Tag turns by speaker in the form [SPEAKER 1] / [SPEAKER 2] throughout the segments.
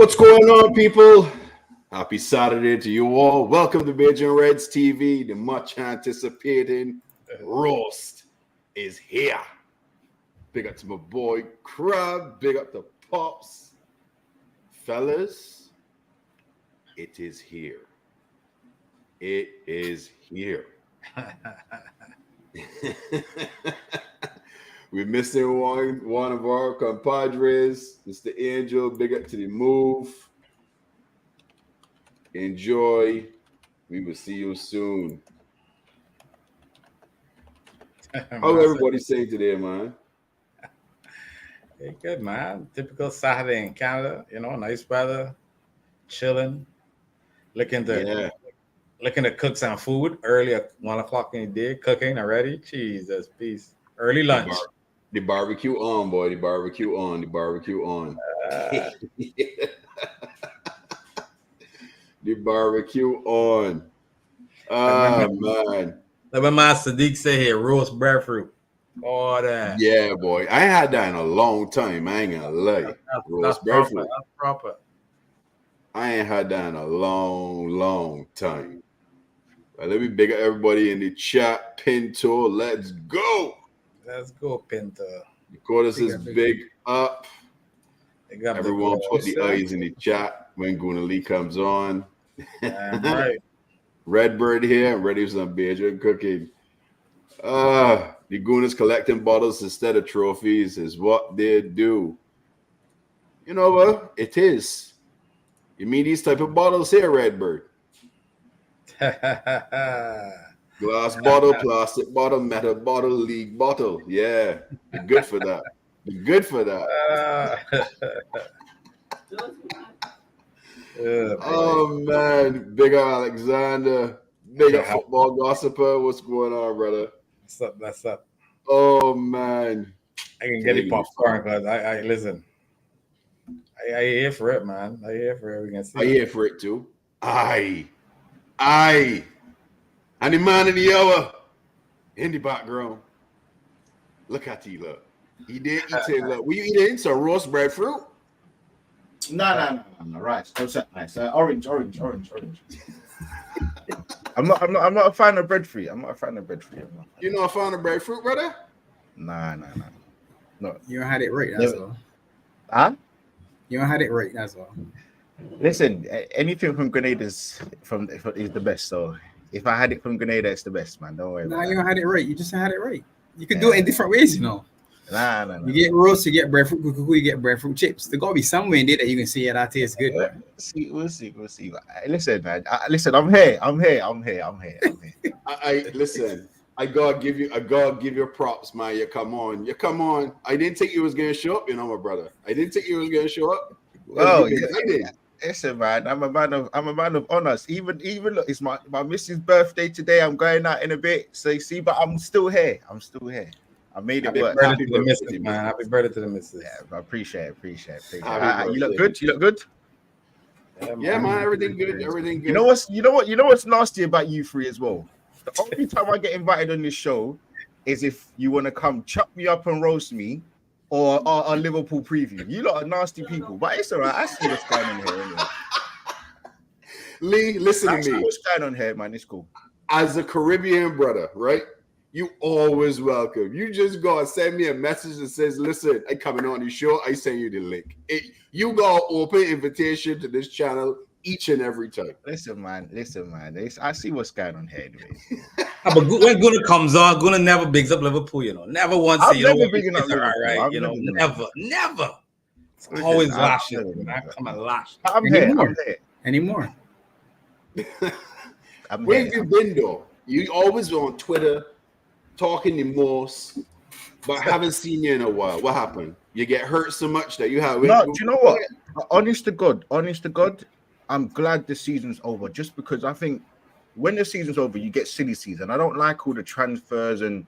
[SPEAKER 1] What's going on, people? Happy Saturday to you all. Welcome to Major Reds TV. The much anticipated roast is here. Big up to my boy Crab. Big up to Pops. Fellas, it is here. It is here. We're missing one of our compadres, Mr. Angel. Big up to the move. Enjoy. We will see you soon. How everybody saying today, man?
[SPEAKER 2] Hey, good, man. Typical Saturday in Canada. You know, nice weather, chilling, looking to cook some food early at 1 o'clock in the day, cooking already. Jesus, peace. Early lunch.
[SPEAKER 1] The barbecue on, boy. The barbecue on. The barbecue on. The barbecue on. Man.
[SPEAKER 2] Like my man Sadiq said here, roast breadfruit. Oh, that.
[SPEAKER 1] Yeah, boy. I ain't had that in a long time. I ain't gonna lie.
[SPEAKER 2] Roast breadfruit. That's proper.
[SPEAKER 1] I ain't had that in a long time. Right, let me big up everybody in the chat. Pinto, let's go.
[SPEAKER 2] Let's go, Pinto.
[SPEAKER 1] The chorus is big up. Everyone put the eyes in the chat when Gooner Lee comes on.
[SPEAKER 2] Right.
[SPEAKER 1] Redbird here, ready for some Beijing cooking. The Gooners collecting bottles instead of trophies is what they do. You know what? It is. You mean these type of bottles here, Redbird? Glass bottle, plastic bottle, metal bottle, league bottle. Yeah, they're good for that. They're good for that. Oh man, big Alexander, big up football gossiper. What's going on, brother?
[SPEAKER 2] What's up?
[SPEAKER 1] Oh man,
[SPEAKER 2] I can get it popcorn because I listen. I here for it, man. I here for it. We can see.
[SPEAKER 1] I here for it too. Aye. And the man in the hour in the background. Look at he look. He did eat it. Look, we eating some roast breadfruit.
[SPEAKER 3] No. Right. What's that nice? Orange. I'm not a fan of breadfruit.
[SPEAKER 1] You're not a fan of breadfruit, brother?
[SPEAKER 3] Nah. No.
[SPEAKER 4] You don't have it right, that's all.
[SPEAKER 3] Huh?
[SPEAKER 4] You don't have it right, that's all.
[SPEAKER 3] Listen, anything from Grenada is the best. So if I had it from Grenada, it's the best, man. Don't worry.
[SPEAKER 4] No, you don't have it right. You just had it right. You can do it in different ways, you know.
[SPEAKER 3] Nah.
[SPEAKER 4] You get roast, you get breadfruit, you get breadfruit chips. There gotta be somewhere in there that you can see that tastes good. Man.
[SPEAKER 3] We'll see. Listen, man. Listen, I'm here.
[SPEAKER 1] I listen. I gotta give you props, man. You come on. I didn't think you was gonna show up, you know, my brother. I didn't think you was gonna show up.
[SPEAKER 3] Oh, yeah. Listen, man. I'm a man of honors. Even look, it's my missus' birthday today. I'm going out in a bit. So you see, but I'm still here. I made it work.
[SPEAKER 2] Happy birthday to the missus, man. Happy birthday to the missus.
[SPEAKER 3] Yeah, I appreciate it. You look good.
[SPEAKER 1] Yeah, man. Everything good.
[SPEAKER 3] You know what's nasty about you three as well? The only time I get invited on this show is if you want to come chop me up and roast me or a Liverpool preview. You lot are nasty people, but it's all right. I see what's going on here anyway.
[SPEAKER 1] Lee, listen to me.
[SPEAKER 3] What's going on here, man? It's cool.
[SPEAKER 1] As a Caribbean brother, right? You always welcome. You just go and send me a message that says, listen, I coming on the show. I send you the link. You got open invitation to this channel each and every time.
[SPEAKER 3] Listen, man. I see what's going on here anyways.
[SPEAKER 2] But when Gunnar comes on, Gunnar never bigs up Liverpool, you know. Never once say, you know,
[SPEAKER 3] bigging up Liverpool,
[SPEAKER 2] right? You know, never. It's always lashing. I come and lash.
[SPEAKER 3] I'm here.
[SPEAKER 4] Anymore.
[SPEAKER 1] Where have you been, though? You always on Twitter talking the most, but haven't seen you in a while. What happened? You get hurt so much that you have.
[SPEAKER 3] No, do you know what? Honest to God, I'm glad the season's over. Just because I think when the season's over, you get silly season. I don't like all the transfers and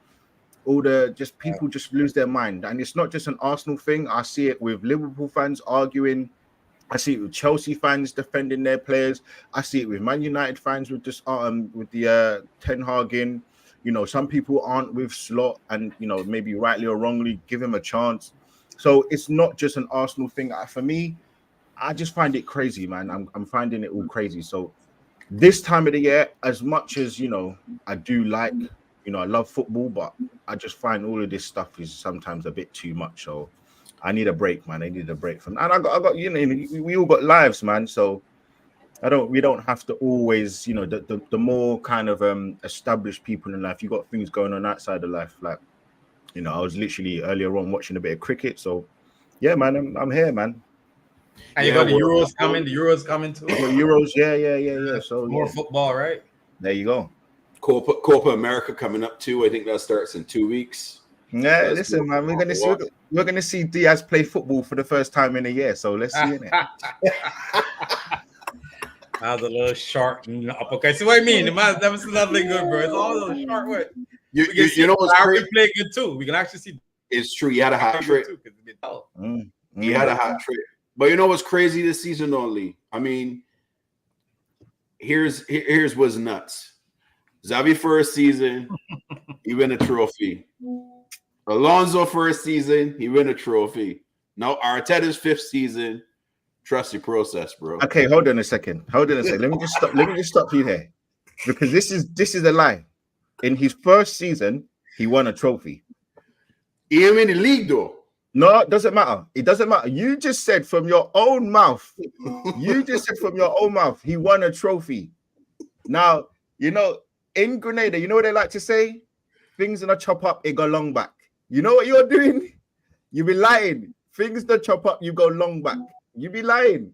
[SPEAKER 3] all the just people just lose their mind. And it's not just an Arsenal thing. I see it with Liverpool fans arguing. I see it with Chelsea fans defending their players. I see it with Man United fans with this with the Ten Hag in. You know, some people aren't with Slot and, you know, maybe rightly or wrongly give him a chance. So it's not just an Arsenal thing. For me, I just find it crazy, man. I'm finding it all crazy. So this time of the year, as much as I do like, I love football, but I just find all of this stuff is sometimes a bit too much. So I need a break, man. I need a break from, and I got, we all got lives, man. So we don't have to always, the more kind of established people in life, you got things going on outside of life. Like, I was literally earlier on watching a bit of cricket. So yeah, man, I'm here, man.
[SPEAKER 2] And you got the Euros coming. The Euros coming too.
[SPEAKER 3] Euros, yeah. So
[SPEAKER 2] more football, right?
[SPEAKER 3] There you go.
[SPEAKER 1] Copa America coming up too. I think that starts in 2 weeks.
[SPEAKER 3] Yeah, listen, man, we're gonna see Diaz play football for the first time in a year. So let's see it.
[SPEAKER 2] That was a little short uppercut. See what I mean? The man never seen nothing good, bro. It's all those short words.
[SPEAKER 1] You know what's crazy?
[SPEAKER 2] Play good too. We can actually see.
[SPEAKER 1] It's true. He had a hat trick. He had a hat trick. But you know what's crazy this season, though, Lee? I mean, here's what's nuts. Xavi first season, he win a trophy. Alonso first season, he win a trophy. Now Arteta's 5th season. Trust your process, bro.
[SPEAKER 3] Okay, hold on a second. Let me just stop you there, because this is a lie. In his first season, he won a trophy.
[SPEAKER 1] He ain't in the league though.
[SPEAKER 3] No, it doesn't matter. It doesn't matter. You just said from your own mouth. He won a trophy. Now, in Grenada, you know what they like to say? Things in a chop up, it go long back. You know what you're doing? You be lying. Things that chop up, you go long back. You be lying.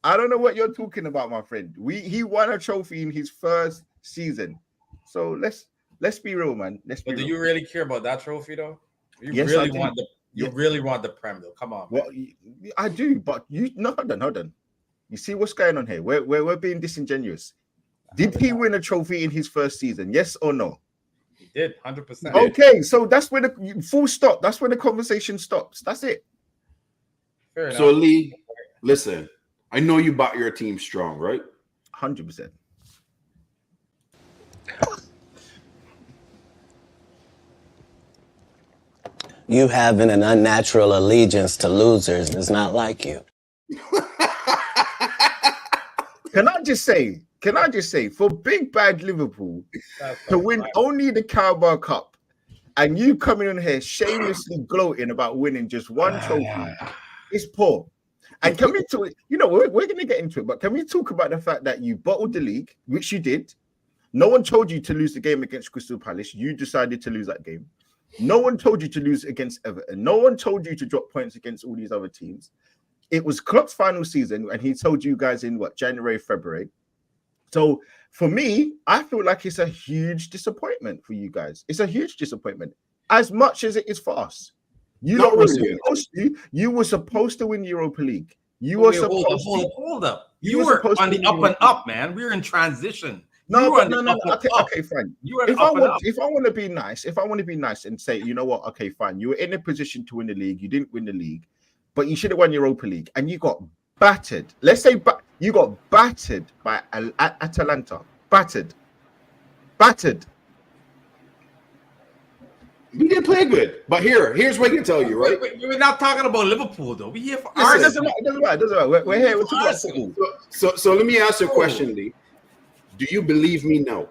[SPEAKER 3] I don't know what you're talking about, my friend. He won a trophy in his first season. So let's be real, man.
[SPEAKER 2] But do you really care about that trophy though?
[SPEAKER 3] Yes,
[SPEAKER 2] really want the Prem though. Come on.
[SPEAKER 3] Well, I do, but hold on. You see what's going on here? We're being disingenuous. Did he win a trophy in his first season? Yes or no?
[SPEAKER 2] He did, 100%.
[SPEAKER 3] Okay, so that's when the full stop. That's when the conversation stops. That's it.
[SPEAKER 2] Fair enough.
[SPEAKER 1] So Lee, listen, I know you bought your team strong, right?
[SPEAKER 3] 100%.
[SPEAKER 5] You having an unnatural allegiance to losers is not like you.
[SPEAKER 3] Can I just say, for big bad Liverpool to win only the Carabao Cup, and you coming in here shamelessly gloating about winning just one trophy, it's poor. And can we talk? We're going to get into it, but can we talk about the fact that you bottled the league, which you did? No one told you to lose the game against Crystal Palace. You decided to lose that game. No one told you to lose against Everton. No one told you to drop points against all these other teams. It was Klopp's final season, and he told you guys in January, February. So for me, I feel like it's a huge disappointment for you guys. It's a huge disappointment, as much as it is for us. You were supposed to win Europa League.
[SPEAKER 2] Hold up. You were on the up and up, man. We were in transition.
[SPEAKER 3] No. Okay, fine. If I want to be nice and say, you know what? Okay, fine. You were in a position to win the league. You didn't win the league, but you should have won Europa League, and you got battered. Let's say you got battered by Atalanta. Battered.
[SPEAKER 1] We didn't play good, but here's what I can tell you, right?
[SPEAKER 2] We're not talking about Liverpool, though. We're here for Arsenal.
[SPEAKER 3] It doesn't matter. We're here. We're talking about football.
[SPEAKER 1] So let me ask you a question, Lee. Do you believe me now?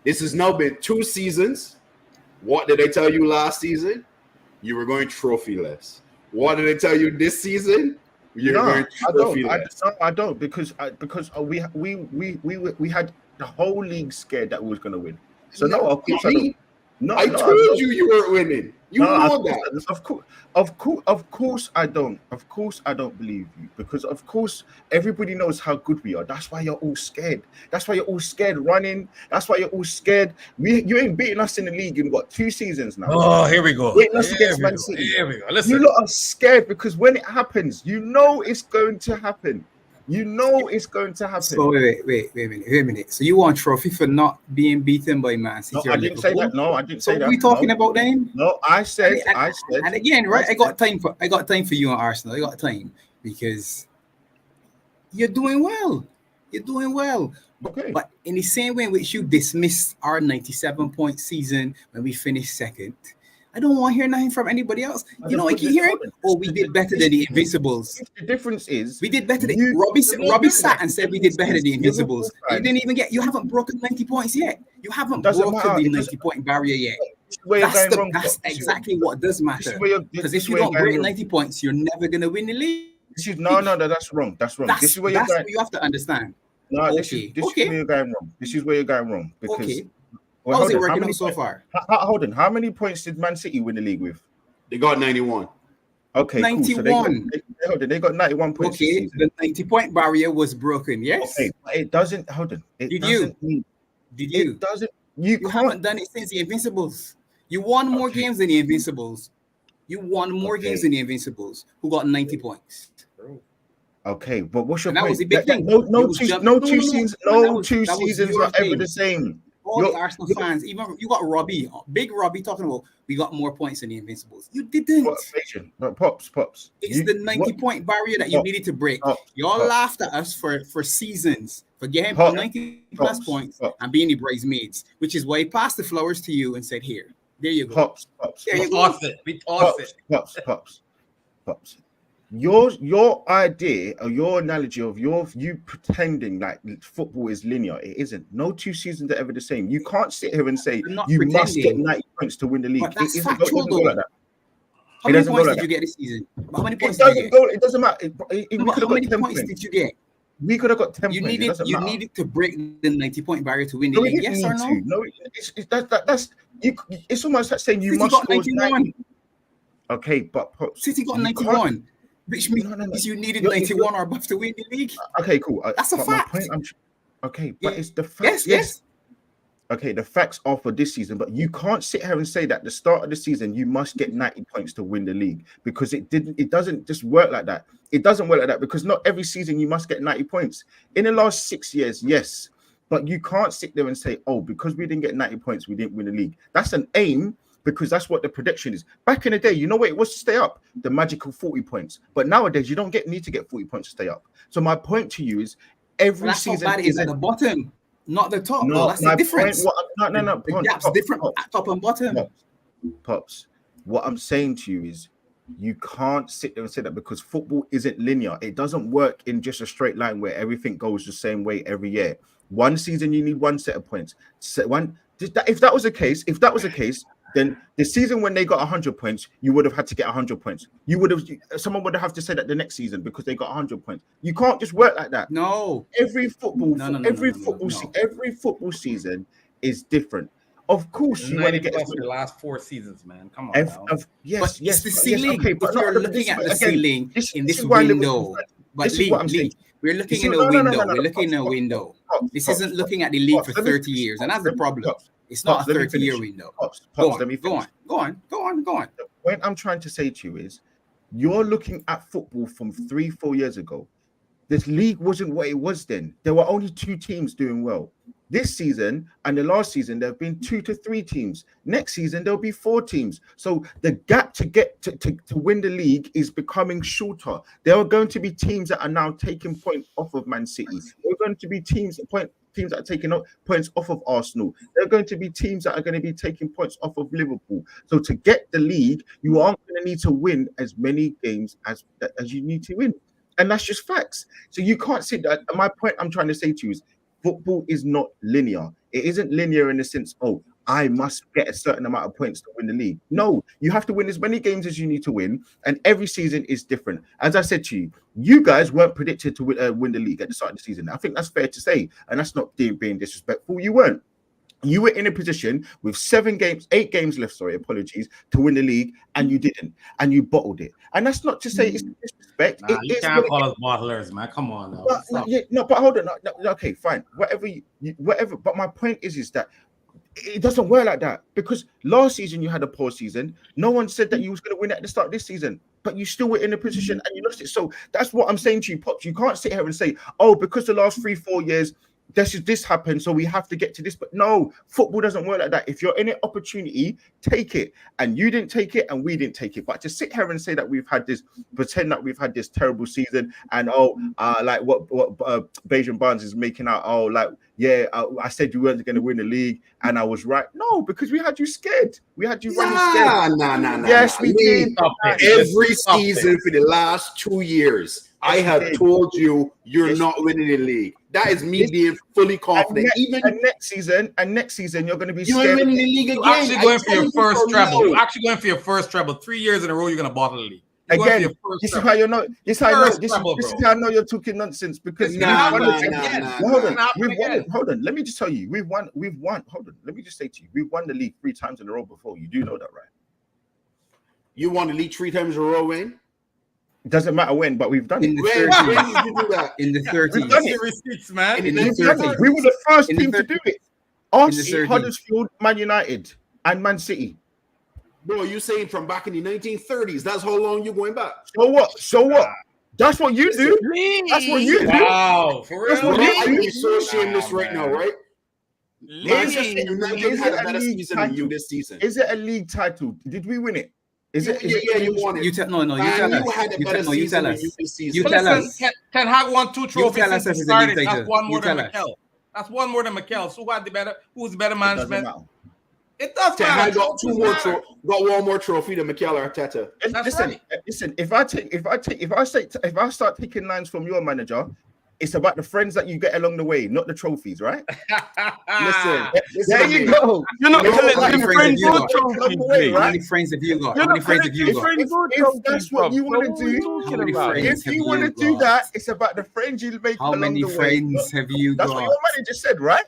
[SPEAKER 1] This has now been 2 seasons. What did I tell you last season? You were going trophyless. What did I tell you this season? You're going trophyless.
[SPEAKER 3] I don't because we had the whole league scared that we was going to win. So no, of course I don't. No,
[SPEAKER 1] I told you weren't winning. You know that.
[SPEAKER 3] Of course I don't. Of course I don't believe you, because of course everybody knows how good we are. That's why you're all scared. That's why you're all scared running. That's why you're all scared. You ain't beating us in the league in 2 seasons now.
[SPEAKER 2] Oh, here we go.
[SPEAKER 3] Beating us against Man City.
[SPEAKER 2] Here we go. Listen.
[SPEAKER 3] You lot are scared because when it happens, you know it's going to happen. You know it's going to happen.
[SPEAKER 4] So wait a minute. So you want trophy for not being beaten by Man City?
[SPEAKER 3] No, I didn't say that. No, I didn't say that.
[SPEAKER 4] So we talking about then?
[SPEAKER 3] No, I said.
[SPEAKER 4] And again, right? I got time for you on Arsenal. I got time because you're doing well.
[SPEAKER 3] Okay.
[SPEAKER 4] But in the same way in which you dismissed our 97-point season when we finished second, I don't want to hear nothing from anybody else. You know, I keep hearing, oh, we did better than the Invincibles.
[SPEAKER 3] The difference is
[SPEAKER 4] we did better than Robbie sat and said we did better than the Invincibles. You didn't even you haven't broken 90 points yet. You haven't broken the 90-point barrier yet. That's exactly what does matter. Because if you don't break 90 points, you're never gonna win the league.
[SPEAKER 3] No, that's wrong. That's wrong. This is where you're going.
[SPEAKER 4] What you have to understand.
[SPEAKER 3] No, this is where you're going wrong. This is where you're going wrong. Because
[SPEAKER 4] how's it working out so far?
[SPEAKER 3] Hold on. How many points did Man City win the league with?
[SPEAKER 1] They got 91.
[SPEAKER 3] Okay,
[SPEAKER 4] 91.
[SPEAKER 3] Cool. So they got 91 points.
[SPEAKER 4] Okay, the 90-point barrier was broken. Yes.
[SPEAKER 3] Okay, but it doesn't. Hold on.
[SPEAKER 4] Did you?
[SPEAKER 3] It doesn't. You
[SPEAKER 4] haven't done it since the Invincibles. You won more games than the Invincibles. You won more games than the Invincibles, who got 90 points.
[SPEAKER 3] Okay, but what's your
[SPEAKER 4] point? That was a big thing.
[SPEAKER 3] No two seasons are ever the same.
[SPEAKER 4] All the Arsenal fans, even you got Robbie, big Robbie, talking about we got more points than the Invincibles. You didn't.
[SPEAKER 3] Pops.
[SPEAKER 4] It's the 90-point barrier that you needed to break. Y'all laughed at us for seasons for getting 90 plus points and being the bridesmaids, which is why he passed the flowers to you and said, "Here, there you go."
[SPEAKER 3] Pops.
[SPEAKER 2] We toss it.
[SPEAKER 3] Pops. Your idea or your analogy of you pretending like football is linear, it isn't. No two seasons are ever the same. You can't sit here and say you must get 90 points to win the league.
[SPEAKER 4] But that's
[SPEAKER 3] it
[SPEAKER 4] factual, though.
[SPEAKER 3] Like that.
[SPEAKER 4] How many points did you get this season? How many points
[SPEAKER 3] it doesn't matter.
[SPEAKER 4] How many points did you get?
[SPEAKER 3] We could have got 10
[SPEAKER 4] you
[SPEAKER 3] points.
[SPEAKER 4] You needed to break the 90-point barrier to win the league. Yes or no?
[SPEAKER 3] No, that's you. It's almost like saying you
[SPEAKER 4] City
[SPEAKER 3] must
[SPEAKER 4] got
[SPEAKER 3] score
[SPEAKER 4] 91.
[SPEAKER 3] 90. Okay, but
[SPEAKER 4] City got 91. Which means you needed 91 or above to win the league.
[SPEAKER 3] Okay, cool.
[SPEAKER 4] That's a fact.
[SPEAKER 3] It's the facts. Yes. Okay, the facts are for this season, but you can't sit here and say that at the start of the season you must get 90 points to win the league because it doesn't just work like that. It doesn't work like that because not every season you must get 90 points. In the last 6 years, yes, but you can't sit there and say, oh, because we didn't get 90 points, we didn't win the league. That's an aim. Because that's what the prediction is. Back in the day, you know what it was to stay up? The magical 40 points. But nowadays, you don't need to get 40 points to stay up. So my point to you is every season
[SPEAKER 4] how bad is at the bottom, not the top. No, that's the difference.
[SPEAKER 3] No.
[SPEAKER 4] The gap's different at top and bottom.
[SPEAKER 3] Pops, what I'm saying to you is you can't sit there and say that because football isn't linear. It doesn't work in just a straight line where everything goes the same way every year. One season, you need one set of points. If that was the case, then the season when they got 100 points, you would have had to get 100 points. Someone would have to say that the next season because they got 100 points. You can't just work like that.
[SPEAKER 4] No.
[SPEAKER 3] Every football season is different. Of course, you want to get
[SPEAKER 2] the last 4 seasons, man. Come on.
[SPEAKER 3] Yes,
[SPEAKER 4] it's the ceiling.
[SPEAKER 3] Okay,
[SPEAKER 4] if you're looking at the ceiling in this window, but Lee, we're looking in a window. We're looking in a window. This isn't looking at the league for 30 years, and that's the problem. It's not a 30-year window. Go on.
[SPEAKER 3] The point I'm trying to say to you is, you're looking at football from 3-4 years ago. This league wasn't what it was then. There were only 2 teams doing well. This season and the last season, there have been 2 to 3 teams. Next season, there'll be 4 teams. So the gap to get to win the league is becoming shorter. There are going to be teams that are now taking points off of Man City. There are going to be teams that are taking points off of Arsenal. There are going to be teams that are going to be taking points off of Liverpool. So to get the league, you aren't going to need to win as many games as you need to win. And that's just facts. So you can't sit there. My point I'm trying to say to you is football is not linear. It isn't linear in the sense, oh, I must get a certain amount of points to win the league. No, you have to win as many games as you need to win. And every season is different. As I said to you, you guys weren't predicted to win the league at the start of the season. I think that's fair to say. And that's not being disrespectful. You weren't. You were in a position with 8 games left, to win the league, and you didn't, and you bottled it. And that's not to say it's disrespect.
[SPEAKER 2] You can't call us bottlers, man. Come on, now.
[SPEAKER 3] But hold on. No, okay, fine. Whatever. But my point is that it doesn't work like that because last season you had a poor season. No one said that you was going to win at the start of this season, but you still were in a position and you lost it. So that's what I'm saying to you, Pops. You can't sit here and say, oh, because the last 3-4 years this happened, so we have to get to this. But no, football doesn't work like that. If you're in an opportunity, take it. And you didn't take it, and we didn't take it. But to sit here and say that pretend that we've had this terrible season, and like what Bejan Barnes is making out, I said you weren't going to win the league, and I was right. No, because we had you scared. We had you running scared.
[SPEAKER 1] Nah.
[SPEAKER 3] Yes, we did.
[SPEAKER 1] Every season for the last 2 years, I have told you you're not winning the league. That is me being fully confident.
[SPEAKER 3] And next season, you're going to be
[SPEAKER 1] you're
[SPEAKER 3] scared.
[SPEAKER 1] winning the league again.
[SPEAKER 2] You're actually going for your first treble. You're actually going for your first treble. 3 years in a row, you're going to bottle the league.
[SPEAKER 3] Again, this is how you know. This is how I know you're talking nonsense because hold on. Let me just tell you, we've won. Hold on. Let me just say to you, we've won the league 3 times in a row before. You do know that, right?
[SPEAKER 1] You won the league 3 times in a row, Wayne?
[SPEAKER 3] It doesn't matter when, but we've done it.
[SPEAKER 4] In the 30s.
[SPEAKER 1] When did you do that?
[SPEAKER 4] In the 30s.
[SPEAKER 3] We've done it.
[SPEAKER 2] Receipts, man.
[SPEAKER 4] In the 30s.
[SPEAKER 3] We were the first team to do it. Us, Huddersfield, Man United, and Man City.
[SPEAKER 1] Bro, you saying from back in the 1930s? That's how long you're going back.
[SPEAKER 3] So what? That's what you do. That's what you do.
[SPEAKER 2] Wow, for real.
[SPEAKER 3] That's what you do.
[SPEAKER 1] I'm so shameless right now, right? United had a better season than you this season.
[SPEAKER 3] Is it a league title? Did we win it?
[SPEAKER 1] You won it.
[SPEAKER 4] You tell us. You tell us.
[SPEAKER 2] Ten Hag won 2 trophies
[SPEAKER 4] since
[SPEAKER 2] he started. That's one more than Mikel. That's one more than Mikel. So who's the better management? It does matter.
[SPEAKER 1] I got one more trophy than Mikel Arteta.
[SPEAKER 3] Listen. If I start taking lines from your manager, it's about the friends that you get along the way, not the trophies, right?
[SPEAKER 1] Listen,
[SPEAKER 3] there you go.
[SPEAKER 6] You're not
[SPEAKER 4] collecting
[SPEAKER 6] friends or trophies.
[SPEAKER 4] How many friends have you got?
[SPEAKER 3] If that's what you want to do, if you want to do that, it's about the friends you make along the way.
[SPEAKER 4] How many friends have you got?
[SPEAKER 3] That's what your manager said, right?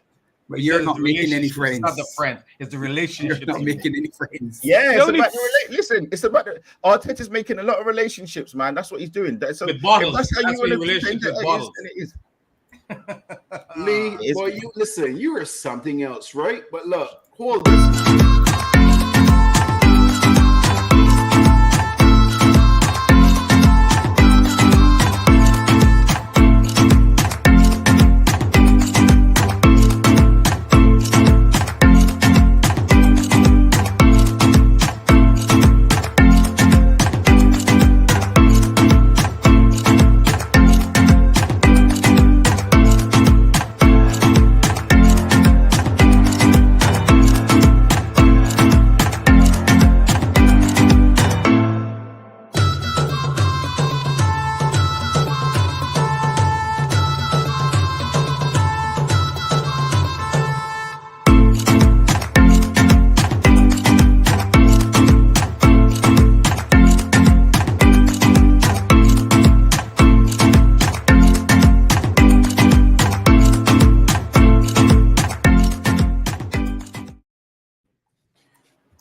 [SPEAKER 4] But you're not making any friends.
[SPEAKER 2] It's not the friend. It's the relationship.
[SPEAKER 4] You're not making any friends.
[SPEAKER 3] Yeah, it's about Arteta's making a lot of relationships, man. That's what he's doing. That's how you want to relationship bottles. It is.
[SPEAKER 1] Lee, boy, you listen. You are something else, right? But look, hold this.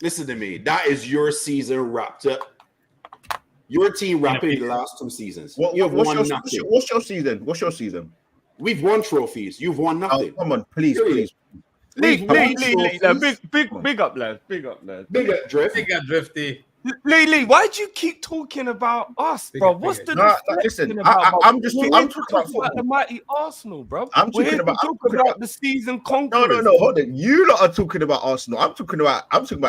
[SPEAKER 1] Listen to me. That is your season wrapped up. Your team wrapping the last 2 seasons.
[SPEAKER 3] What's your season? What's your season?
[SPEAKER 1] We've won trophies. You've won nothing.
[SPEAKER 3] Oh, come on, please.
[SPEAKER 6] Lee, big up, lads. Big up,
[SPEAKER 1] Drift.
[SPEAKER 2] Big up, Drifty.
[SPEAKER 6] Lee, why do you keep talking about us, bro? What's the
[SPEAKER 3] listen? I'm talking
[SPEAKER 6] about the mighty Arsenal, bro.
[SPEAKER 3] I'm talking about
[SPEAKER 6] the season conquerors.
[SPEAKER 3] No, hold on. You lot are talking about Arsenal. I'm talking about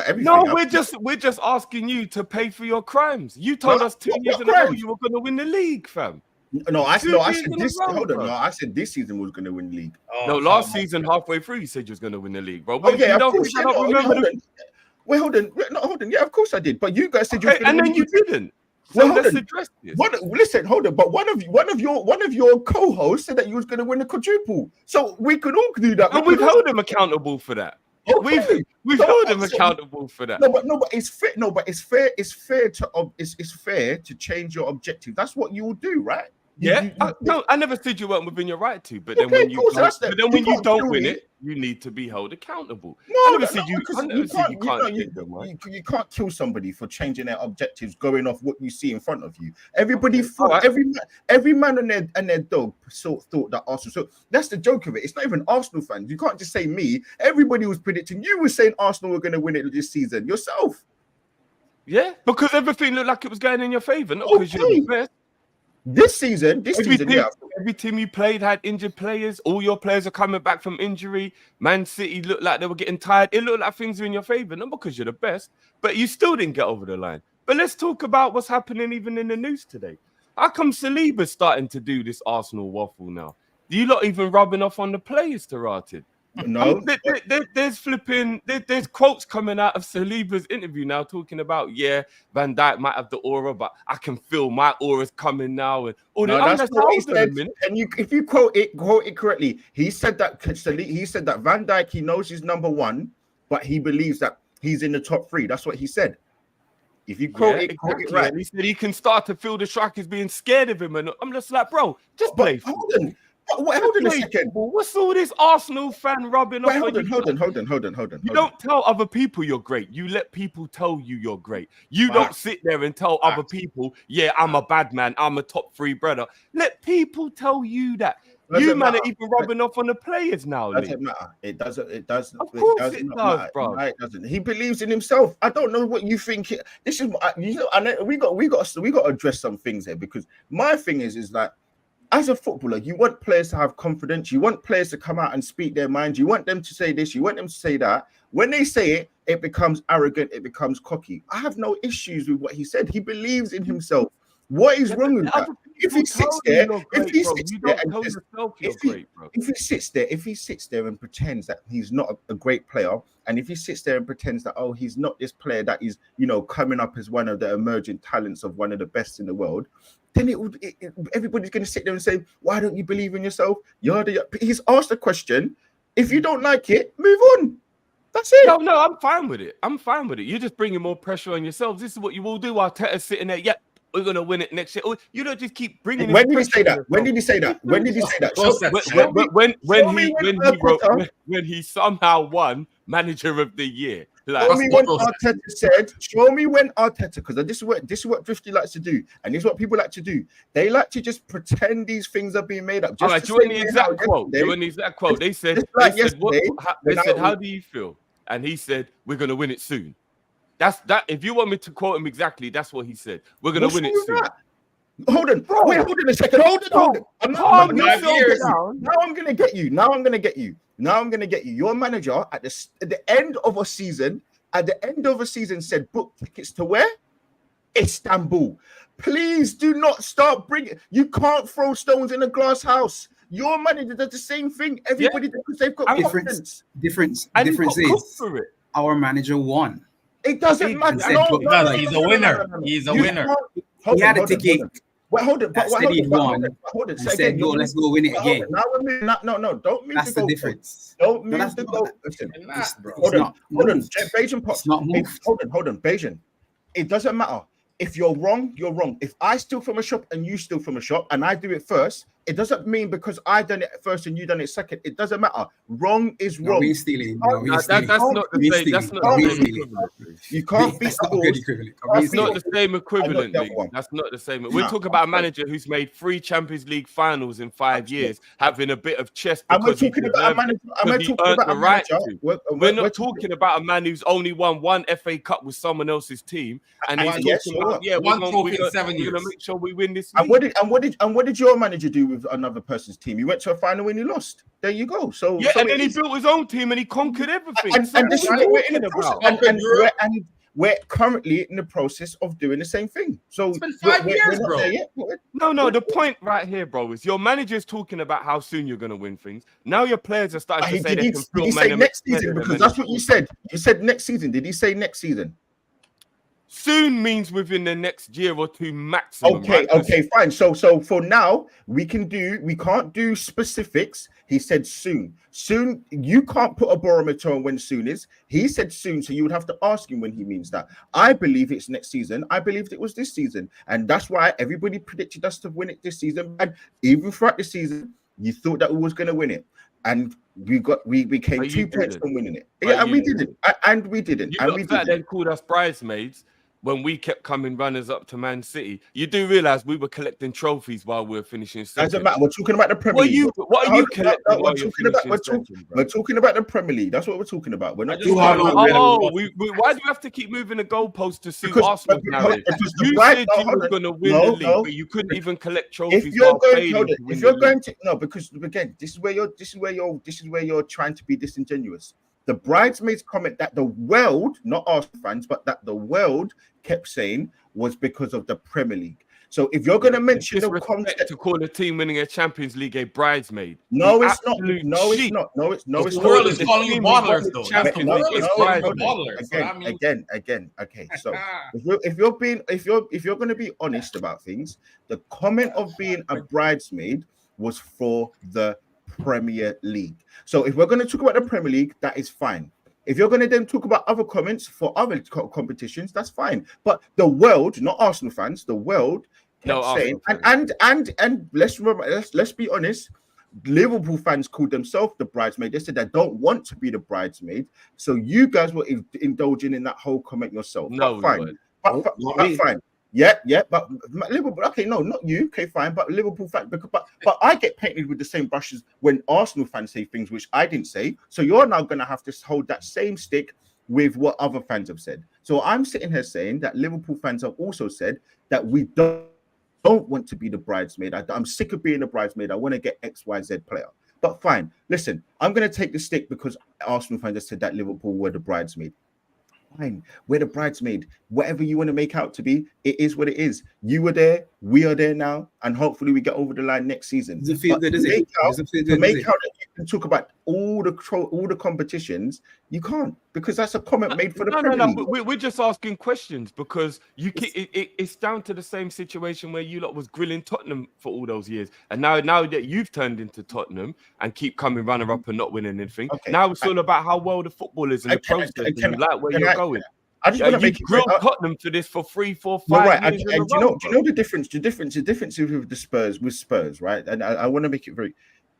[SPEAKER 3] everything.
[SPEAKER 6] No, we're just asking you to pay for your crimes. You told us 2 years in a row you were going to win the league, fam.
[SPEAKER 3] No, I said this. Hold on, no, I said this season was going to win the league.
[SPEAKER 6] No, last season halfway through you said you was going to win the league, bro.
[SPEAKER 3] Wait, hold on. Yeah, of course I did. But you guys said you.
[SPEAKER 6] And then you didn't. So let's address this.
[SPEAKER 3] Listen, hold on. But one of your co-hosts said that you was going to win the quadruple. So we could all do that.
[SPEAKER 6] And we've held him accountable for that. Okay. We've held him accountable for that.
[SPEAKER 3] No, but it's fair. No, but it's fair. It's fair to change your objective. That's what you will do, right?
[SPEAKER 6] Yeah. No, I never said you weren't within your right to. But then when you don't win it, you need to be held accountable. You can't kill somebody for changing their objectives, going off what you see in front of you. Everybody thought, every man and their dog thought that Arsenal. So that's the joke of it. It's not even Arsenal fans. You can't just say me. Everybody was predicting. You were saying Arsenal were going to win it this season yourself. Yeah, because everything looked like it was going in your favor, not because you're the best. This season,
[SPEAKER 7] every team you played had injured players. All your players are coming back from injury. Man City looked like they were getting tired. It looked like things were in your favor, not because you're the best, but you still didn't get over the line. But let's talk about what's happening even in the news today. How come Saliba's starting to do this Arsenal waffle now? Do you lot even rubbing off on the players, Tarated?
[SPEAKER 6] No,
[SPEAKER 7] there's quotes coming out of Saliba's interview now talking about Van Dijk might have the aura, but I can feel my aura's coming now. And
[SPEAKER 6] that's what he said. And if you quote it correctly, he said that Van Dijk, he knows he's number one, but he believes that he's in the top three. That's what he said. If you quote it right,
[SPEAKER 7] and he said he can start to feel the strikers being scared of him, and I'm just like, bro, just play.
[SPEAKER 6] Hold on a second.
[SPEAKER 7] What's all this Arsenal fan rubbing off?
[SPEAKER 6] Hold on.
[SPEAKER 7] You don't tell other people you're great. You let people tell you you're great. You don't sit there and tell other people, I'm a bad man. I'm a top three brother. Let people tell you that. You man are even rubbing off on the players now.
[SPEAKER 6] Doesn't matter. It doesn't. Of
[SPEAKER 7] course it does, bro.
[SPEAKER 6] No, it doesn't. He believes in himself. I don't know what you think. This is, and we got to address some things here, because my thing is like, as a footballer, you want players to have confidence. You want players to come out and speak their minds. You want them to say this. You want them to say that. When they say it, it becomes arrogant. It becomes cocky. I have no issues with what he said. He believes in himself. What is wrong with that? If he sits there and pretends that he's not a great player, and if he sits there and pretends that, oh, he's not this player that is, coming up as one of the emerging talents of one of the best in the world, then everybody's going to sit there and say, why don't you believe in yourself? He's asked a question. If you don't like it, move on. That's it.
[SPEAKER 7] No, I'm fine with it. You're just bringing more pressure on yourselves. This is what you will do. Arteta's sitting there, we're going to win it next year. You don't just keep bringing.
[SPEAKER 6] When did he say that? When did he say that?
[SPEAKER 7] When he somehow won Manager of the Year.
[SPEAKER 6] Show me when Arteta, because this is what Drifty likes to do, and this is what people like to do. They like to just pretend these things are being made up.
[SPEAKER 7] All right, do you want the exact quote? They said, how do you feel? And he said, we're going to win it soon. That's that. If you want me to quote him exactly, that's what he said. We're going to win it soon.
[SPEAKER 6] Hold on. Wait, hold on a second. Hold on. Now I'm going to get you. Your manager at the end of a season, said, book tickets to where? Istanbul. Please do not start bringing. You can't throw stones in a glass house. Your manager does the same thing. Everybody does, because they've got confidence.
[SPEAKER 4] Difference is our manager won.
[SPEAKER 6] It doesn't matter.
[SPEAKER 2] He's a winner. He's a winner.
[SPEAKER 4] He had a ticket.
[SPEAKER 6] Hold on.
[SPEAKER 4] He said, "No, let's go win it again."
[SPEAKER 6] No, don't move.
[SPEAKER 4] That's the difference.
[SPEAKER 6] Don't move the goal. Hold on. Bajan Pops. Hold on, Bajan. It doesn't matter. If you're wrong, you're wrong. If I steal from a shop and you steal from a shop and I do it first, it doesn't mean because I done it first and you done it second. It doesn't matter. Wrong is wrong.
[SPEAKER 4] We're stealing.
[SPEAKER 7] That's not the same. That's not the same equivalent.
[SPEAKER 6] You can't beat the balls.
[SPEAKER 7] That's not the same equivalent. That's not the same. We're talking about a manager who's made 3 Champions League finals in 5 years, having a bit of chest.
[SPEAKER 6] We're not talking about
[SPEAKER 7] a man who's only won 1 FA Cup with someone else's team, and he's talking about,
[SPEAKER 2] one trophy in 7 years.
[SPEAKER 7] We're gonna make sure we win this.
[SPEAKER 6] And what did your manager do with another person's team? He went to a final when he lost. There you go. And
[SPEAKER 7] then he built his own team and he conquered everything.
[SPEAKER 6] And we're currently in the process of doing the same thing. So
[SPEAKER 2] it's been 5 years, bro.
[SPEAKER 7] No. The point right here, bro, is your manager's talking about how soon you're going to win things. Now your players are starting to say they can feel
[SPEAKER 6] next season, because that's what you said. You said next season. Did he say next season?
[SPEAKER 7] Soon means within the next year or 2 maximum.
[SPEAKER 6] Okay, fine. So for now, we can't do specifics. He said soon. Soon, you can't put a barometer on when soon is. He said soon, so you would have to ask him when he means that. I believe it's next season. I believed it was this season. And that's why everybody predicted us to win it this season. And even throughout the season, you thought that we was going to win it. And we came 2 points from winning it. And we didn't.
[SPEAKER 7] You then called us bridesmaids. when we kept coming runners up to Man City, you do realize we were collecting trophies while we were finishing second.
[SPEAKER 6] Doesn't matter. We're talking about the Premier League.
[SPEAKER 7] What are you collecting while you're finishing second?
[SPEAKER 6] We're talking about the Premier League. That's what we're talking about. We're not.
[SPEAKER 7] Why do we have to keep moving the goalposts to suit Arsenal? You said you were going to win the league, but you couldn't even collect trophies.
[SPEAKER 6] If you're going to because again, this is where you're trying to be disingenuous. The bridesmaids comment that the world, not Arsenal fans, but that the world kept saying was because of the Premier League. So if you're going to mention the concept
[SPEAKER 7] to call a team winning a Champions League a bridesmaid,
[SPEAKER 6] no, it's not. No, it's not. No, it's not.
[SPEAKER 2] The world is calling you bottlers, though. The world is calling you bottlers.
[SPEAKER 6] Again. Okay, so if you're going to be honest about things, the comment of being a bridesmaid was for the Premier League. So if we're going to talk about the Premier League, that is fine. If you're going to then talk about other comments for other competitions, that's fine. But the world, not Arsenal fans, the world kept saying, and let's remember, let's be honest, Liverpool fans called themselves the bridesmaid. They said they don't want to be the bridesmaid. So you guys were indulging in that whole comment yourself.
[SPEAKER 7] No,
[SPEAKER 6] fine. But fine. Yeah, but Liverpool. Okay, no, not you. Okay, fine, but Liverpool fans. But I get painted with the same brushes when Arsenal fans say things which I didn't say. So you're now going to have to hold that same stick with what other fans have said. So I'm sitting here saying that Liverpool fans have also said that we don't want to be the bridesmaid. I'm sick of being a bridesmaid. I want to get XYZ player. But fine, listen, I'm going to take the stick because Arsenal fans have said that Liverpool were the bridesmaid. Fine, we're the bridesmaid. Whatever you want to make out to be, it is what it is. You were there, we are there now, and hopefully we get over the line next season. To make out that you can talk about all the competitions, you can't, because that's a comment made for the Premier League.
[SPEAKER 7] But we're just asking questions because it's down to the same situation where you lot was grilling Tottenham for all those years, and now that you've turned into Tottenham and keep coming runner up and not winning anything, now it's all about how well the football is and the process and you like where you're going.
[SPEAKER 6] I just want to make it
[SPEAKER 7] grilled Tottenham for this for 3, 4, 5 years.
[SPEAKER 6] And do you know the difference? The difference with Spurs, right? And I want to make it very.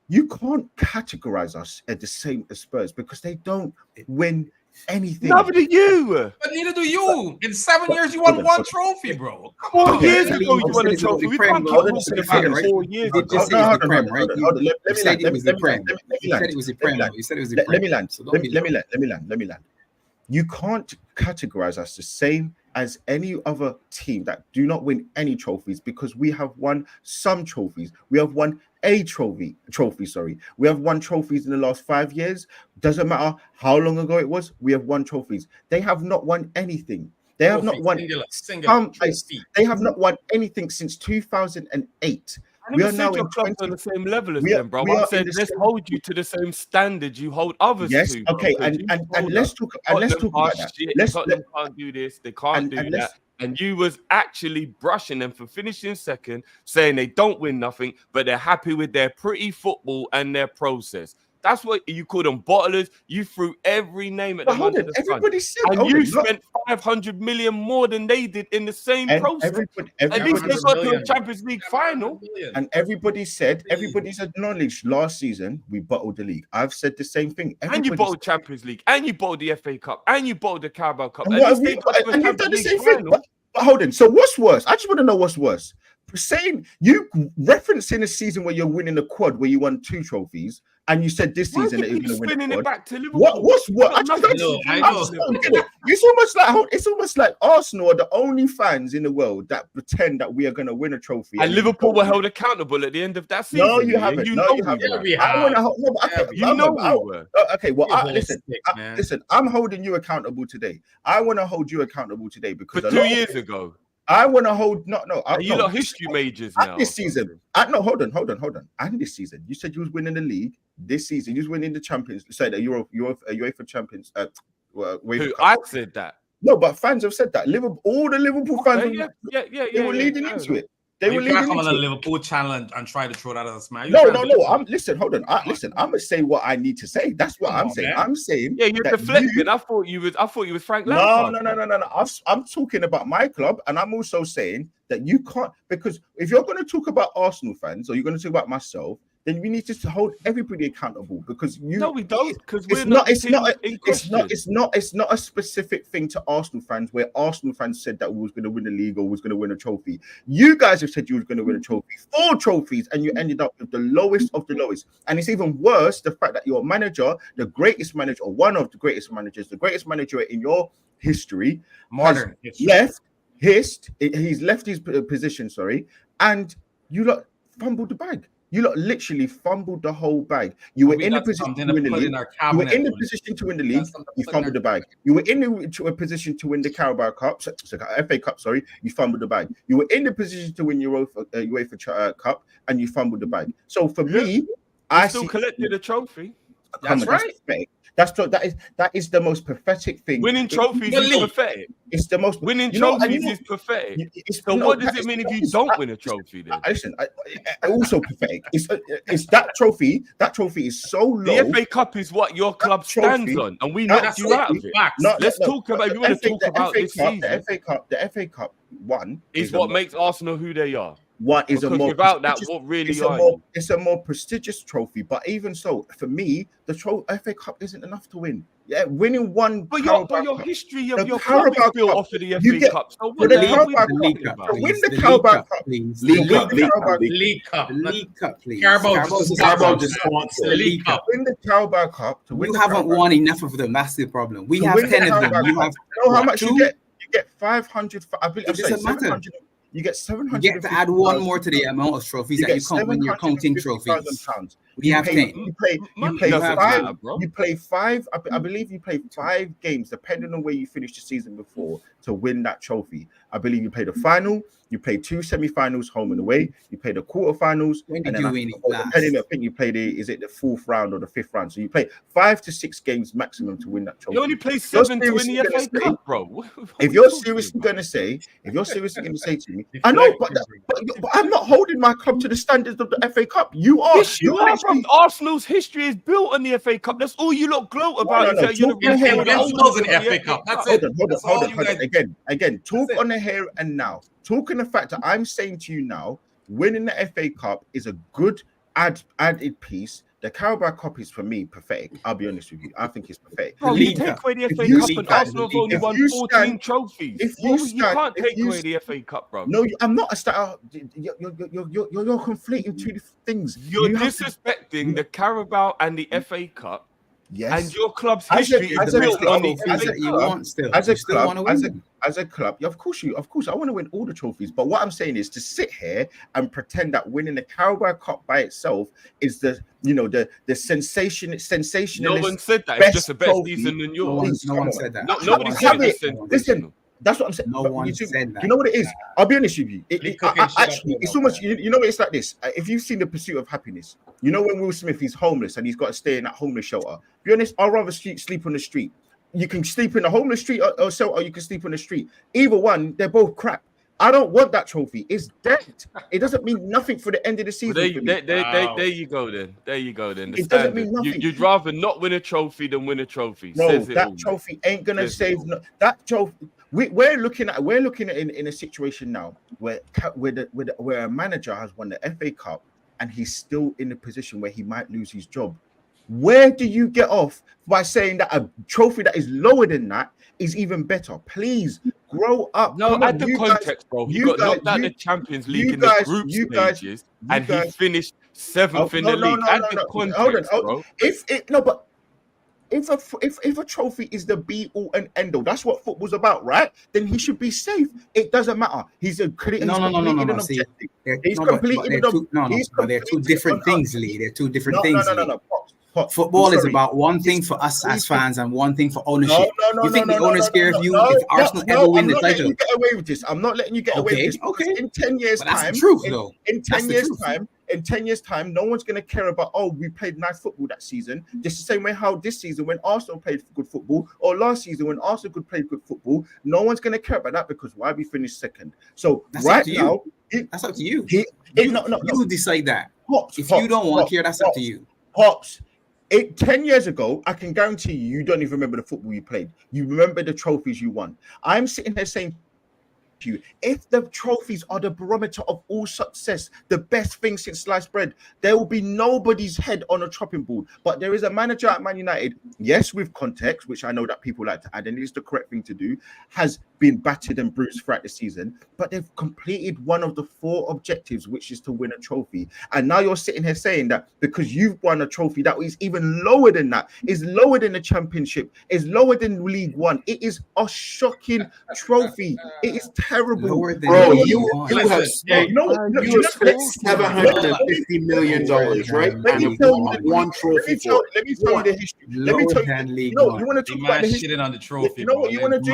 [SPEAKER 6] You can't categorize us as the same as Spurs because they don't win anything.
[SPEAKER 7] Neither do you.
[SPEAKER 2] But neither do you. In 7 years, you won one trophy, bro.
[SPEAKER 7] 4 years ago, you won a trophy. We can't keep talking about it 4 years ago.
[SPEAKER 4] You said it was the Prem. You said it was the Prem. You said it was the Prem.
[SPEAKER 6] Let me land. You can't categorize us the same as any other team that do not win any trophies because we have won some trophies. We have won a trophy. We have won trophies in the last 5 years. Doesn't matter how long ago it was. We have won trophies. They have not won anything. They have not won. They have not won anything since 2008.
[SPEAKER 7] We are now on the same level as them, bro. I said let's hold you to the same standard you hold others to.
[SPEAKER 6] Okay, and let's talk about that.
[SPEAKER 7] Tottenham can't do this, they can't do that. And you was actually brushing them for finishing second, saying they don't win nothing, but they're happy with their pretty football and their process. That's what you call them, bottlers. You threw every name at them under the sun. And you spent 500 million more than they did in the same process. At least they got to a Champions League final.
[SPEAKER 6] And everybody's acknowledged last season we bottled the league. I've said the same thing.
[SPEAKER 7] And you bottled Champions League, and you bottled the FA Cup, and you bottled the Carabao Cup.
[SPEAKER 6] And you've done the same thing. But hold on. So what's worse? I just want to know what's worse. Saying you referencing a season where you're winning a quad where you won 2 trophies, and you said this season that you're going to win a quad.
[SPEAKER 7] Back to Liverpool.
[SPEAKER 6] What's what? I know. It's almost like Arsenal are the only fans in the world that pretend that we are going to win a trophy.
[SPEAKER 7] And Liverpool were held accountable at the end of that season.
[SPEAKER 6] No, you haven't. You haven't. Okay, well, listen. I'm holding you accountable today. I want to hold you accountable today because
[SPEAKER 7] for 2 years ago.
[SPEAKER 6] I want to hold
[SPEAKER 7] you lot history majors now.
[SPEAKER 6] This season. Hold on. And this season, you said you was winning the league. This season, you was winning the Champions. Say that you're UEFA Champions.
[SPEAKER 7] I said that.
[SPEAKER 6] No, but fans have said that. All the Liverpool fans. They were leading into it. They were leading
[SPEAKER 2] come on a Liverpool channel and try to throw that as a smile.
[SPEAKER 6] No. Hold on. I'm gonna say what I need to say. That's what I'm saying. Man. I'm saying.
[SPEAKER 7] Yeah, you're deflecting. I thought you was Frank Lampard.
[SPEAKER 6] No. I'm talking about my club, and I'm also saying that you can't, because if you're going to talk about Arsenal fans or you're going to talk about myself, then we need to hold everybody accountable because
[SPEAKER 7] No, we don't, because
[SPEAKER 6] it's not a specific thing to Arsenal fans where Arsenal fans said that we was going to win the league or was going to win a trophy. You guys have said you was going to win a trophy, 4 trophies, and you ended up with the lowest of the lowest. And it's even worse the fact that your manager, the greatest manager or one of the greatest managers, the greatest manager in your history,
[SPEAKER 2] modern
[SPEAKER 6] history, he's left his position, and you lot fumbled the bag. You lot literally fumbled the whole bag. You were in the position to win the league. You were in the position to win the league. You fumbled the bag. You were in a position to win the Carabao Cup, FA Cup. Sorry, you fumbled the bag. You were in the position to win UEFA Cup, and you fumbled the bag. So for me, I
[SPEAKER 7] still collected a trophy.
[SPEAKER 2] That's right.
[SPEAKER 6] That is the most pathetic thing.
[SPEAKER 7] Winning trophies is pathetic.
[SPEAKER 6] It's the most
[SPEAKER 7] winning trophies is pathetic. So what does it mean if you don't win a trophy then?
[SPEAKER 6] Listen, also pathetic. It's that trophy. That trophy is so low.
[SPEAKER 7] The FA Cup is what your club stands on, and we knocked you out of it. Let's talk about. If you want to talk about this season,
[SPEAKER 6] the FA Cup one
[SPEAKER 7] is what makes Arsenal who they are.
[SPEAKER 6] What is a more
[SPEAKER 7] without that? What really are you?
[SPEAKER 6] It's a more prestigious trophy, but even so, for me, the FA Cup isn't enough to win. Yeah, winning one.
[SPEAKER 7] But your history of your club is built off of the FA Cup. So what
[SPEAKER 6] the Carabao Cup,
[SPEAKER 4] League Cup, please.
[SPEAKER 2] Carabao just wants the League Cup.
[SPEAKER 6] Win the Carabao Cup.
[SPEAKER 4] You haven't won enough of them. That's the problem. We have 10 of them. You have
[SPEAKER 6] how much you get? You get 500. I believe it doesn't matter. You get 700.
[SPEAKER 4] You get to add one more to the amount of trophies that you count when you're counting trophies. We have 10.
[SPEAKER 6] You play 5. I believe you played 5 games, depending on where you finished the season before, to win that trophy. I believe you played a final. You played 2 semi-finals, home and away. You played the quarterfinals.
[SPEAKER 4] When did you win it last?
[SPEAKER 6] I think you played is it the 4th round or the 5th round? So you play 5 to 6 games maximum to win that trophy.
[SPEAKER 7] You only play 7 to win the FA Cup, bro.
[SPEAKER 6] If you're seriously going to say to me, I know, but I'm not holding my club to the standards of the FA Cup. You are.
[SPEAKER 7] Yes, you are. Arsenal's history is built on the FA Cup. That's all you lot gloat about.
[SPEAKER 2] No. You're the FA Cup. That's it.
[SPEAKER 6] Hold on. Again, talk on the here and now. Talking the fact that I'm saying to you now, winning the FA Cup is a good added piece. The Carabao Cup is for me pathetic. I'll be honest with you. I think it's pathetic.
[SPEAKER 7] Bro, you take away the FA Cup and Arsenal have only won 14 trophies. You can't take away the FA Cup, bro.
[SPEAKER 6] No, I'm not a star. You're conflating 2 different things.
[SPEAKER 7] You're disrespecting the Carabao and the FA Cup. Yes. And your club's history is built on the
[SPEAKER 6] as a club, of course, I want to win all the trophies. But what I'm saying is to sit here and pretend that winning the Carabao Cup by itself is the sensational.
[SPEAKER 7] No one said that. It's just a better season than yours.
[SPEAKER 4] No one said that.
[SPEAKER 7] Nobody said it.
[SPEAKER 6] Listen. That's what I'm saying.
[SPEAKER 4] No one said that.
[SPEAKER 6] You know what it is? I'll be honest with you. Actually, it's so much. You know, it's like this. If you've seen The Pursuit of Happiness, you know when Will Smith is homeless and he's got to stay in that homeless shelter. To be honest, I'd rather sleep on the street. You can sleep in the homeless street or shelter. You can sleep on the street. Either one, they're both crap. I don't want that trophy. It's dead. It doesn't mean nothing for the end of the season.
[SPEAKER 7] There you go then.
[SPEAKER 6] It doesn't mean nothing.
[SPEAKER 7] You'd rather not win a trophy than win a trophy.
[SPEAKER 6] No, that trophy ain't gonna save that trophy. We're looking at in a situation now where a manager has won the FA Cup and he's still in a position where he might lose his job. Where do you get off by saying that a trophy that is lower than that is even better? Please grow up.
[SPEAKER 7] No, add the context, bro. He got knocked out the Champions League in the group stages, and he finished 7th in the league. Add the context, bro.
[SPEAKER 6] If a trophy is the be all and end all, that's what football's about, right? Then he should be safe. It doesn't matter. He's completed an objective.
[SPEAKER 4] They're 2 different things, Lee. They're 2 different things.
[SPEAKER 6] No.
[SPEAKER 4] Football is about one thing for us as fans and one thing for ownership. You think the owners care of you if Arsenal ever win the title?
[SPEAKER 6] I'm not letting you get away with this.
[SPEAKER 4] Okay.
[SPEAKER 6] In 10 years' time,
[SPEAKER 4] that's the truth, though.
[SPEAKER 6] In 10 years' time, no one's going to care about, we played nice football that season. Just the same way how this season, when Arsenal played good football, or last season when Arsenal played good football, no one's going to care about that because why we finished second. So
[SPEAKER 4] that's
[SPEAKER 6] right now,
[SPEAKER 4] that's up to you.
[SPEAKER 6] You
[SPEAKER 4] decide that. If you don't want to care, that's up to you.
[SPEAKER 6] Pops. 10 years ago, I can guarantee you don't even remember the football you played. You remember the trophies you won. I'm sitting here saying If the trophies are the barometer of all success, the best thing since sliced bread, there will be nobody's head on a chopping board. But there is a manager at Man United, yes, with context, which I know that people like to add, and it is the correct thing to do, has been battered and bruised throughout the season, but they've completed one of the 4 objectives, which is to win a trophy. And now you're sitting here saying that because you've won a trophy that is even lower than that, is lower than the Championship, is lower than League One. It is a shocking trophy. It is terrible.
[SPEAKER 1] Bro, you have spent $750 million, right?
[SPEAKER 6] Let me tell you one trophy. Let me tell you the history. Let me tell you. No, you want to talk about the history
[SPEAKER 2] on the trophy.
[SPEAKER 6] You know what you want to do?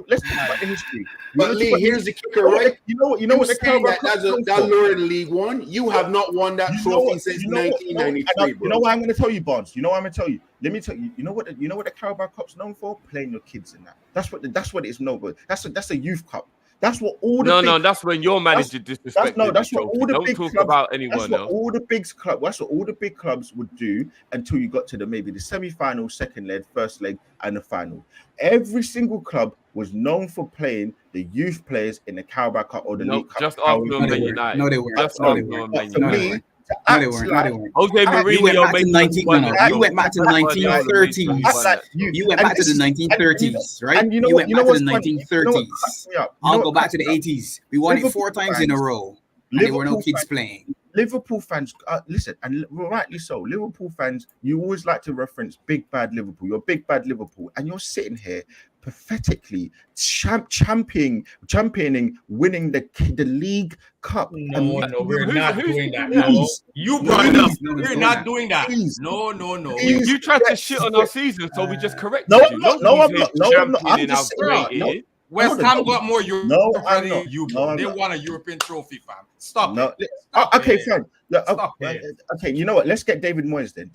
[SPEAKER 6] Let's talk about the history.
[SPEAKER 1] But Lee, here's the kicker, right?
[SPEAKER 6] You know what the Carabao
[SPEAKER 1] that's lower in League One. You have not won that trophy since 1993.
[SPEAKER 6] You know what I'm going to tell you, Barnes? You know what I'm going to tell you? Let me tell you. You know what the Carabao Cup's known for? Playing your kids in that. That's what it's known for. That's a youth cup. That's what all the
[SPEAKER 7] that's when your manager disrespected.
[SPEAKER 6] That's what all the
[SPEAKER 7] Don't
[SPEAKER 6] big
[SPEAKER 7] talk
[SPEAKER 6] clubs,
[SPEAKER 7] about anyone else.
[SPEAKER 6] All the big clubs. That's what all the big clubs would do until you got to maybe the semi-final, second leg, first leg, and the final. Every single club was known for playing the youth players in the Carabao Cup or the League Cup.
[SPEAKER 7] Just Arsenal and United.
[SPEAKER 4] No, they weren't.
[SPEAKER 7] Just Arsenal and United.
[SPEAKER 4] No, they weren't.
[SPEAKER 7] Jose Mourinho
[SPEAKER 4] you went back to the 1930s. You went back to the 1930s, right?
[SPEAKER 6] And you went
[SPEAKER 4] back to the 1930s. I'll go back to the 80s. We won it 4 times in a row. And there were no kids playing.
[SPEAKER 6] Liverpool fans, listen, and rightly so. Liverpool fans, you always like to reference big bad Liverpool. You're big bad Liverpool, and you're sitting here pathetically championing winning the League Cup.
[SPEAKER 2] No, we're not doing that. No, you brought it up. We're not doing that. No.
[SPEAKER 7] You tried to shit on our season, so we just corrected you.
[SPEAKER 6] No, I'm not. I'm just saying.
[SPEAKER 2] West Ham got more Europe than you.
[SPEAKER 6] No,
[SPEAKER 2] they won a European trophy, fam. Stop it.
[SPEAKER 6] Okay, fine. Okay, you know what? Let's get David Moyes then.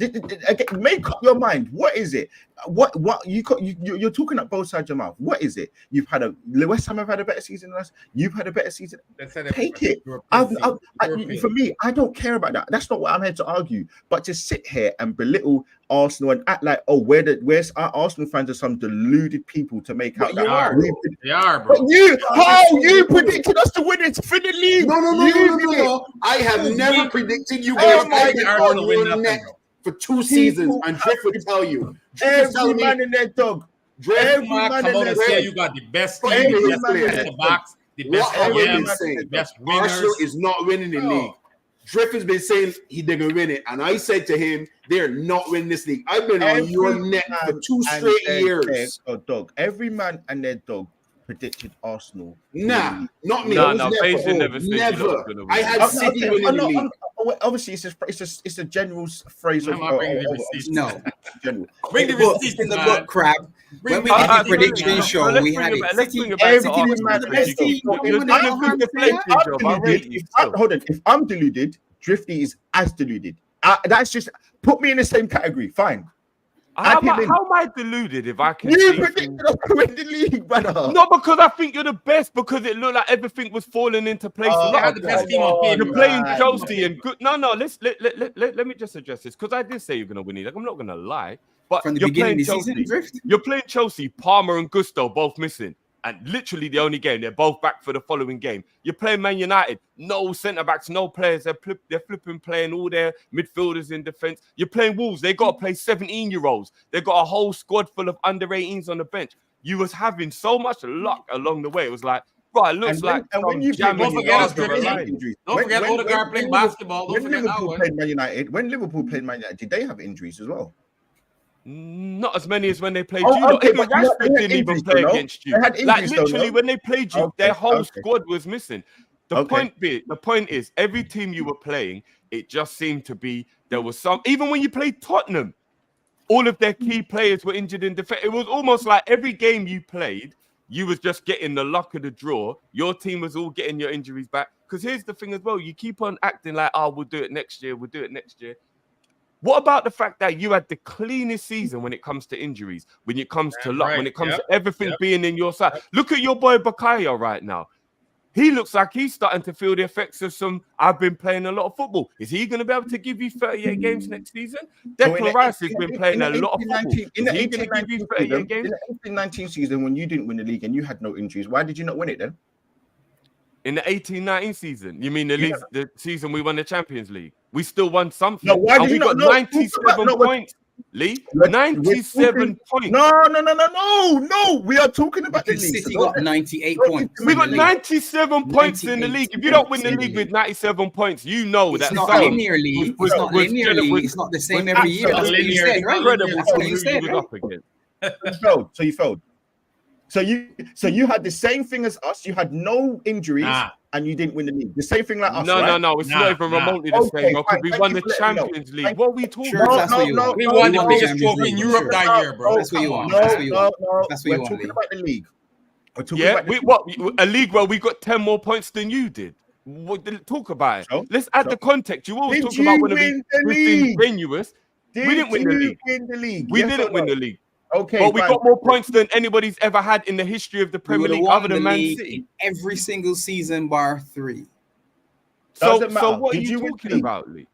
[SPEAKER 6] Make up your mind. What is it? What you're talking at both sides of your mouth. What is it? West Ham have had a better season than us. You've had a better season. Take it. For me, I don't care about that. That's not what I'm here to argue. But to sit here and belittle Arsenal and act like, where's our Arsenal fans are some deluded people to make out that
[SPEAKER 2] they are, bro.
[SPEAKER 6] You predicted us to win it for the league.
[SPEAKER 1] No. I have never predicted you guys on your neck for 2 seasons, and Drift would tell you.
[SPEAKER 6] Every man in their dog.
[SPEAKER 2] Every man in their say you got the best team, the best players in the box, the best GMs, best winners.
[SPEAKER 1] Arsenal is not winning the league. Drift has been saying they're going to win it, and I said to him, they're not winning this league. I've been on your neck for 2 straight years.
[SPEAKER 6] Every man and their dog predicted Arsenal.
[SPEAKER 1] Nah, not me.
[SPEAKER 7] No, never.
[SPEAKER 1] I had City winning the league.
[SPEAKER 6] Obviously, it's a general phrase of
[SPEAKER 4] no.
[SPEAKER 6] General.
[SPEAKER 2] Bring the receipts
[SPEAKER 4] in the book, crap. When we did the prediction show, we had
[SPEAKER 6] Hold on. If I'm deluded, Drifty is as deluded. That's just put me in the same category. Fine.
[SPEAKER 7] How am I deluded if I can?
[SPEAKER 6] You predicted us to win the league, brother.
[SPEAKER 7] No, because I think you're the best. Because it looked like everything was falling into place.
[SPEAKER 2] The best team on paper.
[SPEAKER 7] You're playing Chelsea and good. No. Let me just address this because I did say you're gonna win it. Like, I'm not gonna lie. But
[SPEAKER 4] from the
[SPEAKER 7] you're
[SPEAKER 4] beginning
[SPEAKER 7] playing
[SPEAKER 4] of the season, Drift.
[SPEAKER 7] You're playing Chelsea. Palmer and Gusto both missing. And literally the only game, they're both back for the following game. You're playing Man United, no centre-backs, no players. They're flipping playing all their midfielders in defence. You're playing Wolves. They got to play 17-year-olds. They got a whole squad full of under-18s on the bench. You was having so much luck along the way. It was like, right, it looks like...
[SPEAKER 2] Don't forget Odegaard playing basketball.
[SPEAKER 6] When Liverpool played Man United, did they have injuries as well?
[SPEAKER 7] Not as many as when they played you. Even Rashford didn't even play against you. Like literally, when they played you, their whole squad was missing. The point is, every team you were playing, it just seemed to be there was some. Even when you played Tottenham, all of their key players were injured in defense. It was almost like every game you played, you was just getting the luck of the draw. Your team was all getting your injuries back. Because here's the thing as well: you keep on acting like, we'll do it next year. What about the fact that you had the cleanest season when it comes to injuries, when it comes to luck, when it comes to everything being in your side? Look at your boy Bakayo right now. He looks like he's starting to feel the effects of I've been playing a lot of football. Is he going to be able to give you 38 games next season? Declan Rice has been playing a lot of football.
[SPEAKER 6] In the 18-19 season, when you didn't win the league and you had no injuries, why did you not win it then?
[SPEAKER 7] In the 18-19 season? You mean the season we won the Champions League? We still won something.
[SPEAKER 6] No, why
[SPEAKER 7] and
[SPEAKER 6] do you
[SPEAKER 7] we got 97 points, Lee. 97 points.
[SPEAKER 6] No. We are talking about the league.
[SPEAKER 4] City got 98 points.
[SPEAKER 7] We got 97 points in the league. If you don't win the league with 97 points, you know
[SPEAKER 4] it's
[SPEAKER 7] that
[SPEAKER 4] not linear league. It's not linear league. It's not the same every year. That's what you said, right? That's what you said, right?
[SPEAKER 6] So you failed. So you had the same thing as us. You had no injuries, and you didn't win the league. The same thing like us.
[SPEAKER 7] No. It's not even remotely the same. Because we won the Champions League. What are we talking about?
[SPEAKER 6] No.
[SPEAKER 2] We won the biggest trophy in Europe that year, bro.
[SPEAKER 4] That's what you want.
[SPEAKER 6] No. We're talking about the league.
[SPEAKER 7] A league where we got 10 more points than you did. Talk about it.
[SPEAKER 6] So?
[SPEAKER 7] Let's add the context. You always talk about when we're strenuous. We didn't win the league. We didn't win the league.
[SPEAKER 6] Okay,
[SPEAKER 7] but we got more points than anybody's ever had in the history of the Premier League other than Man City.
[SPEAKER 4] Every single season, bar 3.
[SPEAKER 7] So what are you talking about, Lee?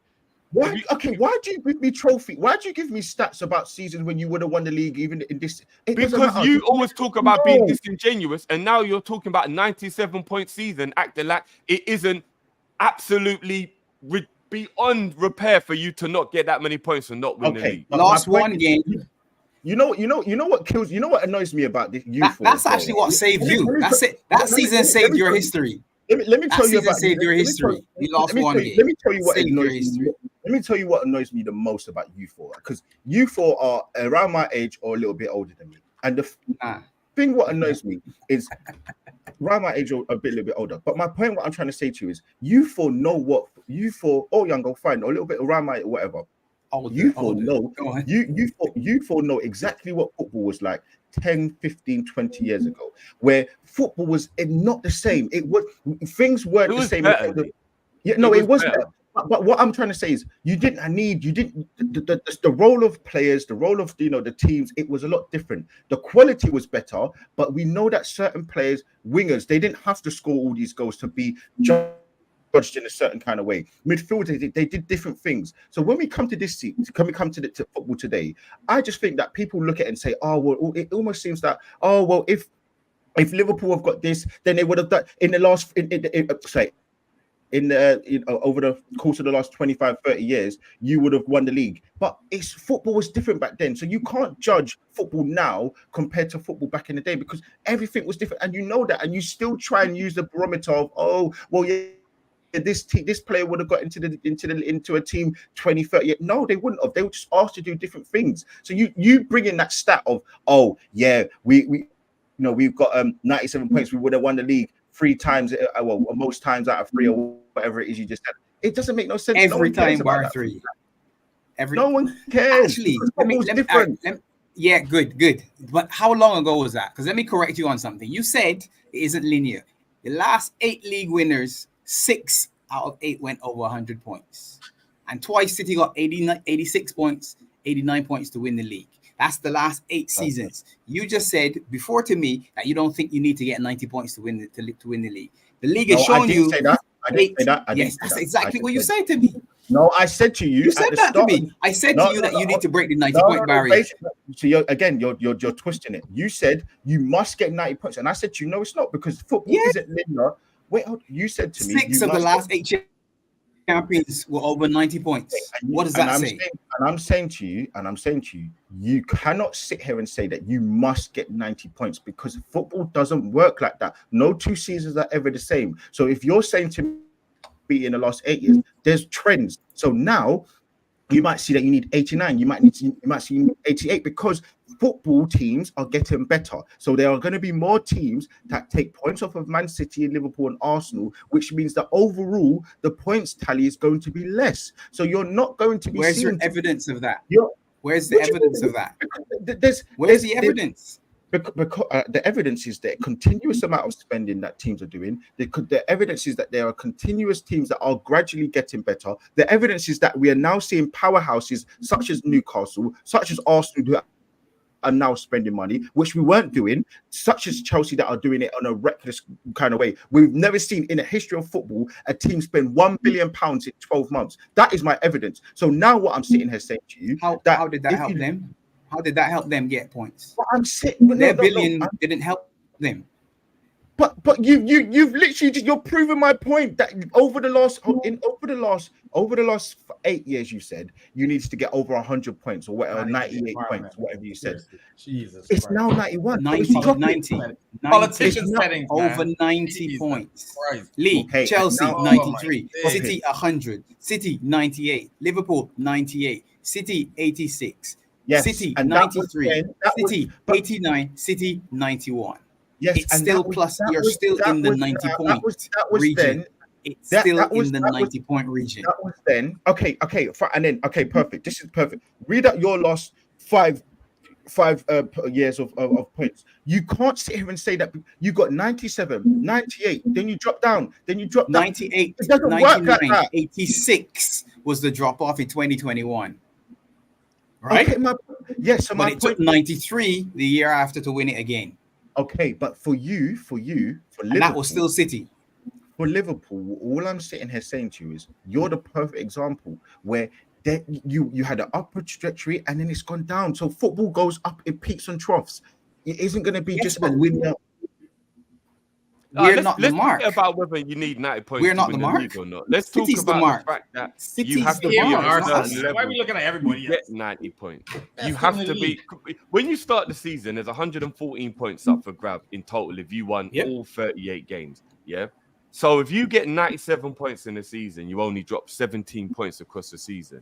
[SPEAKER 6] Why do you give me trophy? Why do you give me stats about seasons when you would have won the league even in this?
[SPEAKER 7] Because you always talk about being disingenuous, and now you're talking about a 97-point season, acting like it isn't absolutely beyond repair for you to not get that many points and not win the league.
[SPEAKER 4] Last one game.
[SPEAKER 6] You know what kills. You know what annoys me about this.
[SPEAKER 4] That's actually what saved you. That's it. That season saved your history.
[SPEAKER 6] Let me tell you about
[SPEAKER 4] saved your history. You lost one game.
[SPEAKER 6] Let me tell you what annoys me. Let me tell you what annoys me the most about you four, because you four are around my age or a little bit older than me. And the thing what annoys me is around my age or a little bit older. But my point, what I'm trying to say to you is, you four know what you four, or young or fine, or a little bit around my whatever. You four know exactly what football was like 10, 15, 20 years ago, where football was not the same. Things weren't the same. It was better. But what I'm trying to say is, the role of players, the role of the teams, it was a lot different. The quality was better, but we know that certain players, wingers, they didn't have to score all these goals to be judged in a certain kind of way. Midfielders, they did different things. So when we come to this season, can we come to football today? I just think that people look at it and say, oh well, it almost seems that, oh well, if Liverpool have got this, then they would have done in the last over the course of the last 25, 30 years, you would have won the league. But football was different back then. So you can't judge football now compared to football back in the day, because everything was different. And you know that, and you still try and use the barometer of, oh, well, yeah, this player would have got into a team 20, 30. No, they wouldn't have. They were just asked to do different things. So you bring in that stat of, oh yeah, we've got 97 points. We would have won the league 3 times, most times out of 3 or whatever it is you just said. It doesn't make no sense.
[SPEAKER 4] Every time bar 3.
[SPEAKER 6] No one cares.
[SPEAKER 4] Actually, yeah, good. But how long ago was that? Because let me correct you on something. You said it isn't linear. The last 8 league winners, 6 out of 8 went over 100 points. And twice City got 86 points, 89 points to win the league. That's the last 8 seasons. You just said before to me that you don't think you need to get 90 points to win the league. The league has shown you.
[SPEAKER 6] I didn't say that.
[SPEAKER 4] Yes, that's exactly what you said to me.
[SPEAKER 6] No, I said to you.
[SPEAKER 4] You said that to me. I said to you that you need to break the 90-point barrier.
[SPEAKER 6] So you're twisting it. You said you must get 90 points, and I said to you, no, it's not, because football isn't linear. Wait, you said to me
[SPEAKER 4] 6 of the last 8 champions were over 90 points. What does that say?
[SPEAKER 6] I'm saying to you, you cannot sit here and say that you must get 90 points, because football doesn't work like that. No 2 seasons are ever the same. So if you're saying to me in the last 8 years, there's trends. So now you might see that you need 89. You might see you need 88, because football teams are getting better. So there are going to be more teams that take points off of Man City, Liverpool and Arsenal, which means that overall the points tally is going to be less. So you're not going to be.
[SPEAKER 4] Where's your evidence of that? Where's the evidence of that? Where's the evidence?
[SPEAKER 6] Because the evidence is that continuous amount of spending that teams are doing. The evidence is that there are continuous teams that are gradually getting better. The evidence is that we are now seeing powerhouses such as Newcastle, such as Arsenal, who are now spending money, which we weren't doing, such as Chelsea, that are doing it on a reckless kind of way. We've never seen in the history of football a team spend £1 billion in 12 months. That is my evidence. So now what I'm sitting here saying to you,
[SPEAKER 4] how did that help them? How did that help them get points?
[SPEAKER 6] Their
[SPEAKER 4] billion didn't help them.
[SPEAKER 6] But you've literally you're proving my point that over the last 8 years, you said you needed to get over 100 points or whatever, 98 points, whatever you said.
[SPEAKER 2] Jesus,
[SPEAKER 6] it's now 91.
[SPEAKER 4] 90.
[SPEAKER 2] Politicians settings,
[SPEAKER 4] over 90
[SPEAKER 2] Jesus
[SPEAKER 4] points.
[SPEAKER 2] Christ.
[SPEAKER 4] Lee,
[SPEAKER 6] Okay,
[SPEAKER 4] Chelsea
[SPEAKER 6] now,
[SPEAKER 4] 93,
[SPEAKER 2] oh
[SPEAKER 4] City 100, City 98, Liverpool 98, City 86,
[SPEAKER 6] yes,
[SPEAKER 4] City
[SPEAKER 6] and
[SPEAKER 4] 93,
[SPEAKER 6] that
[SPEAKER 4] City 89, City 91.
[SPEAKER 6] Yes,
[SPEAKER 4] it's
[SPEAKER 6] and
[SPEAKER 4] still plus. You're still in the 90 point region. It's still in the 90 point region.
[SPEAKER 6] That was then. Okay, and then perfect. This is perfect. Read out your last five years of points. You can't sit here and say that you got 97, 98, then you drop down,
[SPEAKER 4] 98,
[SPEAKER 6] it doesn't
[SPEAKER 4] 99,
[SPEAKER 6] work like that.
[SPEAKER 4] 86 was the drop off in 2021. Right?
[SPEAKER 6] Okay, yes, so
[SPEAKER 4] but it took 93 the year after to win it again.
[SPEAKER 6] Okay, but for Liverpool,
[SPEAKER 4] and that was still City.
[SPEAKER 6] For Liverpool, all I'm sitting here saying to you is you're the perfect example where you had an upward trajectory and then it's gone down. So football goes up in peaks and troughs. It isn't going to be just a linear.
[SPEAKER 4] We're not the mark.
[SPEAKER 7] About whether you need 90 points.
[SPEAKER 4] We're not the mark
[SPEAKER 7] or not. Let's
[SPEAKER 4] City's
[SPEAKER 7] talk about the fact that you have to be on a certain level.
[SPEAKER 2] Why are we looking at everybody?
[SPEAKER 7] Get 90 points. You have to be. When you start the season, there's 114 points up for grab in total if you won all 38 games. Yeah. So if you get 97 points in the season, you only drop 17 points across the season.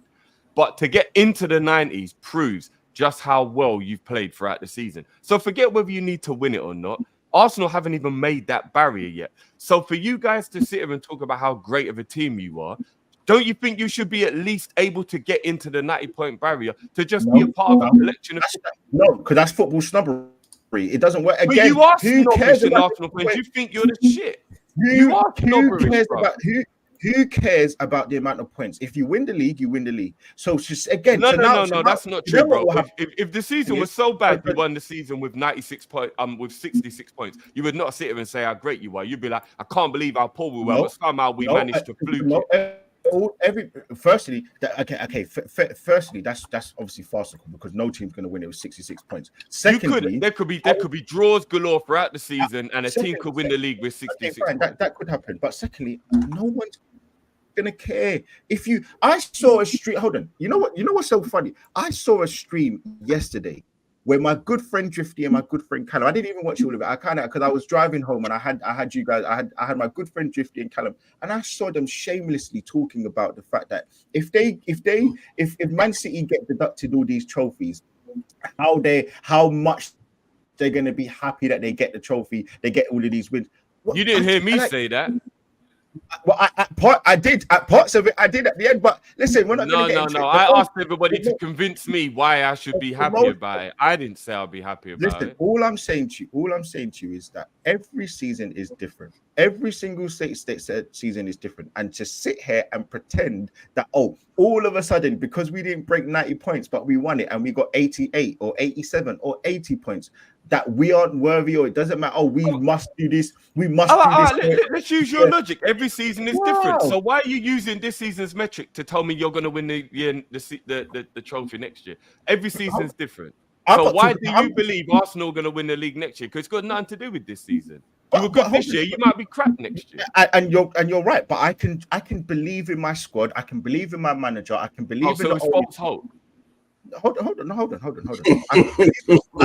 [SPEAKER 7] But to get into the 90s proves just how well you've played throughout the season. So forget whether you need to win it or not. Arsenal haven't even made that barrier yet. So for you guys to sit here and talk about how great of a team you are, don't you think you should be at least able to get into the 90-point barrier to just be a part of a collection of...
[SPEAKER 6] No, because that's football snobbery. It doesn't work.
[SPEAKER 7] Again, you are snobbish in Arsenal fans. You think you're the shit. You are snobbish,
[SPEAKER 6] Who cares about the amount of points? If you win the league, you win the league. So just again,
[SPEAKER 7] no, that's not true, bro. If the season was so bad, you won the season with 96 points, with 66 points, you would not sit here and say how great you are. You'd be like, I can't believe how poor we were, but somehow we managed to fluke it.
[SPEAKER 6] Firstly, that's obviously farcical because no team's going to win it with 66 points. Secondly,
[SPEAKER 7] there could be draws galore throughout the season, and a team could win the league with 66 points.
[SPEAKER 6] That could happen. But secondly, no one's gonna care if you. I saw a stream. Hold on. You know what's so funny? I saw a stream yesterday where my good friend Drifty and my good friend Callum. I didn't even watch all of it. I kind of because I was driving home and I had you guys. I had my good friend Drifty and Callum, and I saw them shamelessly talking about the fact that if Man City get deducted all these trophies, how much they're gonna be happy that they get the trophy, they get all of these wins.
[SPEAKER 7] You didn't hear me say that.
[SPEAKER 6] Well, I did at parts of it. I did at the end, but listen, we're not.
[SPEAKER 7] No. I asked everybody to convince me why I should be happy about it. I didn't say I'll be happy about it.
[SPEAKER 6] All I'm saying to you is that every season is different. Every single season is different, and to sit here and pretend that all of a sudden because we didn't break 90 points, but we won it and we got 88 or 87 or 80 points. That we aren't worthy, or it doesn't matter. We must do this. We must do this.
[SPEAKER 7] Let's use your logic. Every season is different. So why are you using this season's metric to tell me you're going to win the trophy next year? Every season's different. So why do you believe Arsenal are going to win the league next year? Because it's got nothing to do with this season. You were good this year. You might be crap next year.
[SPEAKER 6] And you're right. But I can believe in my squad. I can believe in my manager. I can believe in
[SPEAKER 7] it's false hope.
[SPEAKER 6] Hold on. I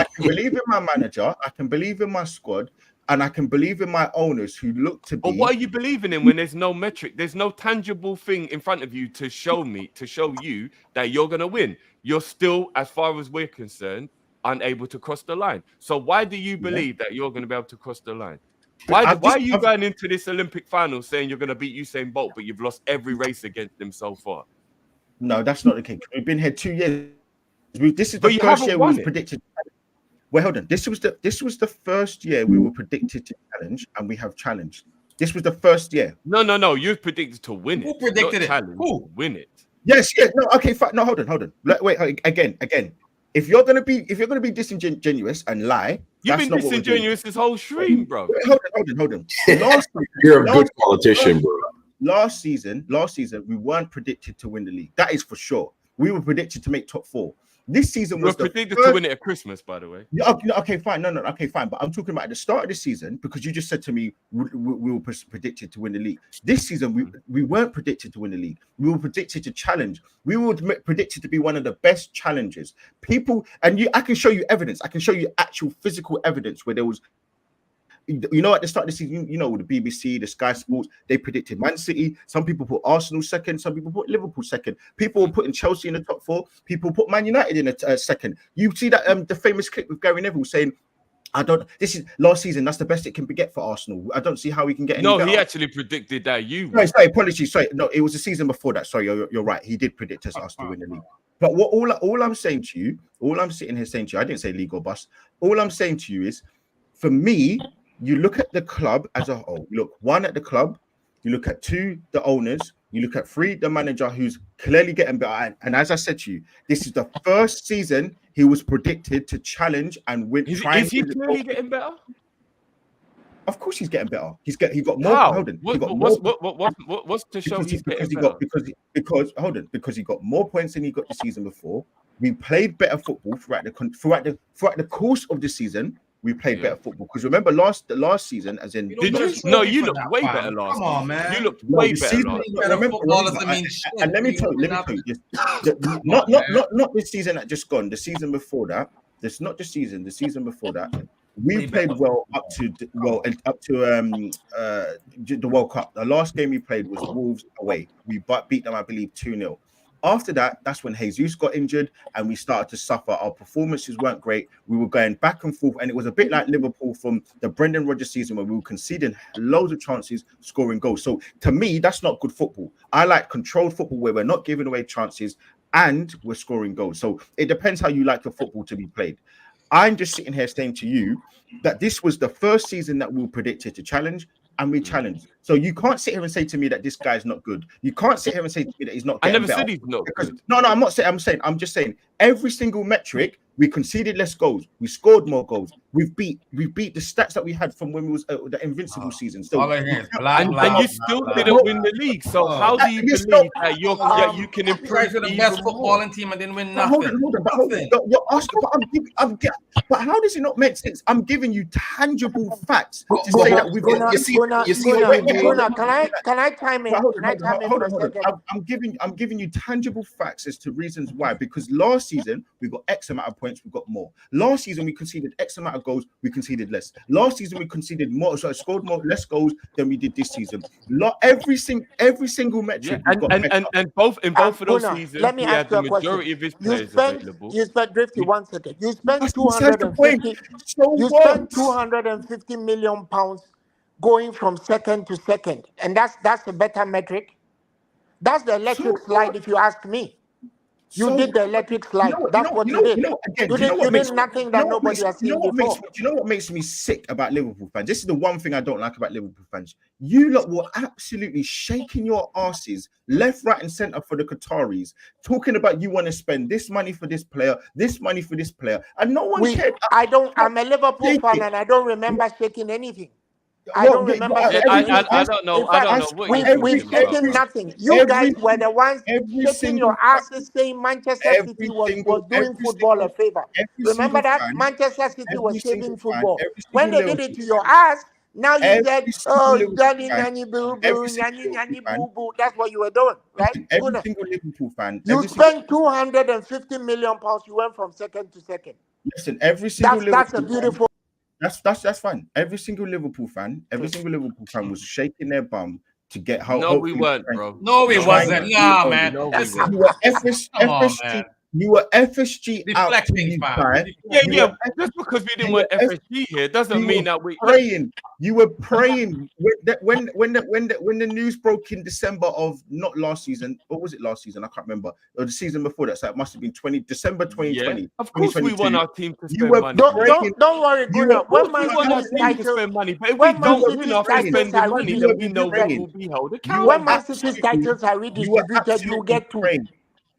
[SPEAKER 6] can believe in my manager, I can believe in my squad, and I can believe in my owners who look to be.
[SPEAKER 7] But what are you believing in when there's no metric? There's no tangible thing in front of you to show you that you're gonna win. You're still, as far as we're concerned, unable to cross the line. So why do you believe that you're gonna be able to cross the line? Why are you going into this Olympic final saying you're gonna beat Usain Bolt, but you've lost every race against him so far?
[SPEAKER 6] No, that's not the case. We've been here 2 years. This is the first year we was predicted. Well, hold on. This was the first year we were predicted to challenge, and we have challenged. This was the first year.
[SPEAKER 7] No. You predicted to win it.
[SPEAKER 2] Who predicted it?
[SPEAKER 7] Who win it?
[SPEAKER 6] Yes. No. Okay. Fine. No. Hold on. Wait. Again. If you're gonna be disingenuous and lie,
[SPEAKER 7] you've been disingenuous this whole stream, bro.
[SPEAKER 6] Hold on.
[SPEAKER 1] You're a good politician, bro.
[SPEAKER 6] Last season, we weren't predicted to win the league. That is for sure. We were predicted to make top 4.
[SPEAKER 3] This season was
[SPEAKER 7] predicted to win it at Christmas, by the way.
[SPEAKER 3] Yeah, okay, fine. No, okay, fine. But I'm talking about at the start of the season, because you just said to me we were predicted to win the league. This season we weren't predicted to win the league. We were predicted to challenge. We were predicted to be one of the best challengers. People, and I can show you evidence. I can show you actual physical evidence where there was. You know, at the start of the season, you know, the BBC, the Sky Sports, they predicted Man City. Some people put Arsenal second. Some people put Liverpool second. People were putting Chelsea in the top 4. People put Man United in a second. You see that the famous clip with Gary Neville saying, this is last season, that's the best it can get for Arsenal. I don't see how we can get any better.
[SPEAKER 7] He actually predicted that.
[SPEAKER 3] Sorry, apologies. Sorry, no, it was the season before that. Sorry, you're right. He did predict us to win the league. But all I'm saying to you, all I'm sitting here saying to you, I didn't say league or bust. All I'm saying to you is, for me, you look at the club as a whole. You look 1 at the club. You look at 2, the owners. You look at 3, the manager, who's clearly getting better. And as I said to you, this is the first season he was predicted to challenge and win.
[SPEAKER 7] Is he clearly getting better?
[SPEAKER 3] Of course, he's getting better. He got more.
[SPEAKER 7] How?
[SPEAKER 3] Hold on.
[SPEAKER 7] What's to show he's getting better?
[SPEAKER 3] Because he got more points than he got the season before. We played better football throughout the course of the season. We played better football, because remember the last season, as in
[SPEAKER 7] you looked way better last. Come on, man, you looked way better.
[SPEAKER 3] And let me tell you this. Not this season that just gone. The season before that. That's not the season. The season before that, we played well up to the World Cup. The last game we played was Wolves away. We beat them, I believe, 2-0. After that, that's when Jesus got injured and we started to suffer. Our performances weren't great. We were going back and forth, and it was a bit like Liverpool from the Brendan Rodgers season, where we were conceding loads of chances, scoring goals. So to me, that's not good football. I like controlled football where we're not giving away chances and we're scoring goals. So it depends how you like your football to be played. I'm just sitting here saying to you that this was the first season that we were predicted to challenge, and we challenged. So you can't sit here and say to me that this guy's not good. You can't sit here and say to me that he's not getting better. I never said he's not good. No, I'm not saying. I'm just saying every single metric, we conceded less goals. We scored more goals. We beat the stats that we had from when we was the invincible season. So
[SPEAKER 7] and you still didn't win the league. So how do you believe that you can improve
[SPEAKER 2] the best footballing team and didn't win nothing?
[SPEAKER 3] Hold on. You're asking, but how does it not make sense? I'm giving you tangible facts to say that we've got.
[SPEAKER 8] Can I chime in?
[SPEAKER 3] I'm giving you tangible facts as to reasons why. Because last season we got X amount of points, we got more. Last season we conceded X amount of goals, we conceded less. Last season we conceded more, so I scored less goals than we did this season. Every single metric.
[SPEAKER 7] And both of those seasons,
[SPEAKER 8] let me ask you a question.
[SPEAKER 7] Majority of his players available.
[SPEAKER 8] You spent Drifty 1 second. You spent 250. You spent 250 million pounds going from second to second, and that's a better metric. That's the electric slide, if you ask me. You did the electric slide. That's what you did. You did nothing that nobody has seen before.
[SPEAKER 3] Do you know what makes me sick about Liverpool fans? This is the one thing I don't like about Liverpool fans. You lot were absolutely shaking your asses left, right, and centre for the Qataris, talking about you want to spend this money for this player, and no one cared.
[SPEAKER 8] I'm a Liverpool fan, and I don't remember shaking anything. I don't remember.
[SPEAKER 7] I don't know.
[SPEAKER 8] We've taken nothing. You guys were the ones shaking your asses saying Manchester City was doing football a favor. Remember that? Manchester City was saving football. When they did it to your ass, now you said, oh, Johnny, Nanny, boo, boo, Nanny, boo, boo. That's what you were doing, right?
[SPEAKER 3] Every single Liverpool fan.
[SPEAKER 8] You spent 250 million pounds. You went from second to second.
[SPEAKER 3] Listen, every single
[SPEAKER 8] that's a beautiful.
[SPEAKER 3] That's fine. Every single Liverpool fan was shaking their bum to get how.
[SPEAKER 7] No, we weren't, bro.
[SPEAKER 2] No, we wasn't. Nah, man.
[SPEAKER 3] You were FSG out.
[SPEAKER 7] Yeah. Just because we didn't want FSG here doesn't mean that we
[SPEAKER 3] praying. You were praying when the news broke in December of not last season. Or was it last season? I can't remember. Or the season before that. So it must have been December 2020.
[SPEAKER 7] Yeah. Of course, we want our team to spend money.
[SPEAKER 8] Don't worry, Gunnar.
[SPEAKER 7] When we want our team to spend money, but if we don't win after spending money, then we know we will be held accountable.
[SPEAKER 8] When Man City's titles are redistributed, you get to.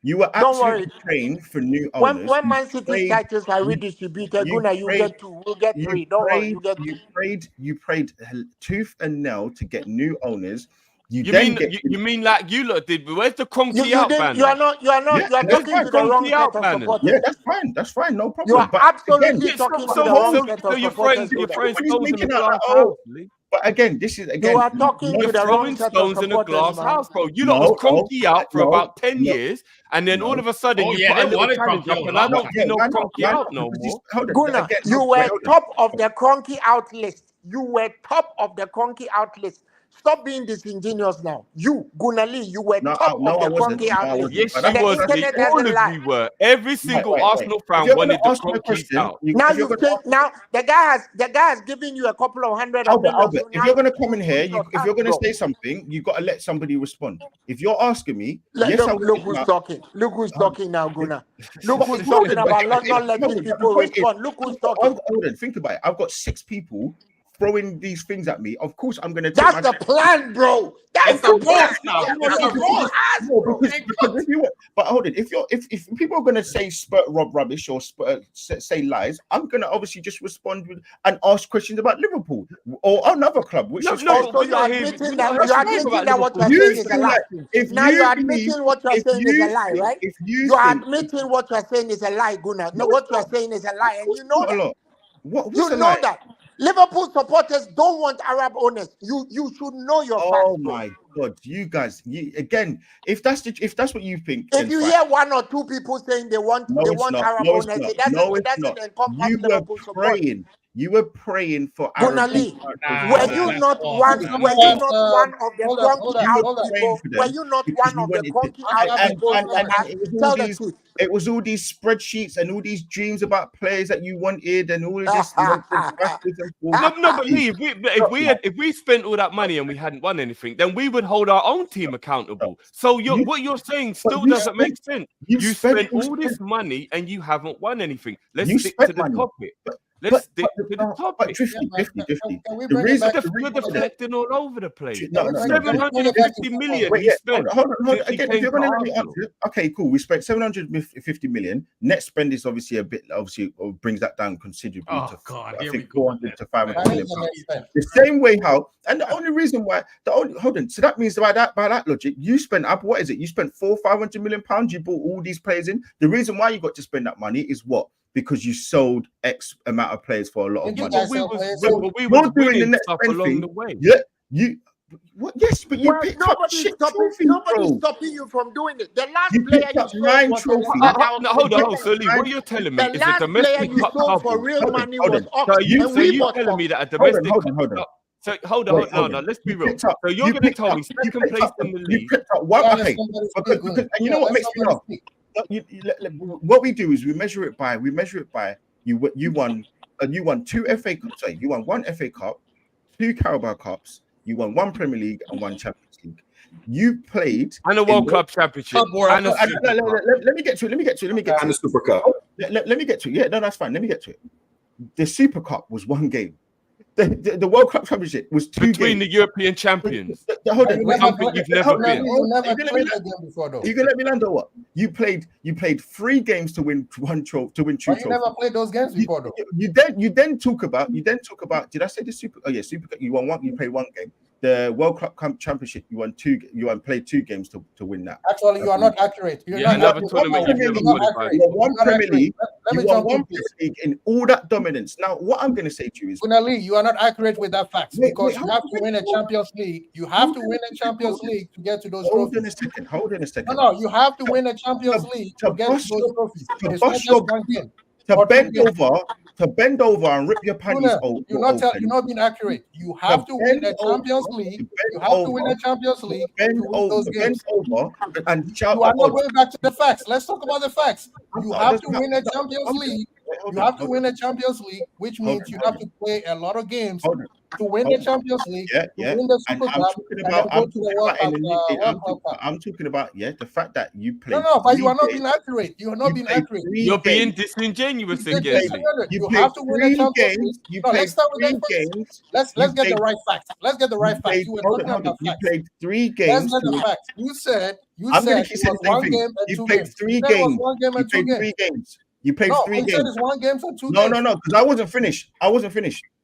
[SPEAKER 3] You were absolutely trained for new owners.
[SPEAKER 8] When Man City's titles are redistributed, Gunnar, you get 3. Don't worry, you get 2.
[SPEAKER 3] You prayed tooth and nail to get new owners.
[SPEAKER 7] You mean like you lot did? But where's the Cronky out ban?
[SPEAKER 8] You are not. You're talking to the wrong set of supporters.
[SPEAKER 6] Yeah, that's fine. No problem.
[SPEAKER 8] You are absolutely talking to the wrong set of supporters.
[SPEAKER 7] You're throwing stones in a glass house.
[SPEAKER 6] But again, this is
[SPEAKER 8] you are talking to the wrong set of
[SPEAKER 7] stones in a glass house, bro. You lot was Cronky out for about 10 years, and then all of a sudden you put a little challenge up, and I don't see no Cronky out no more.
[SPEAKER 8] Gunnar, you were top of the Cronky out list. You were top of the Cronky out list. Stop being disingenuous now. You, Gooner Lee, you were top of the Cronky out list.
[SPEAKER 7] Yes, you was. All of you were. Every single Arsenal fan wanted the Cronky out.
[SPEAKER 8] Now you think now the guy has given you a couple of hundred.
[SPEAKER 6] Albert, if you're gonna come in here, if you're gonna say something, you got to let somebody respond. If you're asking me,
[SPEAKER 8] look who's talking. Look who's talking now, Gunnar. Look who's talking about not letting people respond. Look who's talking.
[SPEAKER 6] Hold on, think about it. I've got 6 people throwing these things at me. Of course, I'm gonna.
[SPEAKER 8] That's the plan, bro. That's the plan.
[SPEAKER 6] But hold it. If people are gonna say spurt Rob rubbish or say lies, I'm gonna obviously just respond with and ask questions about Liverpool or another club. Which is
[SPEAKER 8] so you're admitting that what you're saying is a lie. Now you're admitting what you're saying is a lie, right? You're admitting what you're saying is a lie, Gunnar. No, what you're saying is a lie, and you know that. You know that. Liverpool supporters don't want Arab owners. You should know your facts.
[SPEAKER 6] Oh my God, you guys! Again, if that's what you think,
[SPEAKER 8] if you hear 1 or 2 people saying they want Arab owners, it doesn't encompass Liverpool support.
[SPEAKER 6] You were praying for
[SPEAKER 8] Arab owners. Were you not one of the Cronky out people? Were you not one of the Cronky out people? Tell the truth.
[SPEAKER 6] It was all these spreadsheets and all these dreams about players that you wanted and all of this.
[SPEAKER 7] No, but Lee, if we spent all that money and we hadn't won anything, then we would hold our own team accountable. So what you're saying still doesn't make sense. You spent all this money and you haven't won anything. Let's stick to the topic. Let's stick to the topic.
[SPEAKER 6] 50.
[SPEAKER 7] The reason you're deflecting all over the place. 750 million we spent.
[SPEAKER 6] Hold on. Again, if you're going to let me answer, okay, cool. We spent 750 million. Net spend is obviously brings that down considerably.
[SPEAKER 2] Oh God,
[SPEAKER 6] I think 400 to 500 million. The same way how, and the only reason why, hold on. So that means by that logic, you spent up. What is it? You spent £400-500 million. You bought all these players in. The reason why you got to spend that money is what? Because you sold X amount of players for a lot of money.
[SPEAKER 7] We were doing the next along the way.
[SPEAKER 6] Yeah, yes, but you picked up shit trophies,
[SPEAKER 8] nobody's stopping you from doing it. The last player you sold
[SPEAKER 7] 9 trophies. Hold on. So Lee, what you're telling me is a domestic cup
[SPEAKER 8] couple for real money was off.
[SPEAKER 7] So you're telling me that a domestic cup. So hold on. No, let's be real. So you're going to tell me second place in the league.
[SPEAKER 6] You picked up one. Okay, because and you know what makes me laugh? What we do is we measure it by you won 2 FA Cups. Sorry, you won 1 FA Cup, 2 Carabao Cups, you won 1 Premier League and 1 Champions League. You played
[SPEAKER 7] and a World Cup Championship.
[SPEAKER 6] Let me get to it.
[SPEAKER 1] And the Super Cup.
[SPEAKER 6] Let me get to it. Yeah, no, that's fine. Let me get to it. The Super Cup was 1 game. The World Cup Championship was 2
[SPEAKER 7] between the European champions.
[SPEAKER 6] Hold on,
[SPEAKER 7] you've never been.
[SPEAKER 6] You can let me land or what? You played 3 games to win 1 trophy. To win 2 trophies.
[SPEAKER 9] You never played those games before, though.
[SPEAKER 6] You then talk about. Did I say the Super? Oh yeah, Super Cup. You won 1. You played 1 game. The World Cup Championship, you won 2. You played 2 games to win that.
[SPEAKER 9] Actually, you are not accurate.
[SPEAKER 7] You're not
[SPEAKER 6] one Premier League. You won 1 Premier League in all that dominance. Now, what I'm going to say to you is,
[SPEAKER 9] Gooner Lee, you are not accurate with that fact because you have to win a Champions League. You have to win a Champions League to get to those trophies.
[SPEAKER 6] Hold on a second.
[SPEAKER 9] No, you have to win a Champions League to get to those trophies. It's not just 1 game.
[SPEAKER 6] To bend over and rip your panties open.
[SPEAKER 9] You're not being accurate. You have to win a Champions League. You have to win a Champions League to win those games.
[SPEAKER 6] And shout.
[SPEAKER 9] You are not going back to the facts. Let's talk about the facts. You have to win a Champions League. You have to win a Champions League, which means you have to play a lot of games to win the Champions League, to win the Super Cup,
[SPEAKER 6] I'm talking about the fact that you play.
[SPEAKER 9] No, but you are not being accurate. You are not being accurate.
[SPEAKER 7] You're being disingenuous again.
[SPEAKER 9] You have to win a Champions League. No, let's start with games. Let's get the right facts. Let's get the right facts.
[SPEAKER 6] You played 3 games.
[SPEAKER 9] Let's get the facts. You said it was 1 game and 2 games.
[SPEAKER 6] You played 3 games. You played 3 games.
[SPEAKER 9] You said it's 1 game for 2
[SPEAKER 6] games. No, because I wasn't finished.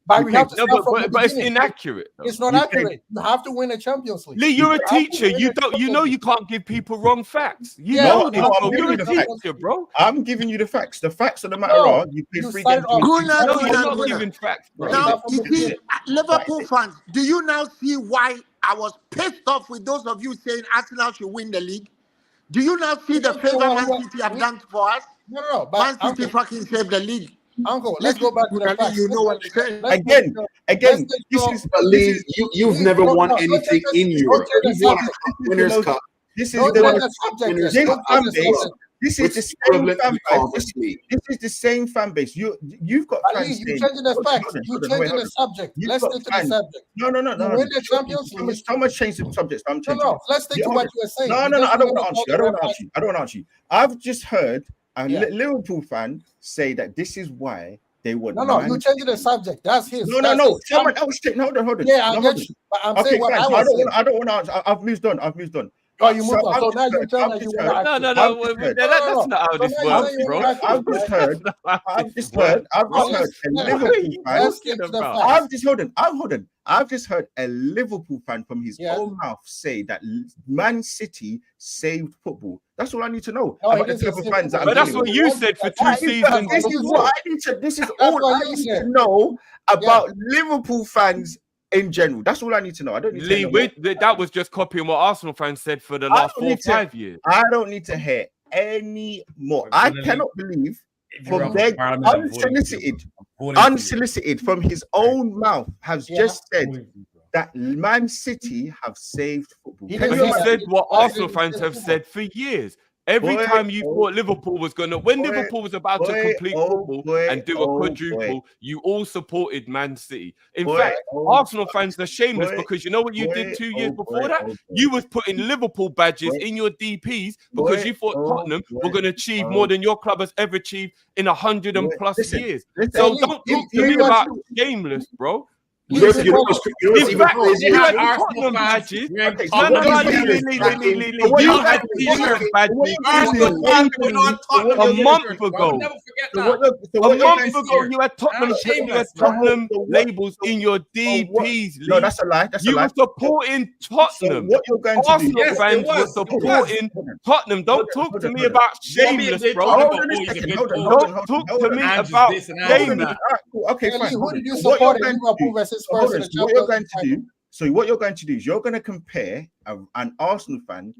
[SPEAKER 9] But we have to start from the
[SPEAKER 7] but it's
[SPEAKER 9] beginning.
[SPEAKER 7] inaccurate. Though.
[SPEAKER 9] It's not accurate. You have to win a Champions League.
[SPEAKER 7] Lee, you're a teacher. You can't give people wrong facts. You know this, bro. You're a teacher, bro.
[SPEAKER 6] I'm giving you the facts. The facts of the matter are you played 3 games.
[SPEAKER 7] You're not giving facts, bro.
[SPEAKER 8] Now, you see, Liverpool fans, do you now see why I was pissed off with those of you saying Arsenal should win the league? Do you now see the favor Man City have done for us?
[SPEAKER 9] No.
[SPEAKER 8] Man City fucking saved the league.
[SPEAKER 9] Uncle, let's go back to the facts.
[SPEAKER 8] You know what I'm saying?
[SPEAKER 6] Again,
[SPEAKER 1] Lee, you've never won anything in Europe. You've won a Winners' Cup.
[SPEAKER 6] This is the same fan base. This is the same fan base. You've got fans.
[SPEAKER 9] You're changing the facts. You're changing the subject. Let's stick to the subject.
[SPEAKER 6] No.
[SPEAKER 9] Win the Champions League.
[SPEAKER 6] So much change the subjects. I'm changing.
[SPEAKER 9] No. Let's stick to what you were saying.
[SPEAKER 6] No. I don't want to answer you. I've just heard a Liverpool fan say that this is why they want.
[SPEAKER 9] No. You're changing the subject. That's his.
[SPEAKER 6] No. Someone else. Hold on.
[SPEAKER 9] Yeah, I get you. But I'm saying what I was saying.
[SPEAKER 6] I don't want to answer. I've moved on.
[SPEAKER 9] Oh, you moved on. So now you're telling me you want to.
[SPEAKER 7] No. That's not how this works, bro.
[SPEAKER 6] I've just heard a Liverpool fan. I've just heard a Liverpool fan from his own mouth say that Man City saved football. That's all I need to know about the type of fans that I'm
[SPEAKER 7] But that's what you said for 2 seasons.
[SPEAKER 6] This is all I need to know about Liverpool fans in general. That's all I need to know. I don't need to
[SPEAKER 7] Lee, that was just copying what Arsenal fans said for the last 4 or 5 years.
[SPEAKER 6] I don't need to hear any more. I cannot believe from their unsolicited from his own mouth has just said that Man City have saved football.
[SPEAKER 7] He said what Arsenal fans have said for years. Every time you thought Liverpool was when Liverpool was about to complete football and do a quadruple, you all supported Man City. In fact, Arsenal fans are shameless because you know what you did 2 years before that? You was putting Liverpool badges in your DPs because you thought Tottenham were going to achieve more than your club has ever achieved in 100+ years. So don't talk to me about shameless, bro.
[SPEAKER 1] You had
[SPEAKER 7] Tottenham badges. You had a month ago. You had Tottenham labels in your DPs.
[SPEAKER 6] No, that's a lie.
[SPEAKER 7] You were supporting Tottenham. Arsenal fans were supporting Tottenham. Don't talk to me about shameless, bro. Don't talk to me about shameless.
[SPEAKER 6] Okay, fine.
[SPEAKER 9] Who did you support in Liverpool versus Spurs in the Champions League?
[SPEAKER 6] What you're going to do is you're going to compare an Arsenal fan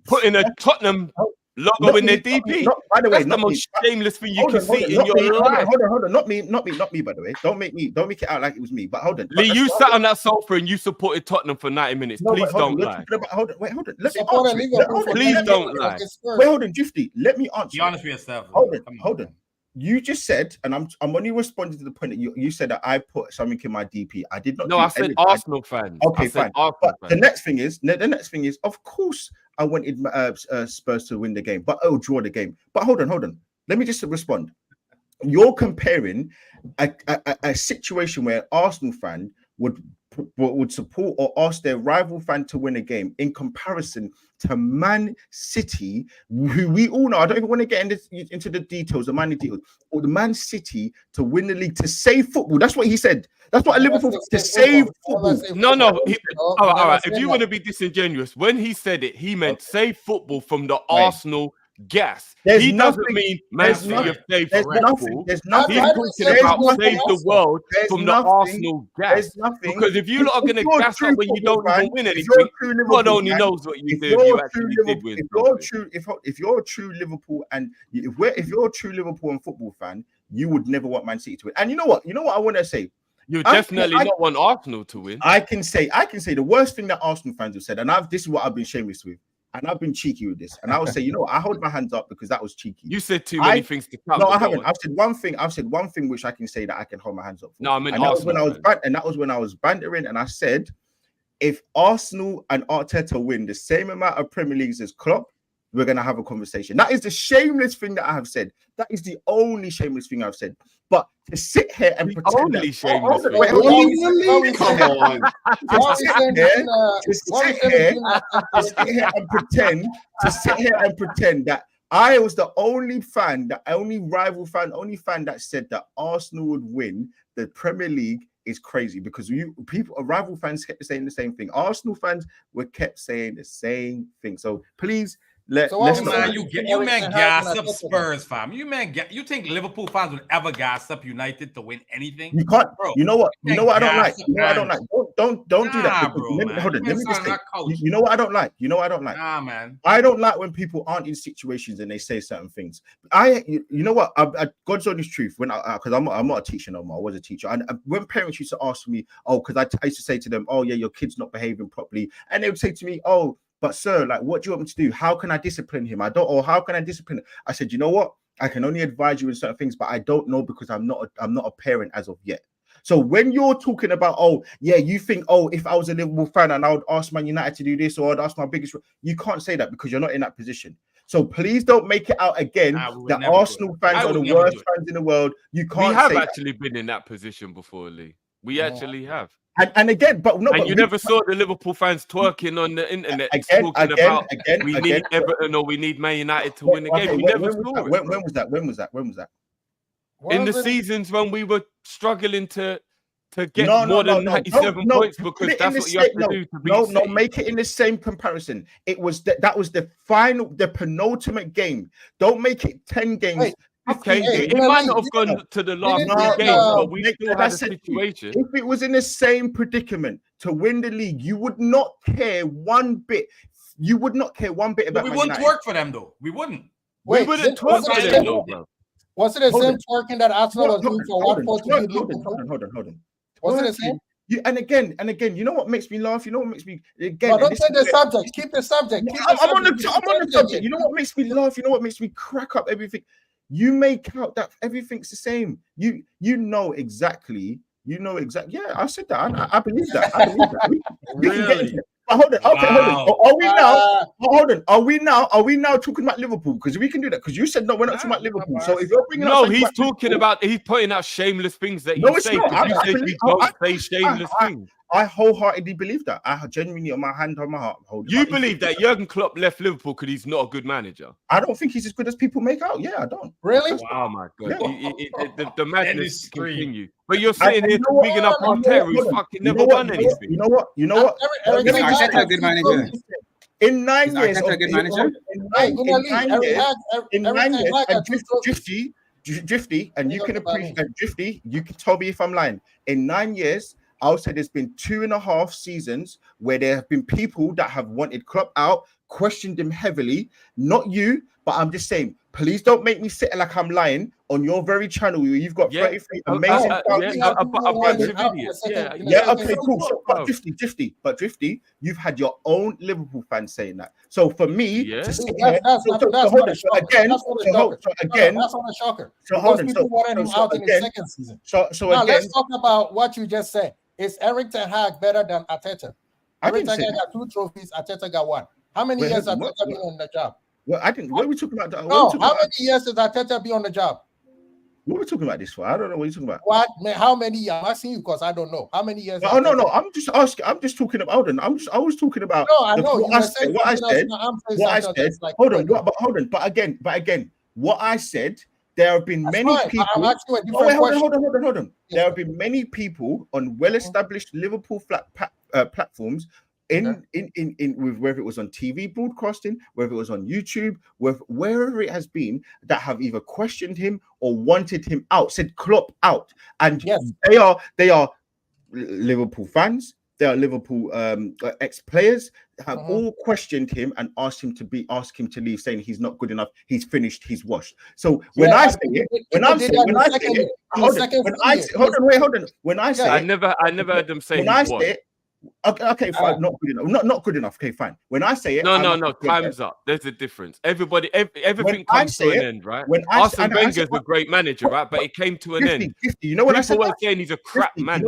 [SPEAKER 7] putting a Tottenham logo in their DP.
[SPEAKER 6] By the way,
[SPEAKER 7] that's the most shameless thing you can see in your life.
[SPEAKER 6] Hold on, not me. By the way, don't make it out like it was me. But hold on,
[SPEAKER 7] Lee, you sat on that sofa and you supported Tottenham for 90 minutes. Please don't lie.
[SPEAKER 6] Hold on.
[SPEAKER 7] Please don't lie.
[SPEAKER 6] Wait, hold on, Drifty. Let me answer.
[SPEAKER 10] Be honest with yourself.
[SPEAKER 6] Hold on. You just said, and I'm only responding to the point that you said that I put something in my DP. I did not.
[SPEAKER 7] No, I said Arsenal fans.
[SPEAKER 6] Okay, fine. But the next thing is, of course, I wanted Spurs to win the game, but draw the game. But hold on. Let me just respond. You're comparing a situation where Arsenal fan would support or ask their rival fan to win a game in comparison to Man City, who we all know. I don't even want to get into the details, or the Man City to win the league, to save football. That's what he said. That's what Liverpool to save football.
[SPEAKER 7] No. All right. If you want to be disingenuous, when he said it, he meant save football from the Arsenal gas. He doesn't mean Man City have saved football. He's talking about save the world from the Arsenal gas. Because if you lot are going to gas up when you don't even win anything, God only knows what you did.
[SPEAKER 6] If you're a true Liverpool and if you're a true Liverpool and football fan, you would never want Man City to win. And you know what I want to say.
[SPEAKER 7] You definitely not want Arsenal to win.
[SPEAKER 6] I can say the worst thing that Arsenal fans have said, and this is what I've been shameless with. And I've been cheeky with this. And I will say, I hold my hands up because that was cheeky.
[SPEAKER 7] You said too many things to come.
[SPEAKER 6] No, I haven't. I've said one thing which I can say that I can hold my hands up for.
[SPEAKER 7] No, I mean,
[SPEAKER 6] that was when I was bantering, and I said, if Arsenal and Arteta win the same amount of Premier Leagues as Klopp, we're going to have a conversation. That is the shameless thing that I have said. That is the only shameless thing I've said. But to sit here and pretend
[SPEAKER 7] only shameless thing.
[SPEAKER 6] To sit here and pretend that I was the only fan that said that Arsenal would win the Premier League is crazy because rival fans kept saying the same thing. Arsenal fans were kept saying the same thing. So please let's
[SPEAKER 2] man, you man gas up Spurs, fam. You think Liverpool fans would ever gas up United to win anything?
[SPEAKER 6] You can't, bro. You know what? You know what I don't like. You know what I don't like. Don't do that, bro. Hold on. Let me just say. You know what I don't like. You know what I don't like.
[SPEAKER 2] Nah, man.
[SPEAKER 6] I don't like when people aren't in situations and they say certain things. You know what? God's honest truth. When because I'm not a teacher no more. I was a teacher, and when parents used to ask me, because I used to say to them, oh yeah, your kid's not behaving properly, and they would say to me, oh, but sir, like, what do you want me to do? How can I discipline him? How can I discipline him? I said, you know what? I can only advise you in certain things, but I don't know because I'm not a parent as of yet. So when you're talking about, oh yeah, you think, oh, if I was a Liverpool fan and I would ask Man United to do this, or I'd ask my biggest, you can't say that because you're not in that position. So please don't make it out again that Arsenal fans are the worst fans in the world. You can't.
[SPEAKER 7] We have actually been in that position before, Lee. We actually have.
[SPEAKER 6] And again, but no,
[SPEAKER 7] and you never saw the Liverpool fans twerking on the internet talking about we need Everton or we need Man United to win the game. We never saw it.
[SPEAKER 6] When was that?
[SPEAKER 7] In the seasons when we were struggling to get more than 97 points, because that's what you have to do to beat City.
[SPEAKER 6] No, make it in the same comparison. It was that was the penultimate game. Don't make it 10 games.
[SPEAKER 7] Wait. Okay, it might not have gone to the last two games, but we still had a situation.
[SPEAKER 6] If it was in the same predicament to win the league, you would not care one bit. You would not care one bit about.
[SPEAKER 2] But we wouldn't work for them, though. We wouldn't.
[SPEAKER 7] We wouldn't twerk for them, though, bro.
[SPEAKER 9] Was it the same twerking that Arsenal was doing for Watford to beat
[SPEAKER 6] Liverpool? Hold on.
[SPEAKER 9] Was it the same?
[SPEAKER 6] And again, you know what makes me laugh? You know what makes me again?
[SPEAKER 9] Don't say the subject. Keep the subject.
[SPEAKER 6] I'm on the subject. You know what makes me laugh? You know what makes me crack up everything? You make out that everything's the same. You know exactly. Yeah, I said that. I believe that. We can get into it. But hold on. Okay, hold on. Are we now talking about Liverpool? Because we can do that. Because you said no, we're not talking about Liverpool. So if you're bringing
[SPEAKER 7] he's talking about he's pointing out shameless things that you say. You said you don't say shameless things.
[SPEAKER 6] I wholeheartedly believe that. I genuinely, on my hand, on my heart,
[SPEAKER 7] you believe that Jurgen Klopp left Liverpool because he's not a good manager?
[SPEAKER 6] I don't think he's as good as people make out. Yeah, I don't.
[SPEAKER 9] Really?
[SPEAKER 7] Oh my god, the madness continue. But you're sitting here bigging up Arteta, who's fucking never won anything.
[SPEAKER 6] You know what?
[SPEAKER 4] Arteta a good manager.
[SPEAKER 6] In 9 years, Drifty, and you can appreciate Drifty. You can tell me if I'm lying. In 9 years, I'll say there's been 2.5 seasons where there have been people that have wanted Klopp out, questioned him heavily. Not you, but I'm just saying, please don't make me sit like I'm lying on your very channel. You've got 33 amazing
[SPEAKER 7] a bunch of idiots.
[SPEAKER 6] Okay, cool. So, but Drifty, you've had your own Liverpool fans saying that. So for me,
[SPEAKER 9] that's not a shocker. So hold on. People wanted him out in the second season. So now let's talk about what you just said. Is Erik ten Hag better than Arteta? Erik ten Hag got 2 trophies. Arteta got 1. How many years has Arteta been on the job?
[SPEAKER 6] Well, I didn't. What are we talking about?
[SPEAKER 9] How many years does Arteta be on the job?
[SPEAKER 6] What are we talking about this for? I don't know what you're talking about.
[SPEAKER 9] What? How many years? I'm asking you because I don't know. How many years?
[SPEAKER 6] Oh, no. I'm just asking. I'm just talking about. Hold on. I was talking about.
[SPEAKER 9] No, I know.
[SPEAKER 6] What I said. Hold on. But again, what I said. There have been many people. Hold on. There have been many people on well-established Liverpool platforms. With whether it was on TV broadcasting, whether it was on YouTube, wherever it has been, that have either questioned him or wanted him out, said Klopp out, and they are Liverpool fans. They are Liverpool ex-players have all questioned him and asked him to leave, saying he's not good enough, he's finished, he's washed. So when I say it,
[SPEAKER 7] I never heard them say he's washed.
[SPEAKER 6] Okay, fine. Not good enough. Not good enough. Okay, fine. When I say it,
[SPEAKER 7] no. Time's up. There's a difference. Everything comes to an end, right? Arsene Wenger's a great manager, right? But it came to an end.
[SPEAKER 6] You know when I said that?
[SPEAKER 7] Saying he's a crap manager.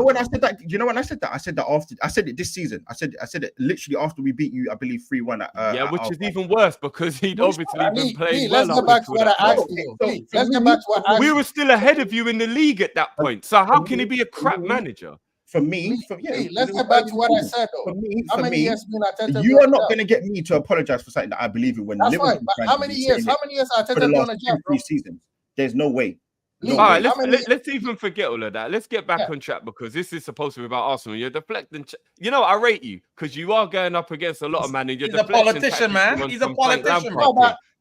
[SPEAKER 6] You know when I said that? I said that after. I said it this season. I said it literally after we beat you. I believe 3-1.
[SPEAKER 7] Which is even worse because he'd obviously been playing well.
[SPEAKER 9] Let's go back to what I asked you. Let's go back to what I asked you.
[SPEAKER 7] We were still ahead of you in the league at that point. So how can he be a crap manager?
[SPEAKER 6] For me,
[SPEAKER 9] let's get back to what I said though.
[SPEAKER 6] For me, you are not going to get me to apologize for something that I believe in. When
[SPEAKER 9] that's right. But how many years? How many years Arteta been on the job?
[SPEAKER 6] 3 seasons. There's no way.
[SPEAKER 7] All right, let's even forget all of that. Let's get back on track because this is supposed to be about Arsenal. You're deflecting. You know, I rate you because you are going up against a lot of man. And you're
[SPEAKER 10] he's a politician, man. He's a politician.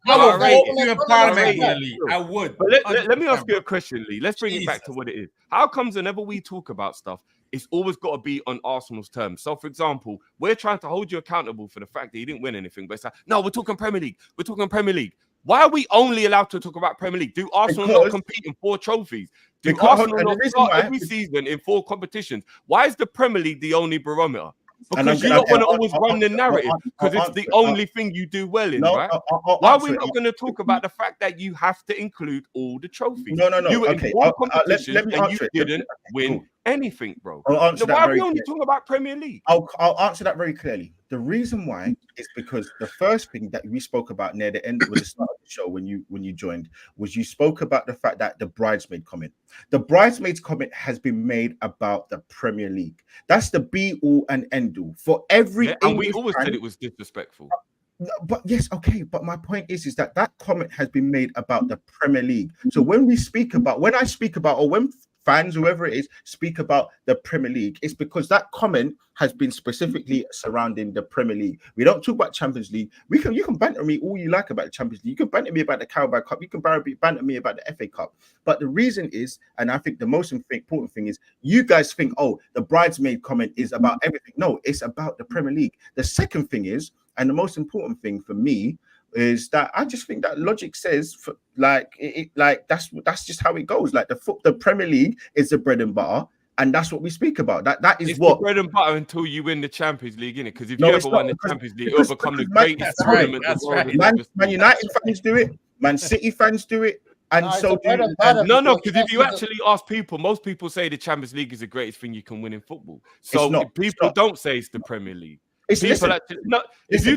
[SPEAKER 10] I
[SPEAKER 7] would
[SPEAKER 10] vote you in Parliament, Lee. I would.
[SPEAKER 7] But let me ask you a question, Lee. Let's bring it back to what it is. How comes whenever we talk about stuff, it's always got to be on Arsenal's terms? So, for example, we're trying to hold you accountable for the fact that you didn't win anything. But it's like, no, we're talking Premier League. We're talking Premier League. Why are we only allowed to talk about Premier League? Do Arsenal not compete in 4 trophies? Do Arsenal not start every season in 4 competitions? Why is the Premier League the only barometer? Because you don't want to always run the narrative because it's the only thing you do well in, right? Why are we not going to talk about the fact that you have to include all the trophies?
[SPEAKER 6] No.
[SPEAKER 7] You were in 4 competitions and you didn't win anything, bro. Why are we only talking about Premier League?
[SPEAKER 6] I'll answer that very clearly. The reason why is because the first thing that we spoke about near the end with the start of the show when you joined was you spoke about the fact that the bridesmaid comment. The bridesmaids comment has been made about the Premier League. That's the be all and end all for every.
[SPEAKER 7] And we always said it was disrespectful.
[SPEAKER 6] But yes, okay. But my point is that comment has been made about the Premier League. So when I speak about, or when fans, whoever it is, speak about the Premier League, it's because that comment has been specifically surrounding the Premier League. We don't talk about Champions League. You can banter me all you like about the Champions League. You can banter me about the Carabao Cup. You can banter me about the FA Cup. But the reason is, and I think the most important thing is, you guys think, oh, the bridesmaid comment is about everything. No, it's about the Premier League. The second thing is, and the most important thing for me, is that I just think that logic says that's just how it goes. Like the Premier League is the bread and butter, and that's what we speak about. That is
[SPEAKER 7] the bread and butter until you win the Champions League, innit? Because if you ever won the Champions League, it'll become the greatest tournament.
[SPEAKER 6] Man United fans do it, Man City fans do it, and so do
[SPEAKER 7] no. Because if you actually ask people, most people say the Champions League is the greatest thing you can win in football. So people don't say it's the Premier League. If you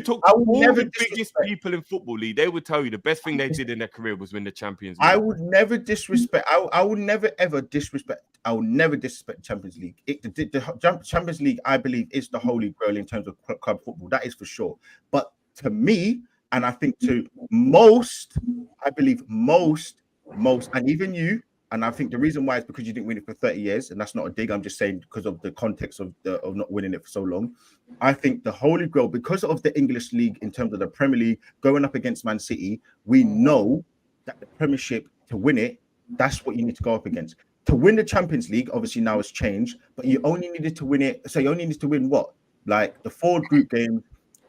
[SPEAKER 7] talk to all the biggest people in football league, they would tell you the best thing they did in their career was win the Champions League.
[SPEAKER 6] I would never disrespect. I will never ever disrespect. I will never disrespect the Champions League. The Champions League, I believe, is the holy grail in terms of club football. That is for sure. But to me, and I think to most, I believe most, and even you. And I think the reason why is because you didn't win it for 30 years. And that's not a dig. I'm just saying because of the context of not winning it for so long. I think the holy grail, because of the English league in terms of the Premier League going up against Man City, we know that the Premiership, to win it, that's what you need to go up against. To win the Champions League, obviously now it's changed, but you only needed to win it. So you only needed to win what? Like the 4 group games.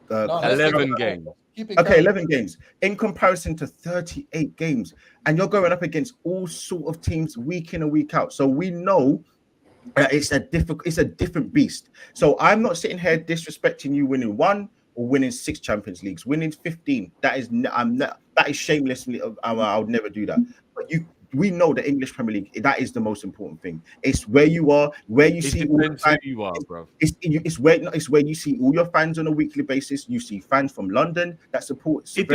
[SPEAKER 7] 11 games.
[SPEAKER 6] Okay, 11 games in comparison to 38 games, and you're going up against all sort of teams week in and week out. So we know it's a different beast. So I'm not sitting here disrespecting you winning 1 or winning 6 Champions Leagues, winning 15. That is shameless. I would never do that. But we know the English Premier League, that is the most important thing. It's where you are, where you see all the fans.
[SPEAKER 7] You are, bro.
[SPEAKER 6] It's where you see all your fans on a weekly basis. You see fans from London that support.
[SPEAKER 7] It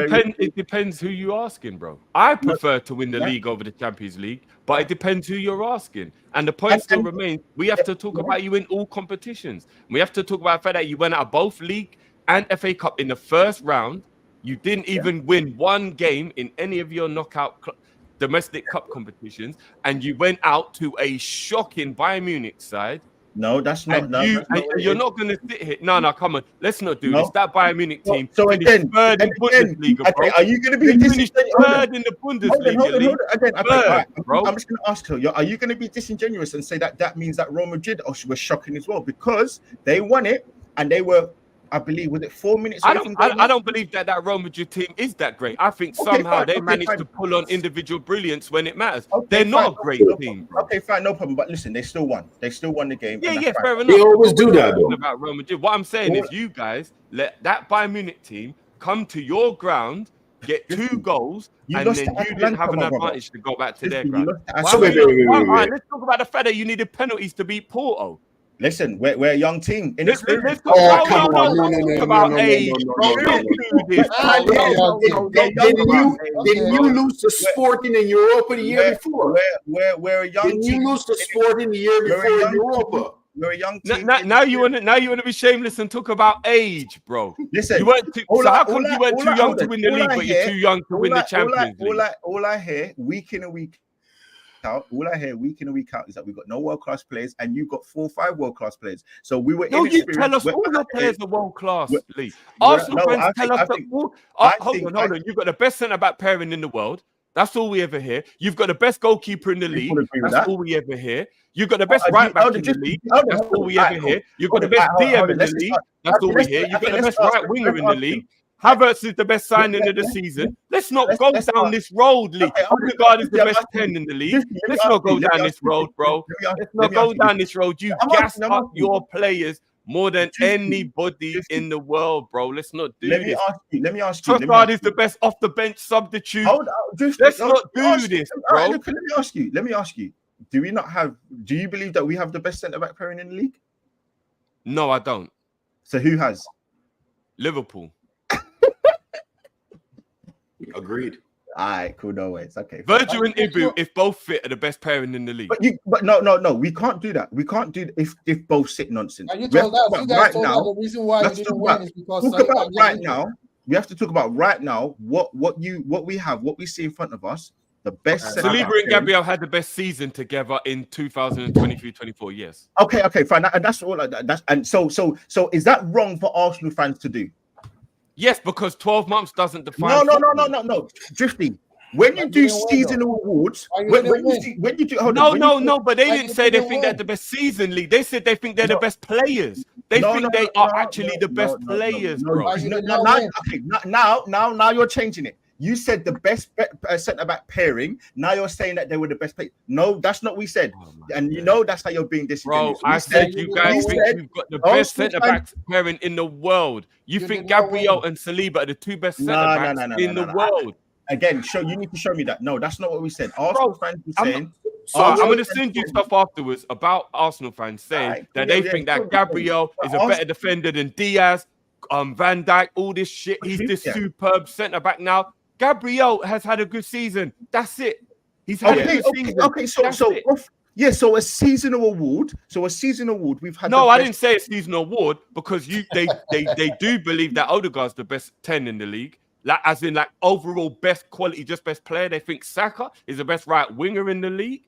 [SPEAKER 7] depends who you're asking, bro. I prefer to win the league over the Champions League, but it depends who you're asking. And the point still remains, we have to talk about you in all competitions. We have to talk about the fact that you went out of both league and FA Cup in the first round. You didn't even win 1 game in any of your knockout domestic cup competitions, and you went out to a shocking Bayern Munich side.
[SPEAKER 6] No, that's not.
[SPEAKER 7] You're not going to sit here. No, come on. Let's not do this. That Bayern Munich team.
[SPEAKER 6] So again,
[SPEAKER 7] third in Bundesliga, bro.
[SPEAKER 6] Are you going to be
[SPEAKER 7] finished third in the Bundesliga?
[SPEAKER 6] I'm just going to ask her. Are you going to be disingenuous and say that means that Real Madrid were shocking as well because they won it and they were, I believe, was it 4 minutes?
[SPEAKER 7] I don't believe that Real Madrid team is that great. I think somehow they managed to pull on individual brilliance when it matters. They're not a great team. Bro.
[SPEAKER 6] Okay, fine, no problem. But listen, they still won. They still won the game.
[SPEAKER 7] Yeah, fair enough.
[SPEAKER 1] They always do that, though.
[SPEAKER 7] About Real Madrid. What I'm saying is, you guys let that Bayern Munich team come to your ground, get 2 goals, and then you didn't have an advantage to go back to their ground. All right, let's talk about the fact that you needed penalties to beat Porto.
[SPEAKER 6] Listen, we're a young team.
[SPEAKER 7] Let's
[SPEAKER 1] come on. Didn't you lose to Sporting in Europa the year before?
[SPEAKER 6] We're a young team.
[SPEAKER 1] Didn't you lose to Sporting the year before in Europa?
[SPEAKER 6] We're a young team.
[SPEAKER 7] Now you want to be shameless and talk about age, bro.
[SPEAKER 6] Listen,
[SPEAKER 7] you weren't how come you weren't too young to win the league, but you're too young to win the Champions League?
[SPEAKER 6] All I hear week in and week. out, all I hear week in and week out is that we've got no world-class players, and you've got 4 or 5 world-class players. So we were
[SPEAKER 7] no, you tell us all your players are world-class, Lee. Arsenal fans tell us that hold on. You've got the best centre-back pairing in the world. That's all we ever hear. You've got the best goalkeeper in the league. That's all we ever hear. You've got the best right back in the league. That's all we ever hear. You've got the best DM in the league. That's all we hear. You've got the best right winger in the league. Havertz is the best signing of the season. Let's not go down this road, Lee. Odegaard is the best 10 in the league. Let's not go down this road, bro. Let's not go down this road. You gassed up your players more than anybody in the world, bro. Let's not do this.
[SPEAKER 6] Let me ask you.
[SPEAKER 7] Trossard is the best off the bench substitute. Let's not do this, bro.
[SPEAKER 6] Let me ask you. Do you believe that we have the best centre back pairing in the league?
[SPEAKER 7] No, I don't.
[SPEAKER 6] So who has?
[SPEAKER 7] Liverpool.
[SPEAKER 1] Agreed.
[SPEAKER 6] All right, cool. No worries. Okay.
[SPEAKER 7] Virgil and Ibu, if both fit, are the best pairing in the league.
[SPEAKER 6] But no. We can't do that. We can't do if both sit nonsense.
[SPEAKER 9] You told us. You guys told us the reason why you didn't win is because
[SPEAKER 6] talk about right now. We have to talk about right now what we see in front of us. The best.
[SPEAKER 7] Saliba and Gabriel had the best season together in 2023-24. Yes.
[SPEAKER 6] Okay, fine. And that's all. So is that wrong for Arsenal fans to do?
[SPEAKER 7] Yes, because 12 months doesn't define.
[SPEAKER 6] No. Drifting. When you do seasonal awards, when you do
[SPEAKER 7] but they didn't say they think they're the best season, Lee. They said they think they're the best players. They think they are actually the best players, bro.
[SPEAKER 6] Now you're changing it. You said the best centre-back pairing. Now you're saying that they were the best player. No, that's not what we said. And you know that's how you're being disingenuous.
[SPEAKER 7] Bro, I said you guys think you've got the best centre-back pairing in the world. You think Gabriel and Saliba are the 2 best centre-backs in the world.
[SPEAKER 6] Again, you need to show me that. No, that's not what we said. Arsenal fans were saying...
[SPEAKER 7] I'm going to send you stuff afterwards about Arsenal fans saying that they think that Gabriel is a better defender than Diaz, Van Dijk, all this shit. He's this superb centre-back now. Gabriel has had a good season. That's it. He's had a good season.
[SPEAKER 6] Okay. So a seasonal award. We've had.
[SPEAKER 7] No, I didn't say a seasonal award because they do believe that Odegaard's the best 10 in the league. As in overall best quality, just best player. They think Saka is the best right winger in the league.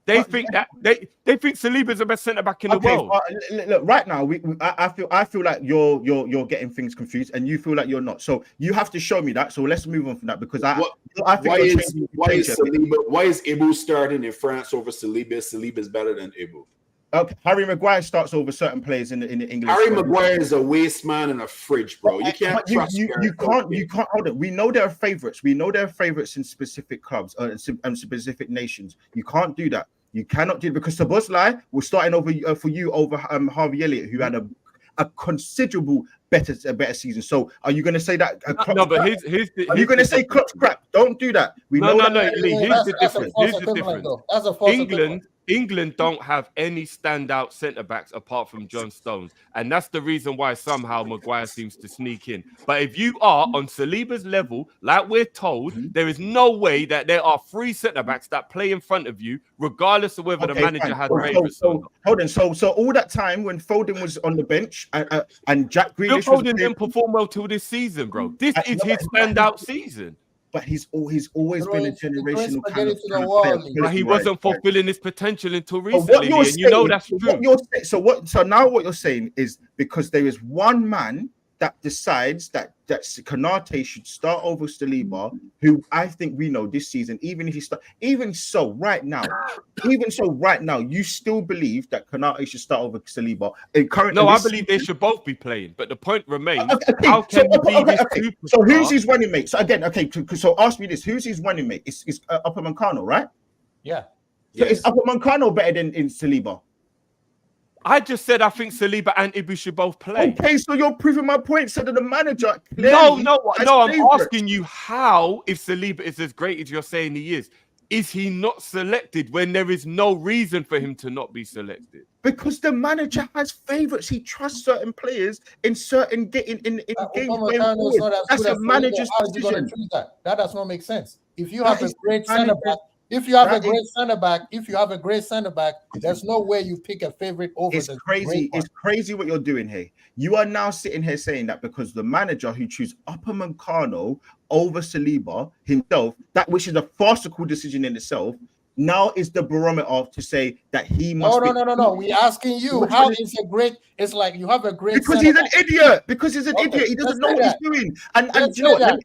[SPEAKER 7] They think that they think Saliba is the best centre back in the world.
[SPEAKER 6] Look, right now, I feel like you're getting things confused, and you feel like you're not. So you have to show me that. So let's move on from that because I think
[SPEAKER 1] why is Ibu starting in France over Saliba? Saliba is better than Ibu.
[SPEAKER 6] Okay, Harry Maguire starts over certain players in the English.
[SPEAKER 1] Harry Maguire is a waste man in a fridge, bro. You can't trust.
[SPEAKER 6] You can't hold it. We know there are favorites. We know there are favorites in specific clubs and specific nations. You can't do that. You cannot do it because Szoboszlai was starting over for you over Harvey Elliott, who had a considerable better season. So are you going to say that? Are you going to say Klopp's crap? Don't do that.
[SPEAKER 7] No. Lee, here's the difference.
[SPEAKER 9] That's a false
[SPEAKER 7] England don't have any standout centre-backs apart from John Stones. And that's the reason why somehow Maguire seems to sneak in. But if you are on Saliba's level, like we're told, there is no way that there are 3 centre-backs that play in front of you, regardless of whether the manager has favourites or not.
[SPEAKER 6] Hold on. So all that time when Foden was on the bench and Jack Grealish
[SPEAKER 7] Foden didn't perform well till this season, bro. This is his standout season.
[SPEAKER 6] But he's always been a generational kind of player.
[SPEAKER 7] But he wasn't fulfilling his potential until recently, and you know that's true.
[SPEAKER 6] So now what you're saying is because there is one man that decides that Konate should start over Saliba, who I think we know this season, even so right now, you still believe that Konate should start over Saliba.
[SPEAKER 7] I believe they should both be playing, but the point remains, how can he be this superstar?
[SPEAKER 6] So who's his running mate? So again, so ask me this, who's his running mate? It's Upamecano, right?
[SPEAKER 9] Yeah.
[SPEAKER 6] So is Upamecano better than Saliba?
[SPEAKER 7] I just said I think Saliba and Ibu should both play.
[SPEAKER 6] Okay, so you're proving my point. So that the manager.
[SPEAKER 7] No. I'm asking you how, if Saliba is as great as you're saying he is he not selected when there is no reason for him to not be selected?
[SPEAKER 6] Because the manager has favourites. He trusts certain players in certain games. That's a manager's decision.
[SPEAKER 9] That does not make sense. If you have a great centre back. If you have a great centre back, there's no way you pick a favorite over.
[SPEAKER 6] It's crazy. It's crazy what you're doing here. You are now sitting here saying that because the manager who chose Upamecano over Saliba himself, which is a farcical decision in itself, now is the barometer to say that he must.
[SPEAKER 9] No. We're asking you how is a great. It's like you have a great.
[SPEAKER 6] Because he's an idiot. Because he's an idiot. He doesn't know what he's doing. And you know what?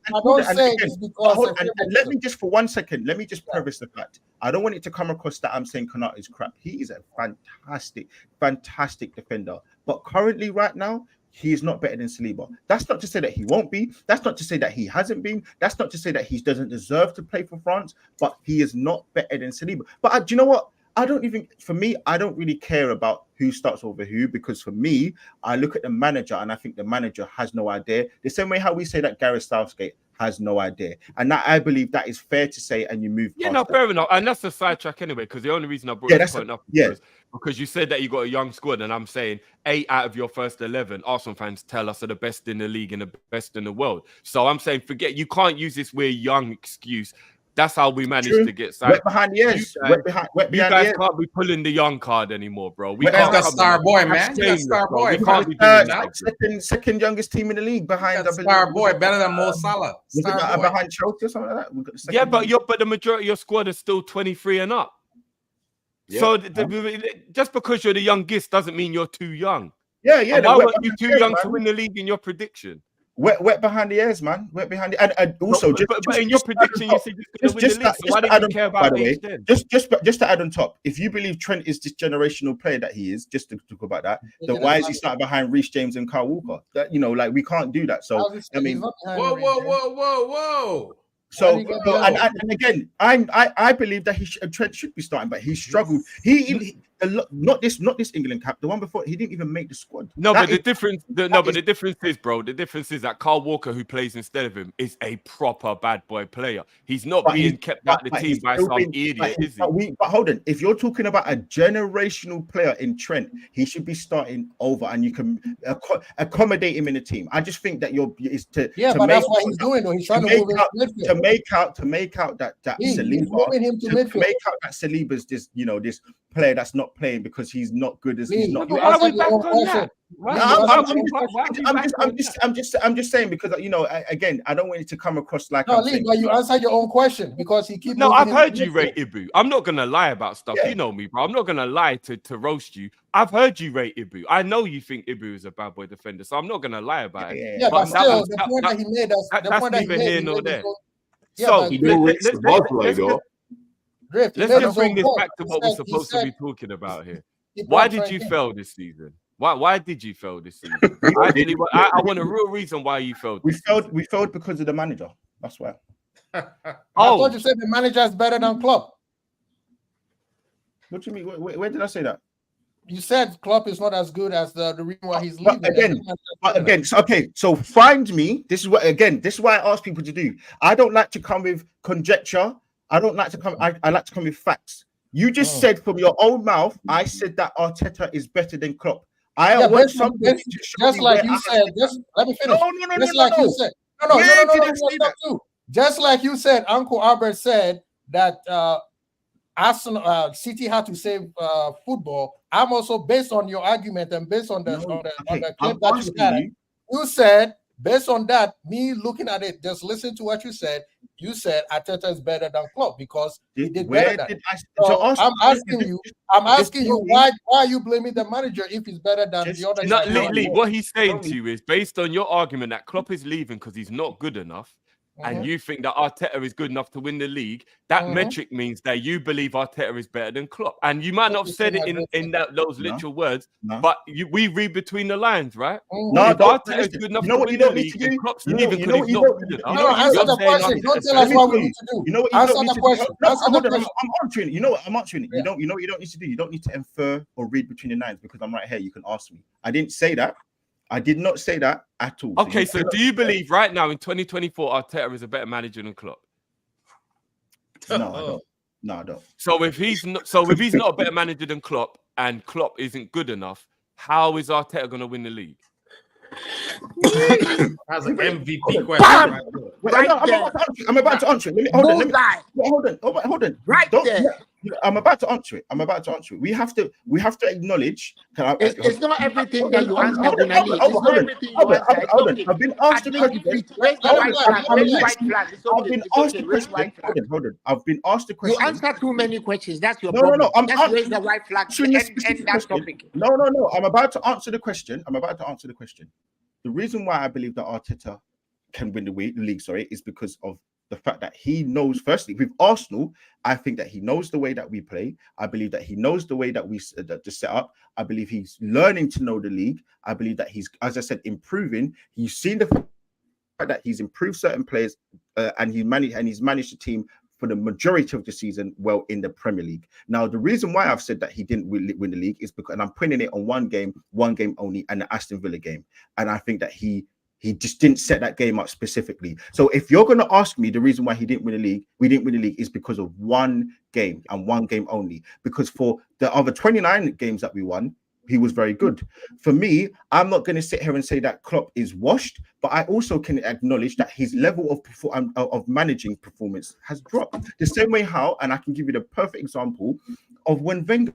[SPEAKER 6] Let me just for 1 second. Let me just preface the fact. I don't want it to come across that I'm saying Konate is crap. He is a fantastic defender. But currently, right now, he is not better than Saliba. That's not to say that he won't be. That's not to say that he hasn't been. That's not to say that he doesn't deserve to play for France. But he is not better than Saliba. But do you know what? I don't really care about who starts over who, because for me, I look at the manager and I think the manager has no idea. The same way how we say that Gareth Southgate has no idea. And that I believe that is fair to say, and you move past that.
[SPEAKER 7] Fair enough. And that's a sidetrack anyway, because the only reason I brought this point up is because you said that you got a young squad, and I'm saying 8 out of your first 11 Arsenal fans tell us are the best in the league and the best in the world. So I'm saying, you can't use this we're young excuse. That's how we managed to get signed.
[SPEAKER 6] Wet behind the ears.
[SPEAKER 7] You guys can't be pulling the young card anymore, bro.
[SPEAKER 10] We can't got star boy, man. Star boy.
[SPEAKER 7] We can't be doing that.
[SPEAKER 6] Second youngest team in the league behind
[SPEAKER 10] star boy, better than Mo Salah.
[SPEAKER 6] Behind Chelsea or something like that.
[SPEAKER 7] Yeah, but the majority of your squad is still 23 and up. Yeah. So just because you're the youngest doesn't mean you're too young.
[SPEAKER 6] Yeah.
[SPEAKER 7] Why weren't you too young to win the league in your prediction?
[SPEAKER 6] Wet behind the ears, man. Wet behind the and also
[SPEAKER 7] but in your prediction, you said you're going to win the league. So why didn't you care about age then?
[SPEAKER 6] Just to add on top, if you believe Trent is this generational player that he is, just to talk about that, then why is he starting behind Reece James and Kyle Walker? That we can't do that. So I mean,
[SPEAKER 10] whoa.
[SPEAKER 6] So and again, I believe that Trent should be starting, but he struggled. He not this England cap. The one before, he didn't even make the squad.
[SPEAKER 7] The difference is, bro. The difference is that Kyle Walker, who plays instead of him, is a proper bad boy player. He's not being kept out of the team by some idiot, is he?
[SPEAKER 6] But hold on, if you're talking about a generational player in Trent, he should be starting over, and you can accommodate him in the team. I just think that
[SPEAKER 9] that's what he's doing. Though. He's trying
[SPEAKER 6] to make out that Saliba's this player that's not playing because he's not good as he's not. I'm just saying because again, I don't want it to come across like
[SPEAKER 9] but you answered your own question because he keeps.
[SPEAKER 7] No, I've heard you rate Ibu. I'm not gonna lie about stuff. You know me, bro. I'm not gonna lie to roast you. I've heard you rate Ibu. I know you think Ibu is a bad boy defender, so I'm not gonna lie about it.
[SPEAKER 9] Yeah, but still, the point that he made,
[SPEAKER 7] that's neither here nor there.
[SPEAKER 1] So
[SPEAKER 7] let's just bring this back to what we're supposed to be talking about here. Why did you fail this season? Why did you fail this season? I want a real reason why you failed.
[SPEAKER 6] We failed because of the manager. That's why.
[SPEAKER 9] I thought you said the manager is better than Klopp.
[SPEAKER 6] What do you mean? Where did I say that?
[SPEAKER 9] You said Klopp is not as good as the reason why he's leaving.
[SPEAKER 6] So find me. This is why I ask people to do. I don't like to come with conjecture. I don't like to come. I like to come with facts. You just said from your own mouth. I said that Arteta is better than Klopp. Want something
[SPEAKER 9] just like you said. Let me finish. No. Just like you said. No. Just like you said, Uncle Albert said that Arsenal, City had to save football. I'm also based on your argument and based on the clip that you had. You said based on that, me looking at it, just listen to what you said. You said Arteta is better than Klopp because he did better than. I'm asking you why are you blaming the manager if he's better than the other?
[SPEAKER 7] Lee, what he's saying to you is based on your argument that Klopp is leaving because he's not good enough. And you think that Arteta is good enough to win the league, that metric means that you believe Arteta is better than Klopp. And you might not have said it in those literal words, but we read between the lines, right?
[SPEAKER 6] No,
[SPEAKER 7] if Arteta is good enough to win the league, then Klopp's leaving because he's not good enough.
[SPEAKER 9] No, answer the question. Don't tell us what we need to do.
[SPEAKER 6] You know what
[SPEAKER 9] answer the question.
[SPEAKER 6] I'm answering it. You know what I'm answering it. You know what you don't need to do? You don't need to infer or read between the lines because I'm right here. You can ask me. I didn't say that. I did not say that at all.
[SPEAKER 7] Okay, so do you believe right now in 2024 Arteta is a better manager than Klopp?
[SPEAKER 6] No, I don't.
[SPEAKER 7] So if he's not a better manager than Klopp and Klopp isn't good enough, how is Arteta going to win the league?
[SPEAKER 10] That's an MVP question.
[SPEAKER 6] I'm about to answer it. Hold on.
[SPEAKER 8] Right
[SPEAKER 6] Don't,
[SPEAKER 8] there.
[SPEAKER 6] I'm about to answer it. We have to acknowledge.
[SPEAKER 8] It's not everything that you answer, Gooner Lee. It's not everything you answer. It's okay.
[SPEAKER 6] I've been asked the question.
[SPEAKER 8] Raise the white flag. Raise white flag. It's okay.
[SPEAKER 6] I've been
[SPEAKER 8] It's
[SPEAKER 6] asked
[SPEAKER 8] okay.
[SPEAKER 6] the
[SPEAKER 8] Raise
[SPEAKER 6] question.
[SPEAKER 8] white flag.
[SPEAKER 6] Hold on. I've been asked the question.
[SPEAKER 8] You answer too many questions. That's your
[SPEAKER 6] No.
[SPEAKER 8] problem.
[SPEAKER 6] I'm
[SPEAKER 8] Just raise the white flag. End that topic.
[SPEAKER 6] No. I'm about to answer the question. The reason why I believe that Arteta can win the league, is because of the fact that he knows, firstly, with Arsenal, I think that he knows the way that we play. I believe that he knows the way that we the set up. I believe he's learning to know the league. I believe that he's, as I said, improving. You've seen the fact that he's improved certain players and he's managed the team for the majority of the season well in the Premier League. Now, the reason why I've said that he didn't win the league is because, and I'm putting it on one game only, and the Aston Villa game. And I think that he just didn't set that game up specifically. So if you're going to ask me the reason why we didn't win the league is because of one game and one game only. Because for the other 29 games that we won, he was very good. For me, I'm not going to sit here and say that Klopp is washed, but I also can acknowledge that his level of managing performance has dropped. The same way how, and I can give you the perfect example of when Wenger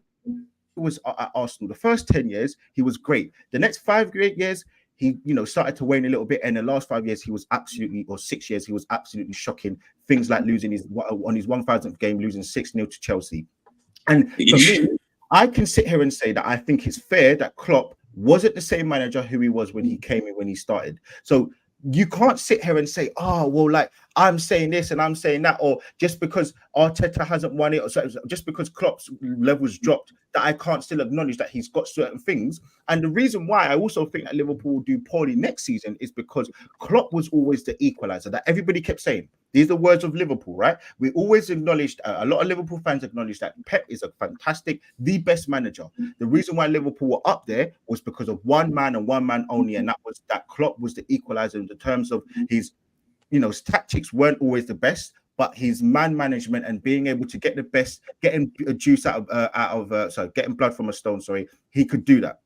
[SPEAKER 6] was at Arsenal. The first 10 years, he was great. The next 5 great years, he started to wane a little bit, and the last 5 years he was absolutely, or 6 years, he was absolutely shocking. Things like losing his 1000th game, losing 6-0 to Chelsea. And for me, I can sit here and say that I think it's fair that Klopp wasn't the same manager who he was when he came in, when he started. So you can't sit here and say, oh, well, like I'm saying this and I'm saying that, or just because Arteta hasn't won it, or just because Klopp's levels dropped, that I can't still acknowledge that he's got certain things. And the reason why I also think that Liverpool will do poorly next season is because Klopp was always the equalizer that everybody kept saying. These are words of Liverpool, right? We always acknowledged, a lot of Liverpool fans acknowledge that Pep is a fantastic, the best manager. The reason why Liverpool were up there was because of one man and one man only, and that was that Klopp was the equalizer in the terms of his, his tactics weren't always the best, but his man management and being able to get the best, getting juice getting blood from a stone, he could do that.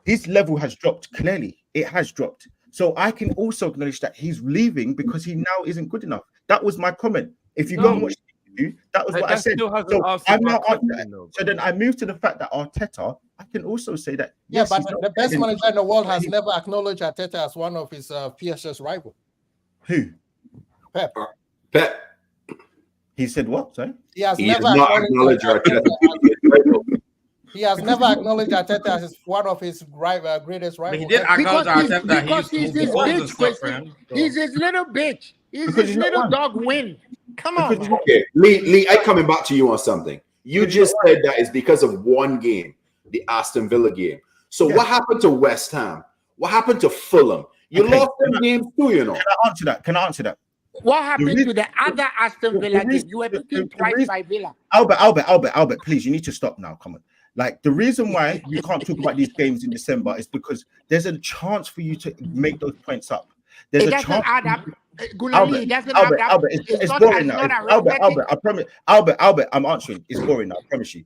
[SPEAKER 6] His level has dropped, clearly. It has dropped. So I can also acknowledge that he's leaving because he now isn't good enough. That was my comment. If you go and watch the interview, that was what I said. So then I moved to the fact that Arteta, I can also say that.
[SPEAKER 9] Yeah, but the best manager in the world has never acknowledged Arteta as one of his fiercest rivals.
[SPEAKER 6] Who?
[SPEAKER 9] Pep.
[SPEAKER 6] He said what? Sorry?
[SPEAKER 9] He has never acknowledged Arteta. He has never acknowledged Arteta as one of his greatest rivals.
[SPEAKER 10] He did acknowledge Arteta.
[SPEAKER 8] Because he's his bitch. He's his little bitch. He's his little dog win. Come on.
[SPEAKER 1] Okay, Lee, I'm coming back to you on something. You just said that it's because of one game, the Aston Villa game. So what happened to West Ham? What happened to Fulham? You lost them games too,
[SPEAKER 6] Can I answer that?
[SPEAKER 8] What happened to the other Aston Villa game? You were beaten twice by Villa.
[SPEAKER 6] Albert, please, you need to stop now. Come on. Like, the reason why you can't talk about these games in December is because there's a chance for you to make those points up. There's
[SPEAKER 8] it
[SPEAKER 6] a
[SPEAKER 8] doesn't
[SPEAKER 6] chance.
[SPEAKER 8] Add up. Lee, doesn't add up.
[SPEAKER 6] Albert, it's boring now. Albert, I promise. Albert, I'm answering. It's boring now. I promise you.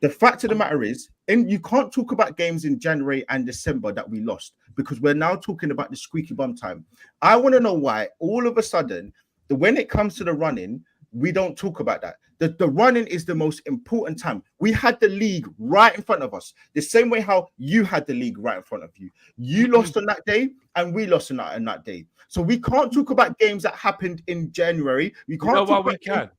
[SPEAKER 6] The fact of the matter is, you can't talk about games in January and December that we lost because we're now talking about the squeaky bum time. I want to know why all of a sudden, when it comes to the running, we don't talk about that. The running is the most important time. We had the league right in front of us. The same way how you had the league right in front of you. You lost on that day and we lost on that day. So we can't talk about games that happened in January. We can't talk about
[SPEAKER 7] we can.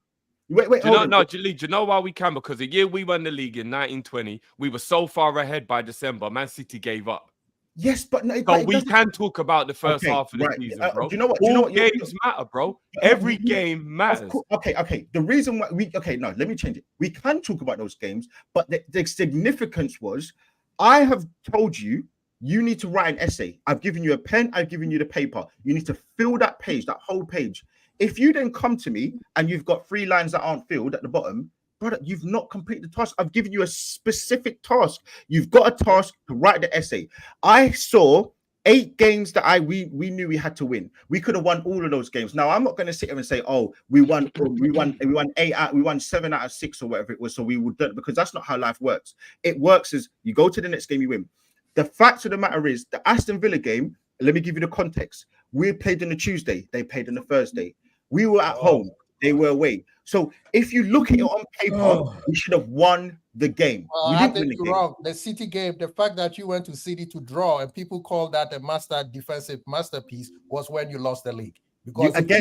[SPEAKER 6] Wait,
[SPEAKER 7] do you know why we can? Because the year we won the league in 1920, we were so far ahead by December, Man City gave up.
[SPEAKER 6] Yes, but
[SPEAKER 7] we can talk about the first half of the season, bro.
[SPEAKER 6] Do you know what?
[SPEAKER 7] All games matter, bro. Every game matters.
[SPEAKER 6] Okay. The reason why let me change it. We can talk about those games, but the significance was, I have told you, you need to write an essay. I've given you a pen. I've given you the paper. You need to fill that page, that whole page. If you then come to me and you've got 3 lines that aren't filled at the bottom, brother, you've not completed the task. I've given you a specific task. You've got a task to write the essay. I saw 8 games that we knew we had to win. We could have won all of those games. Now, I'm not going to sit here and say, oh, we won 7 out of 6 or whatever it was. So we would do it, because that's not how life works. It works as you go to the next game, you win. The fact of the matter is, the Aston Villa game, let me give you the context. We played on a Tuesday. They played on a Thursday. We were at home. They were away. So if you look at it on paper, we should have won the game.
[SPEAKER 9] Well, I think you're wrong. The City game, the fact that you went to City to draw and people call that a defensive masterpiece was when you lost the league. Because
[SPEAKER 6] let me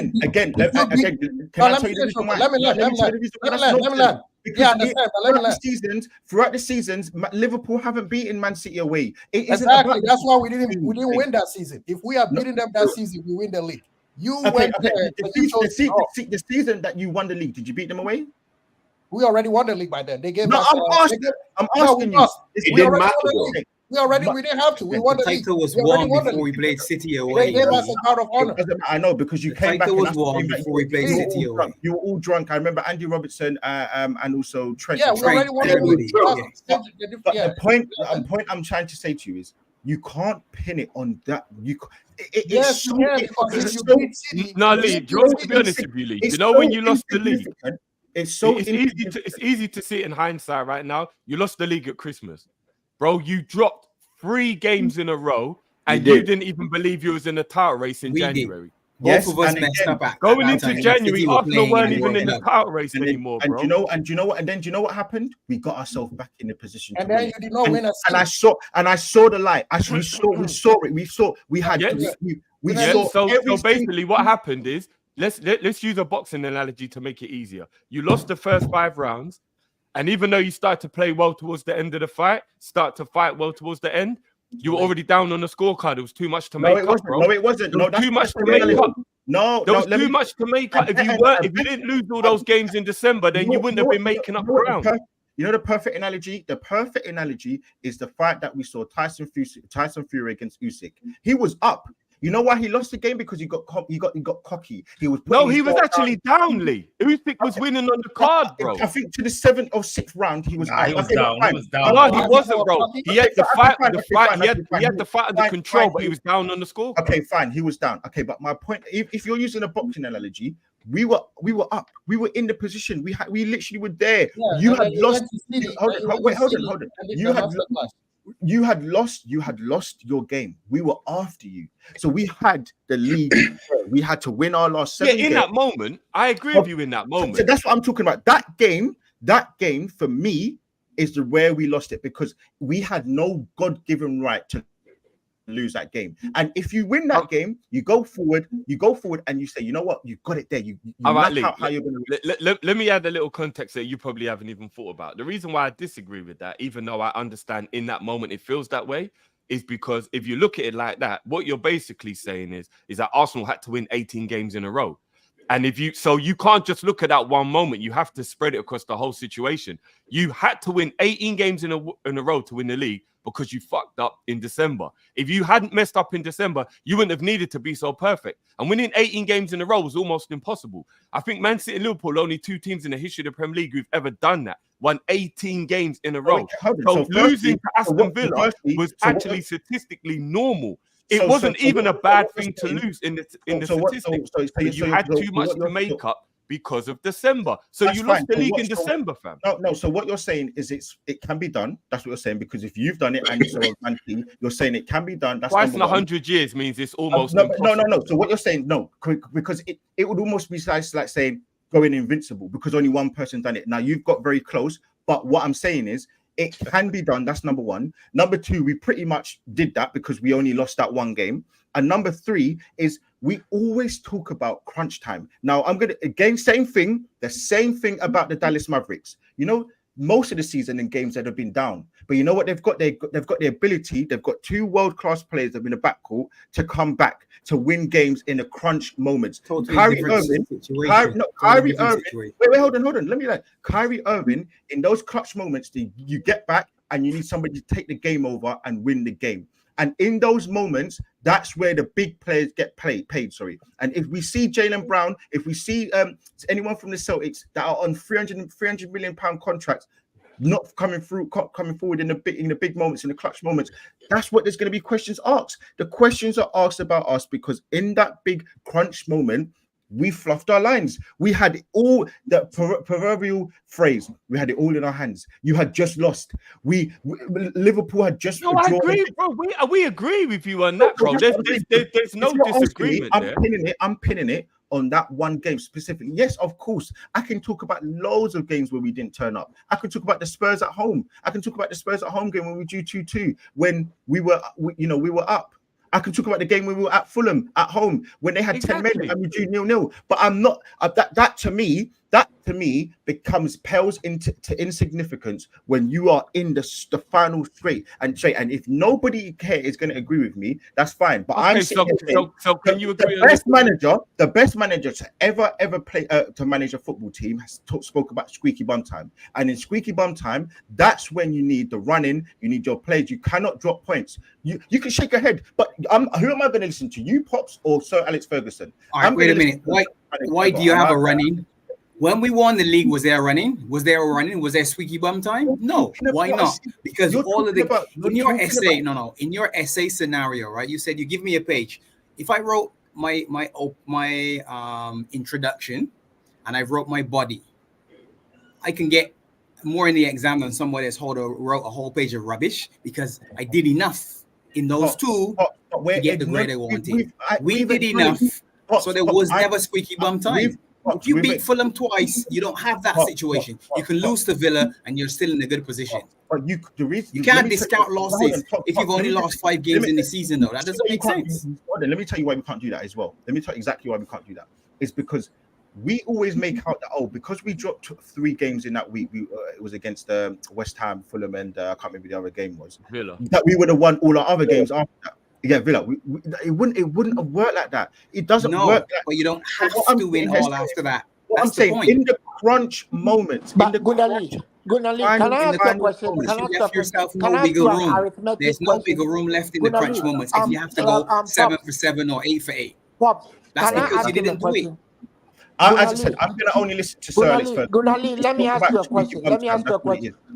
[SPEAKER 6] land. Throughout the seasons, Liverpool haven't beaten Man City away.
[SPEAKER 9] Exactly. That's why we didn't win that season. If we had beaten them that season, we win the league.
[SPEAKER 6] The season that you won the league, did you beat them away?
[SPEAKER 9] We already won the league by then. They gave us.
[SPEAKER 6] I'm asking you.
[SPEAKER 1] It didn't matter.
[SPEAKER 9] We didn't have to. We won the league.
[SPEAKER 4] The title was won before we played City away.
[SPEAKER 9] They gave us a card of honor.
[SPEAKER 6] I know, because you came back.
[SPEAKER 4] The title was won before we played City away.
[SPEAKER 6] You were all drunk. I remember Andy Robertson and also Trent.
[SPEAKER 9] Yeah, we already won the league.
[SPEAKER 6] But the point I'm trying to say to you is, you can't pin it on that. Lee, to
[SPEAKER 7] be honest with you, Lee, you know when you lost the league, it's easy to see it in hindsight right now. You lost the league at Christmas, bro. You dropped 3 games in a row, and you didn't even believe you was in the title race in January.
[SPEAKER 4] Both of us messed up.
[SPEAKER 7] Going into January, Arsenal weren't even in the title race anymore, bro.
[SPEAKER 6] And do you know what happened? We got ourselves back in the position.
[SPEAKER 9] And then you did not win a season.
[SPEAKER 6] And I saw the light. We saw it. So
[SPEAKER 7] basically, what happened is, let's use a boxing analogy to make it easier. You lost the first 5 rounds, and even though you started to play well towards the end of the fight, you were already down on the scorecard. It was too much to make up, bro.
[SPEAKER 6] No, it wasn't. No,
[SPEAKER 7] too much to make up.
[SPEAKER 6] No,
[SPEAKER 7] there was too much to make up. If you didn't lose all those games in December, then you wouldn't have been making up ground.
[SPEAKER 6] You know the perfect analogy? The perfect analogy is the fight that we saw Tyson Fury against Usyk. He was up. You know why he lost the game? Because he got cocky. He was
[SPEAKER 7] actually down, Lee. Usyk was winning on the card, bro.
[SPEAKER 6] I think to the 7th or 6th round he was
[SPEAKER 10] down. He was down.
[SPEAKER 7] No, he wasn't, bro. He had the fight. He had the fight under control, but he was down on the score.
[SPEAKER 6] Okay, fine. He was down. Okay, but my point, if you're using a boxing analogy, we were up. We were in the position. We literally were there.
[SPEAKER 9] Yeah,
[SPEAKER 6] you had lost. Hold on. You had lost your game. We were after you. So we had the lead. We had to win our last 7 games.
[SPEAKER 7] That moment, I agree with you in that moment.
[SPEAKER 6] So that's what I'm talking about. That game for me is where we lost it, because we had no God-given right to lose that game. And if you win that game, you go forward and you say, you know what, you got it there. You
[SPEAKER 7] all right, Lee,
[SPEAKER 6] how you're going
[SPEAKER 7] to let me add a little context that you probably haven't even thought about. The reason why I disagree with that, even though I understand in that moment it feels that way, is because if you look at it like that, what you're basically saying is that Arsenal had to win 18 games in a row. And you can't just look at that one moment. You have to spread it across the whole situation. You had to win 18 games in a row to win the league, because you fucked up in December. If you hadn't messed up in December, you wouldn't have needed to be so perfect. And winning 18 games in a row was almost impossible. I think Man City and Liverpool are only 2 teams in the history of the Premier League who've ever done that. Won 18 games in a row. So losing to Aston Villa was actually statistically normal. It wasn't even a bad thing to lose in the statistics. You had too much to make up because of December. So you lost the league in December, fam.
[SPEAKER 6] No. So what you're saying is it can be done. That's what you're saying, because if you've done it and you're saying it can be done. That's
[SPEAKER 7] twice in 100 years means it's almost
[SPEAKER 6] no. So what you're saying, no, because it would almost be like saying going invincible, because only one person done it. Now you've got very close, but what I'm saying is it can be done. That's number 1. Number 2, we pretty much did that because we only lost that one game. And number 3 is we always talk about crunch time. Now, I'm going to, again, the same thing about the Dallas Mavericks. You know, most of the season in games that have been down. But you know what they've got? They've got the ability. They've got 2 world-class players that have been in the backcourt to come back to win games in the crunch moments. Kyrie Irving. Wait, hold on. Let me like Kyrie Irving in those clutch moments. You get back and you need somebody to take the game over and win the game. And in those moments, that's where the big players get paid. And if we see Jaylen Brown, if we see anyone from the Celtics that are on 300 million pound contracts, not coming forward in the big moments, in the clutch moments, that's what there's going to be questions asked. The questions are asked about us because in that big crunch moment, we fluffed our lines. We had all the proverbial phrase. We had it all in our hands. You had just lost. Liverpool had just.
[SPEAKER 7] No, I agree, bro. We agree with you on that, bro. There's no disagreement.
[SPEAKER 6] I'm pinning it. on that one game specifically. Yes, of course, I can talk about loads of games where we didn't turn up. I can talk about the Spurs at home. I can talk about the Spurs at home game when we drew 2-2, when we were up. I can talk about the game when we were at Fulham at home when they had 10 men and we drew 0-0. But I'm not that to me becomes pales into insignificance when you are in the final straight. And if nobody here is going to agree with me, that's fine. But
[SPEAKER 7] okay, so can you agree?
[SPEAKER 6] The best manager to ever play to manage a football team spoke about squeaky bum time. And in squeaky bum time, that's when you need the running, you need your players. You cannot drop points. You can shake your head, but who am I going to listen to? You, Pops, or Sir Alex Ferguson?
[SPEAKER 4] All right, wait a minute. Why do you have a running? When we won the league, was there a running? Was there squeaky bum time? No. Why not? Because all of the in your essay scenario, right? You said you give me a page. If I wrote my introduction and I wrote my body, I can get more in the exam than somebody that's wrote a whole page of rubbish because I did enough in those two to get the grade I wanted. We did enough, so there was never squeaky bum time. If you beat Fulham twice, you don't have that situation. You can lose to Villa and you're still in a good position.
[SPEAKER 6] But you
[SPEAKER 4] can't discount losses if you've only lost 5 games in the season, though. That doesn't make sense.
[SPEAKER 6] Let me tell you why we can't do that as well. Let me tell you exactly why we can't do that. It's because we always make out that, because we dropped 3 games in that week, it was against West Ham, Fulham, and I can't remember the other game was.
[SPEAKER 7] Villa.
[SPEAKER 6] That we would have won all our other games after that. Yeah, Villa. It wouldn't have worked like that. It doesn't work.
[SPEAKER 4] But you don't have to win all after that.
[SPEAKER 6] I'm saying in the crunch moments.
[SPEAKER 8] But Gooner Lee, can I ask you a question?
[SPEAKER 4] There's no bigger room left in the crunch moments if you have to go 7 for 7 or 8 for 8.
[SPEAKER 8] Pops,
[SPEAKER 4] that's because you didn't do it.
[SPEAKER 6] As I said, I'm going to only listen to Sir Alex first.
[SPEAKER 8] Gooner Lee, let me ask you a question.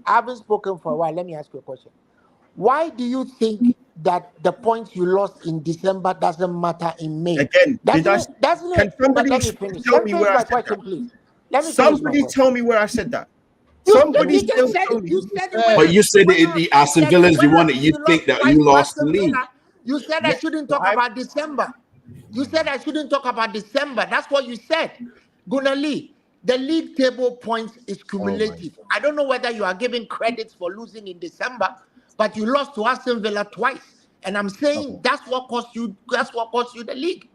[SPEAKER 8] I haven't spoken for a while. Let me ask you a question. Why do you think that the points you lost in December doesn't matter in May?
[SPEAKER 6] Again,
[SPEAKER 8] can somebody tell me where I said that, please?
[SPEAKER 6] Somebody tell me where I said that. Somebody tell me.
[SPEAKER 1] But you said it in the Aston Villas. You wanted. You think that you lost the league.
[SPEAKER 8] You said I shouldn't talk about December. You said I shouldn't talk about December. That's what you said, Gooner Lee. The league table points is cumulative. I don't know whether you are giving credits for losing in December, but you lost to Aston Villa twice, and I'm saying that's what cost you. That's what cost you the league.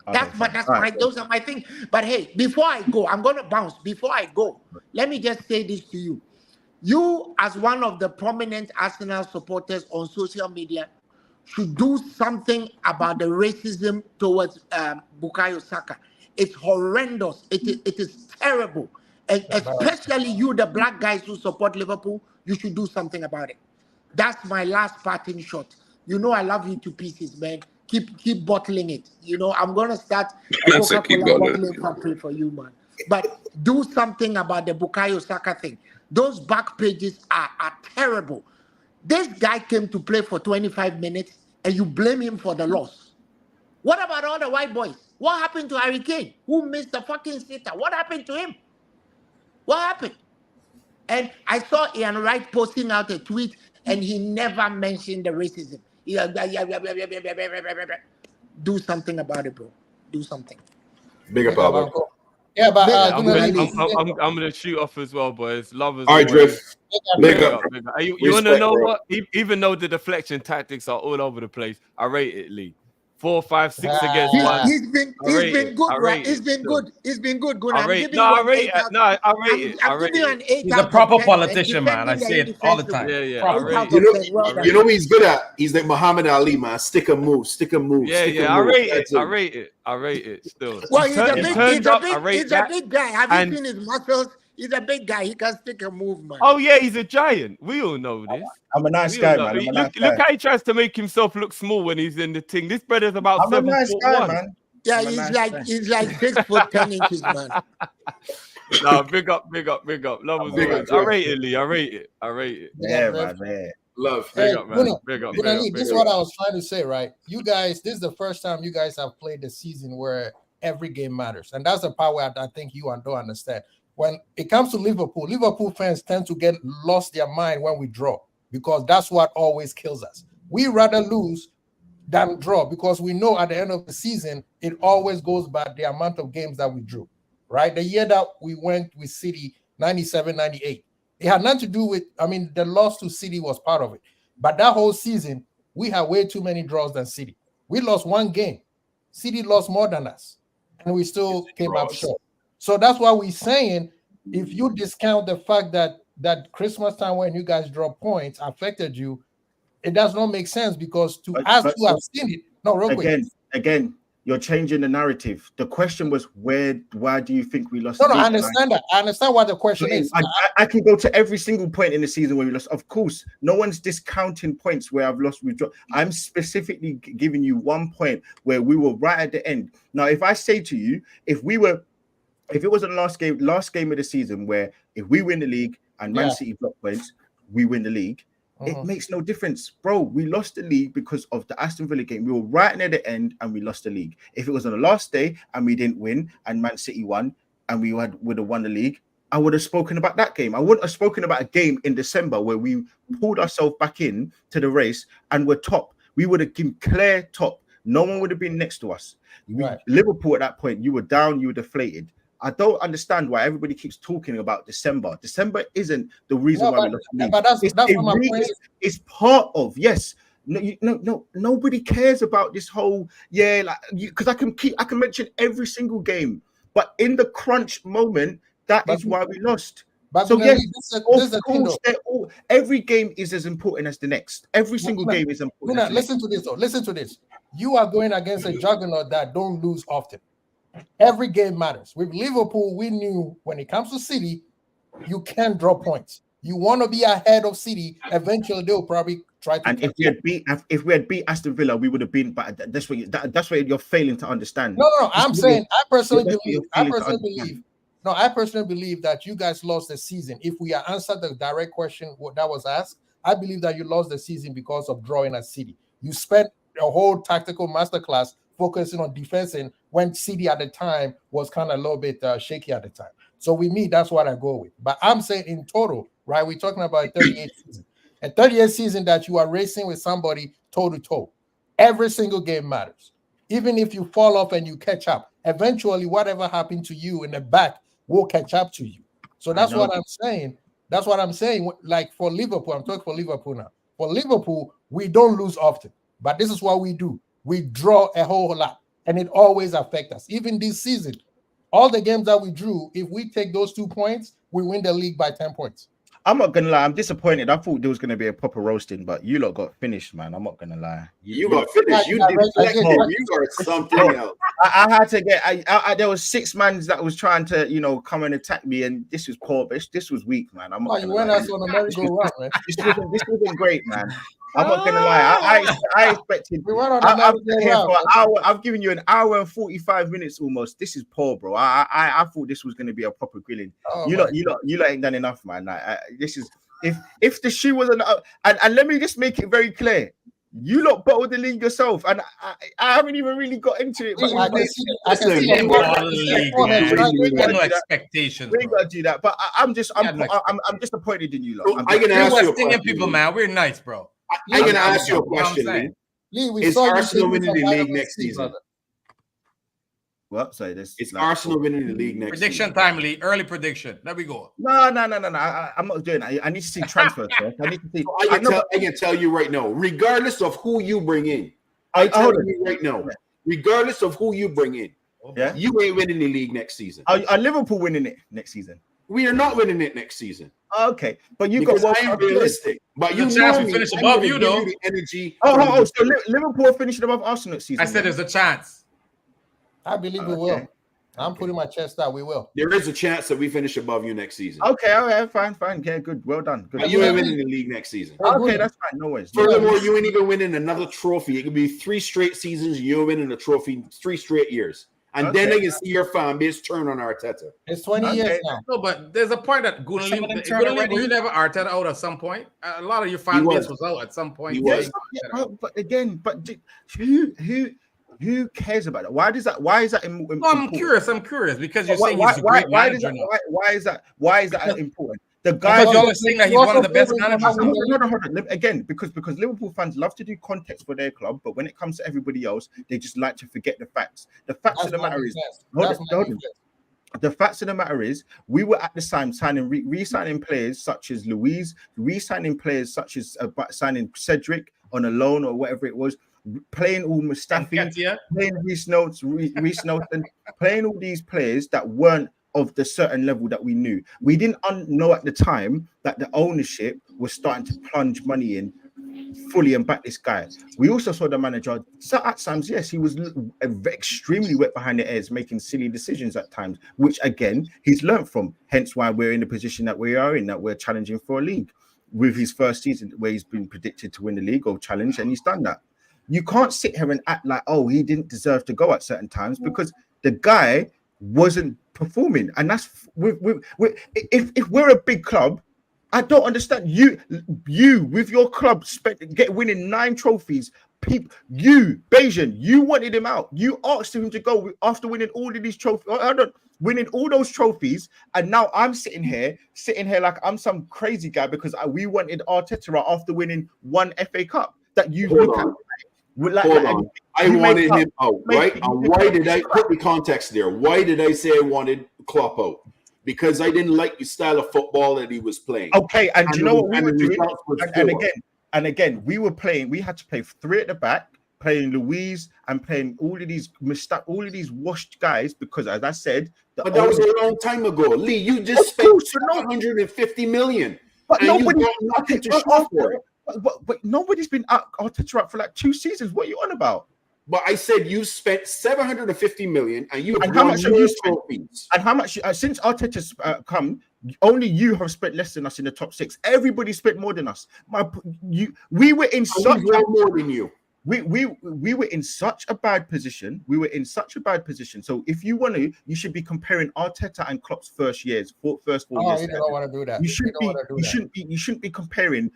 [SPEAKER 8] Those are my things. But hey, before I go, I'm gonna bounce. Before I go, let me just say this to you. You, as one of the prominent Arsenal supporters on social media, should do something about the racism towards Bukayo Saka. It's horrendous. It is terrible. And especially you, the black guys who support Liverpool, you should do something about it. That's my last parting shot. You know I love you to pieces, man. Keep bottling it. You know, I'm gonna start a Coca-Cola bottling factory for you, man. But do something about the Bukayo Saka thing. Those back pages are terrible. This guy came to play for 25 minutes and you blame him for the loss. What about all the white boys? What happened to Harry Kane, who missed the fucking sitter? What happened to him? What happened? And I saw Ian Wright posting out a tweet and he never mentioned the racism. Do something about it, bro. Do something.
[SPEAKER 1] Big up, Albert.
[SPEAKER 9] Yeah, but
[SPEAKER 7] I'm gonna shoot off as well, boys. Love as
[SPEAKER 1] all right, Drift.
[SPEAKER 7] Big up. You wanna know what? Even though the deflection tactics are all over the place, I rate it, Lee. 4, 5, 6 against 1.
[SPEAKER 8] He's been good, right? He's been good. Good.
[SPEAKER 7] I rate it.
[SPEAKER 8] I'm giving you an 8.
[SPEAKER 10] He's a proper politician, man. I say it all the time.
[SPEAKER 7] Yeah.
[SPEAKER 1] You know what he's good at? He's like Muhammad Ali, man. Stick and move.
[SPEAKER 7] Yeah. I rate it still.
[SPEAKER 8] Well, he's a big guy. Have you seen his muscles? He's a big guy. He can stick and move, man.
[SPEAKER 7] Oh, yeah, he's a giant. We all know this.
[SPEAKER 6] I'm a nice guy, man.
[SPEAKER 7] Look how he tries to make himself look small when he's in the thing. This brother's about 7 foot 1.
[SPEAKER 6] Man.
[SPEAKER 8] Yeah, he's like 6 foot 10 inches, man.
[SPEAKER 7] No, big up. Love was good. I rate it, Lee. I rate it.
[SPEAKER 6] Yeah, man.
[SPEAKER 1] Love.
[SPEAKER 7] Big up, man. Big up.
[SPEAKER 9] This is what I was trying to say, right? You guys, this is the first time you guys have played the season where every game matters. And that's the part where I think you don't understand. When it comes to Liverpool fans tend to get lost their mind when we draw because that's what always kills us. We rather lose than draw, because we know at the end of the season, it always goes by the amount of games that we drew, right? The year that we went with City, 97, 98, it had nothing to do with, I mean, the loss to City was part of it. But that whole season, we had way too many draws than City. We lost one game. City lost more than us, and we still came up short. So that's why we're saying, if you discount the fact that Christmas time when you guys draw points affected you, it does not make sense, because to us who have seen it, no, real quick.
[SPEAKER 6] Again, you're changing the narrative. The question was, why do you think we lost?
[SPEAKER 9] No, I understand that. I understand what the question is.
[SPEAKER 6] I can go to every single point in the season where we lost. Of course, no one's discounting points where I've lost. I'm specifically giving you 1 point where we were right at the end. Now, if I say to you, if it was the last game of the season where if we win the league and Man City block points, we win the league. It makes no difference, bro. We lost the league because of the Aston Villa game. We were right near the end and we lost the league. If it was on the last day and we didn't win and Man City won and we would have won the league, I would have spoken about that game. I wouldn't have spoken about a game in December where we pulled ourselves back in to the race and we're top. We would have been clear top. No one would have been next to us. Right. Liverpool at that point, you were down, you were deflated. I don't understand why everybody keeps talking about December. December isn't the reason why we lost the league.
[SPEAKER 9] But that's what my point is.
[SPEAKER 6] It's part of, yes. No, nobody cares about this whole because I can mention every single game, but in the crunch moment, that is why we lost.
[SPEAKER 9] But
[SPEAKER 6] so yes,
[SPEAKER 9] every
[SPEAKER 6] game is as important as the next. Every single game is important.
[SPEAKER 9] Listen to this though. Listen to this. You are going against a juggernaut that don't lose often. Every game matters. With Liverpool, we knew when it comes to City, you can't draw points. You want to be ahead of City. Eventually, they'll probably try to.
[SPEAKER 6] And if we had beat Aston Villa, we would have been. But that's what you're failing to understand.
[SPEAKER 9] No. I'm saying I personally believe that you guys lost the season. If we answered the direct question that was asked, I believe that you lost the season because of drawing at City. You spent a whole tactical masterclass focusing on defending when City at the time was kind of a little bit shaky at the time. So with me, that's what I go with. But I'm saying in total, right, we're talking about a 38 season. A 38 season that you are racing with somebody toe-to-toe. Every single game matters. Even if you fall off and you catch up, eventually whatever happened to you in the back will catch up to you. So that's what I'm saying. That's what I'm saying. Like for Liverpool, I'm talking for Liverpool now. For Liverpool, we don't lose often. But this is what we do. We draw a whole lot, and it always affects us. Even this season, all the games that we drew, if we take those 2 points, we win the league by 10 points.
[SPEAKER 6] I'm not gonna lie, I'm disappointed. I thought there was gonna be a proper roasting, but you lot got finished, man. I'm not gonna lie.
[SPEAKER 1] You got finished. You deflected. You got something else.
[SPEAKER 6] I had to get. There was 6 men that was trying to, come and attack me, and this was poor. This was weak, man. I'm not.
[SPEAKER 9] You went us on a merry-go-round, man.
[SPEAKER 6] This wasn't great, man. I'm not gonna lie. I expected. I've given you an hour and 45 minutes almost. This is poor, bro. I thought this was gonna be a proper grilling. You lot ain't done enough, man. This is if the shoe wasn't and let me just make it very clear. You lot bottled the league yourself, and I haven't even really got into it. But
[SPEAKER 10] I can see no expectations.
[SPEAKER 6] We ain't gotta do that. But I'm disappointed in you lot.
[SPEAKER 10] I'm gonna ask you a question. People, man, we're nice, bro.
[SPEAKER 1] I'm gonna ask you a question, Lee. Is Arsenal winning the league next season?
[SPEAKER 6] What? Sorry,
[SPEAKER 1] it's Arsenal winning the league next
[SPEAKER 10] prediction
[SPEAKER 1] season.
[SPEAKER 10] Time, Lee. Early prediction. There we go.
[SPEAKER 6] No. I'm not doing that. I need to see transfers first. I need to see.
[SPEAKER 1] I can tell you right now, regardless of who you bring in, I tell you right now, regardless of who you bring in, you ain't winning the league next season.
[SPEAKER 6] Are Liverpool winning it next season?
[SPEAKER 1] We are not winning it next season.
[SPEAKER 6] Okay, but you got
[SPEAKER 1] realistic. But you
[SPEAKER 10] chance to finish above you, though.
[SPEAKER 1] Energy.
[SPEAKER 6] So Liverpool are finishing above Arsenal next season.
[SPEAKER 10] I said there's a chance.
[SPEAKER 9] I believe we will. I'm putting my chest out. We will.
[SPEAKER 1] There is a chance that we finish above you next season.
[SPEAKER 6] Okay, all right, fine. Yeah, good. Well done. Good.
[SPEAKER 1] But you ain't winning the league next season.
[SPEAKER 6] Okay, that's fine. No worries.
[SPEAKER 1] Furthermore, you ain't even winning another trophy. It could be 3 straight seasons. You're winning a trophy 3 straight years. And then they can see your fan base turn on Arteta.
[SPEAKER 9] It's 20 years now.
[SPEAKER 10] No, but there's a point that Gooner Lee, you never Arteta out at some point. A lot of your fan base was out at some point.
[SPEAKER 6] Yes, but again, who cares about that? Why is that important?
[SPEAKER 10] I'm curious because you're saying he's a great manager.
[SPEAKER 6] Why is that important? The guy.
[SPEAKER 2] Because you're saying that he's one of the best managers.
[SPEAKER 6] Hold on. Again, because Liverpool fans love to do context for their club, but when it comes to everybody else, they just like to forget the facts. The facts of the matter is, the facts of the matter is, we were at the time signing, re-signing players such as Louise, re-signing players such as signing Cedric on a loan or whatever it was, playing all Mustafi, playing Reece Nelson, playing all these players that weren't of the certain level that we knew. We didn't know at the time that the ownership was starting to plunge money in fully and back this guy. We also saw the manager, so at times, yes, he was extremely wet behind the ears, making silly decisions at times, which again, he's learned from. Hence why we're in the position that we are in, that we're challenging for a league with his first season where he's been predicted to win the league or challenge, and he's done that. You can't sit here and act like, oh, he didn't deserve to go at certain times, because the guy wasn't performing. And that's if we're a big club, I don't understand you with your club winning 9 trophies. People, Bayesian, you wanted him out. You asked him to go after winning all of these trophies. Winning all those trophies, and now I'm sitting here like I'm some crazy guy because we wanted Arteta out after winning 1 FA Cup. That you look at.
[SPEAKER 1] I wanted him out, right? And why did I put the context there? Why did I say I wanted Klopp out? Because I didn't like the style of football that he was playing.
[SPEAKER 6] Okay, and do you know what we were doing? And again, we were playing. We had to play 3 at the back, playing Louise and playing all of these washed guys. Because, as I said,
[SPEAKER 1] but that was a long time ago. Lee, you just spent 150 million,
[SPEAKER 6] but nobody got nothing to show for it. But nobody's been Arteta up for like 2 seasons. What are you on about?
[SPEAKER 1] But I said you spent 750 million, and you have
[SPEAKER 6] how much have you spent? And how much since Arteta's come? Only you have spent less than us in the top 6. Everybody spent more than us. We were in such
[SPEAKER 1] more than you.
[SPEAKER 6] We were in such a bad position. So if you want to, you should be comparing Arteta and Klopp's first 4 years.
[SPEAKER 9] You don't want to do that.
[SPEAKER 6] You shouldn't be comparing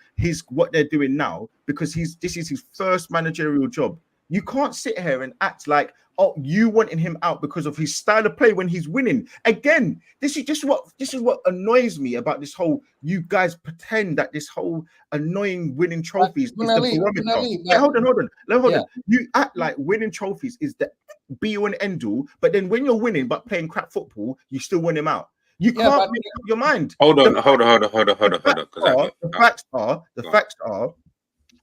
[SPEAKER 6] what they're doing now, because this is his first managerial job. You can't sit here and act like, oh, you wanting him out because of his style of play when he's winning. Again, this is what annoys me about this whole. You guys pretend that this whole annoying winning trophies is the barometer. Hold on. You act like winning trophies is the be all and end all, but then when you're winning but playing crap football, you still win him out. You can't make up your mind.
[SPEAKER 11] Hold on.
[SPEAKER 6] The facts are.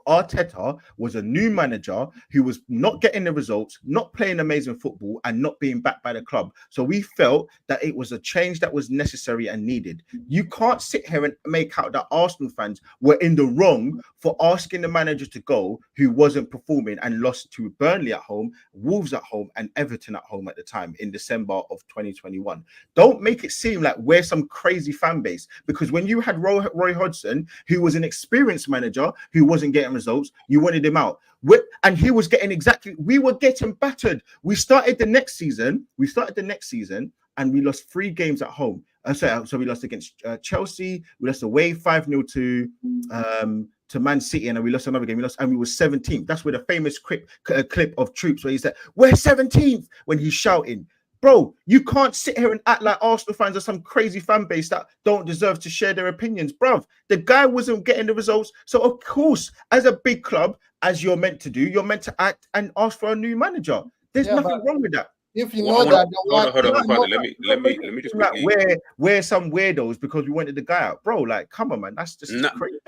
[SPEAKER 6] Arteta was a new manager who was not getting the results, not playing amazing football, and not being backed by the club. So we felt that it was a change that was necessary and needed. You can't sit here and make out that Arsenal fans were in the wrong for asking the manager to go who wasn't performing and lost to Burnley at home, Wolves at home, and Everton at home at the time in December of 2021. Don't make it seem like we're some crazy fan base, because when you had Roy Hodgson, who was an experienced manager who wasn't getting results, you wanted him out, and he was getting we were getting battered. We started the next season, and we lost 3 games at home. So we lost against Chelsea, we lost away 5-0 to Man City, and then we lost another game. And we were 17th. That's where the famous clip of Troops where he said, "We're 17th," when he's shouting. Bro, you can't sit here and act like Arsenal fans are some crazy fan base that don't deserve to share their opinions. Bruv, the guy wasn't getting the results. So, of course, as a big club, as you're meant to do, you're meant to act and ask for a new manager. There's nothing wrong with that.
[SPEAKER 9] If you know that,
[SPEAKER 11] hold on. Let me just quickly.
[SPEAKER 6] We're some weirdos because we wanted the guy out, bro. Like, come on, man, that's just crazy.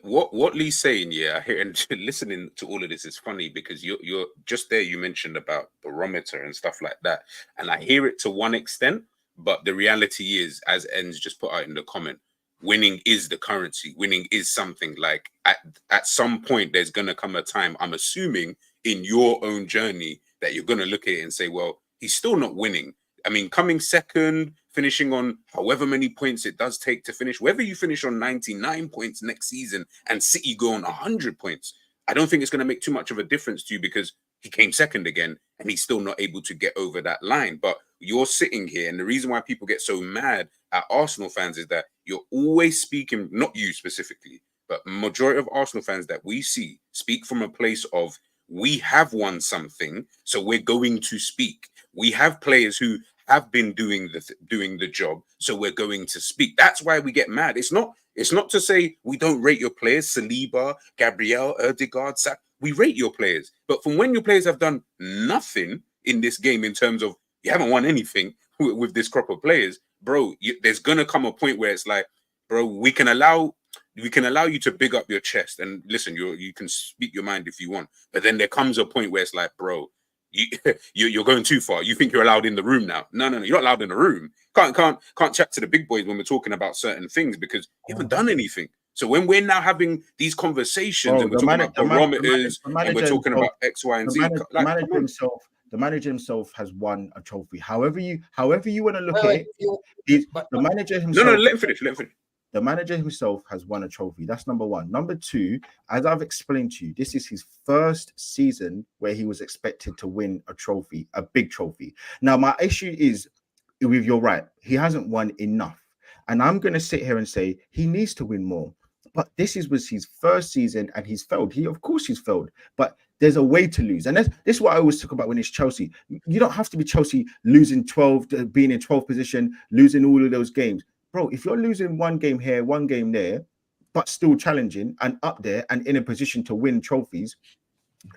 [SPEAKER 11] What Lee's saying, I hear, and listening to all of this is funny because you're just there. You mentioned about barometer and stuff like that, and I hear it to one extent, but the reality is, as Enz just put out in the comment, winning is the currency. Winning is something like at some point there's gonna come a time, I'm assuming, in your own journey, that you're going to look at it and say, well, he's still not winning. I mean, coming second, finishing on however many points it does take to finish, whether you finish on 99 points next season and City go on 100 points, I don't think it's going to make too much of a difference to you because he came second again and he's still not able to get over that line. But you're sitting here, and the reason why people get so mad at Arsenal fans is that you're always speaking, not you specifically, but majority of Arsenal fans that we see speak from a place of, we have won something, so we're going to speak. We have players who have been doing the job, so we're going to speak. That's why we get mad. It's not to say we don't rate your players, Saliba, Gabriel, Erdegaard, we rate your players. But from when your players have done nothing in this game in terms of you haven't won anything with this crop of players, bro, there's going to come a point where it's like, bro, we can allow you to big up your chest and listen, you can speak your mind if you want. But then there comes a point where it's like, bro, you're going too far. You think you're allowed in the room now? No, you're not allowed in the room. Can't chat to the big boys when we're talking about certain things because you haven't done anything. So when we're now having these conversations and we're talking about barometers and we're talking about X, Y, and Z,
[SPEAKER 6] the manager himself has won a trophy. However you want to look at it, the manager himself.
[SPEAKER 11] No, let him finish.
[SPEAKER 6] The manager himself has won a trophy. That's number one. Number two, as I've explained to you, this is his first season where he was expected to win a trophy, a big trophy. Now, my issue is, with you're right, he hasn't won enough. And I'm going to sit here and say he needs to win more. But this was his first season and he's failed. Of course he's failed, but there's a way to lose. And this is what I always talk about when it's Chelsea. You don't have to be Chelsea losing 12, being in 12th position, losing all of those games. Bro, if you're losing one game here, one game there, but still challenging and up there and in a position to win trophies,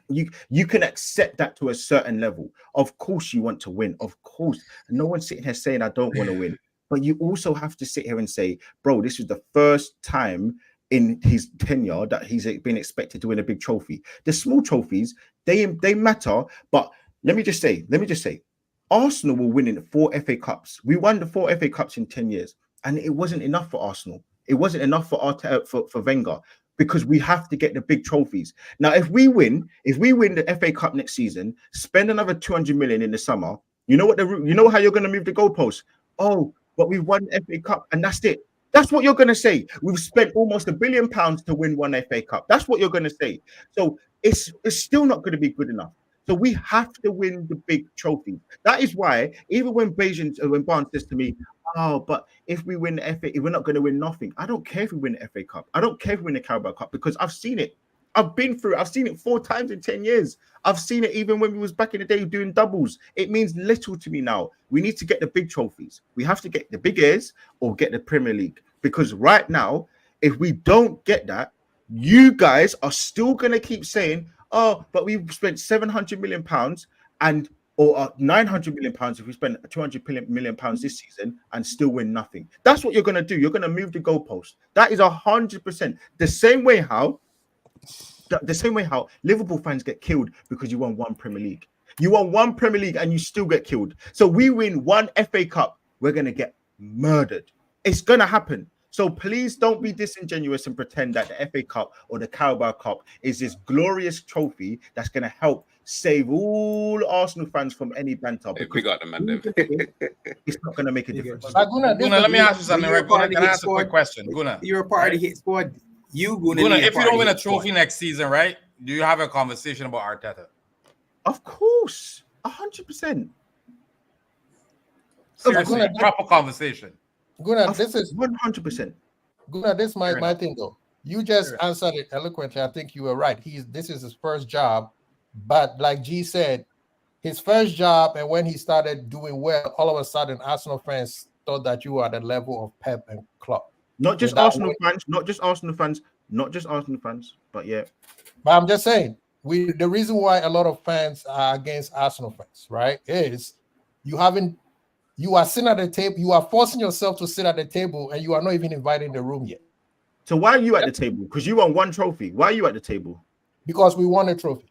[SPEAKER 6] you can accept that to a certain level. Of course you want to win. Of course. No one's sitting here saying I don't want to win. But you also have to sit here and say, bro, this is the first time in his tenure that he's been expected to win a big trophy. The small trophies, they matter. But let me just say, Arsenal were winning 4 FA Cups. We won the 4 FA Cups in 10 years. And it wasn't enough for Arsenal. It wasn't enough for Wenger because we have to get the big trophies. Now, if we win the FA Cup next season, spend another 200 million in the summer, you know how you're going to move the goalposts? Oh, but we've won the FA Cup and that's it. That's what you're going to say. We've spent almost £1 billion to win 1 FA Cup. That's what you're going to say. So it's still not going to be good enough. So we have to win the big trophy. That is why, even when Barnes says to me, oh, but if we win the FA, we're not going to win nothing. I don't care if we win the FA Cup. I don't care if we win the Carabao Cup because I've seen it. I've been through it. I've seen it 4 times in 10 years. I've seen it even when we was back in the day doing doubles. It means little to me now. We need to get the big trophies. We have to get the big A's or get the Premier League. Because right now, if we don't get that, you guys are still going to keep saying, oh, but we've spent £700 million or £900 million if we spend £200 million this season and still win nothing. That's what you're going to do. You're going to move the goalpost. That is 100%. The same way how Liverpool fans get killed because you won 1 Premier League. You won 1 Premier League and you still get killed. So we win 1 FA Cup, we're going to get murdered. It's going to happen. So please don't be disingenuous and pretend that the FA Cup or the Carabao Cup is this glorious trophy that's going to help save all Arsenal fans from any banter.
[SPEAKER 11] We got them, man.
[SPEAKER 6] It's not going to make a difference.
[SPEAKER 2] Guna, let me ask you something. Right? Can I ask a quick question? Guna,
[SPEAKER 4] you're a part of the hit squad.
[SPEAKER 2] Guna, if you don't win a trophy next season, right? Do you have a conversation about Arteta?
[SPEAKER 6] Of course, 100%.
[SPEAKER 2] Seriously, proper conversation.
[SPEAKER 9] Guna, this is
[SPEAKER 6] 100%.
[SPEAKER 9] Guna, this is my thing though. You just answered it eloquently. I think you were right. This is his first job, but like G said, his first job, and when he started doing well, all of a sudden Arsenal fans thought that you were at the level of Pep and Klopp.
[SPEAKER 6] Not just Arsenal fans, but yeah.
[SPEAKER 9] But I'm just saying, the reason why a lot of fans are against Arsenal fans, right, is you are sitting at the table, you are forcing yourself to sit at the table, and you are not even invited in the room yet.
[SPEAKER 6] So why are you at the table? Because you won 1 trophy. Why are you at the table?
[SPEAKER 9] Because we won a trophy.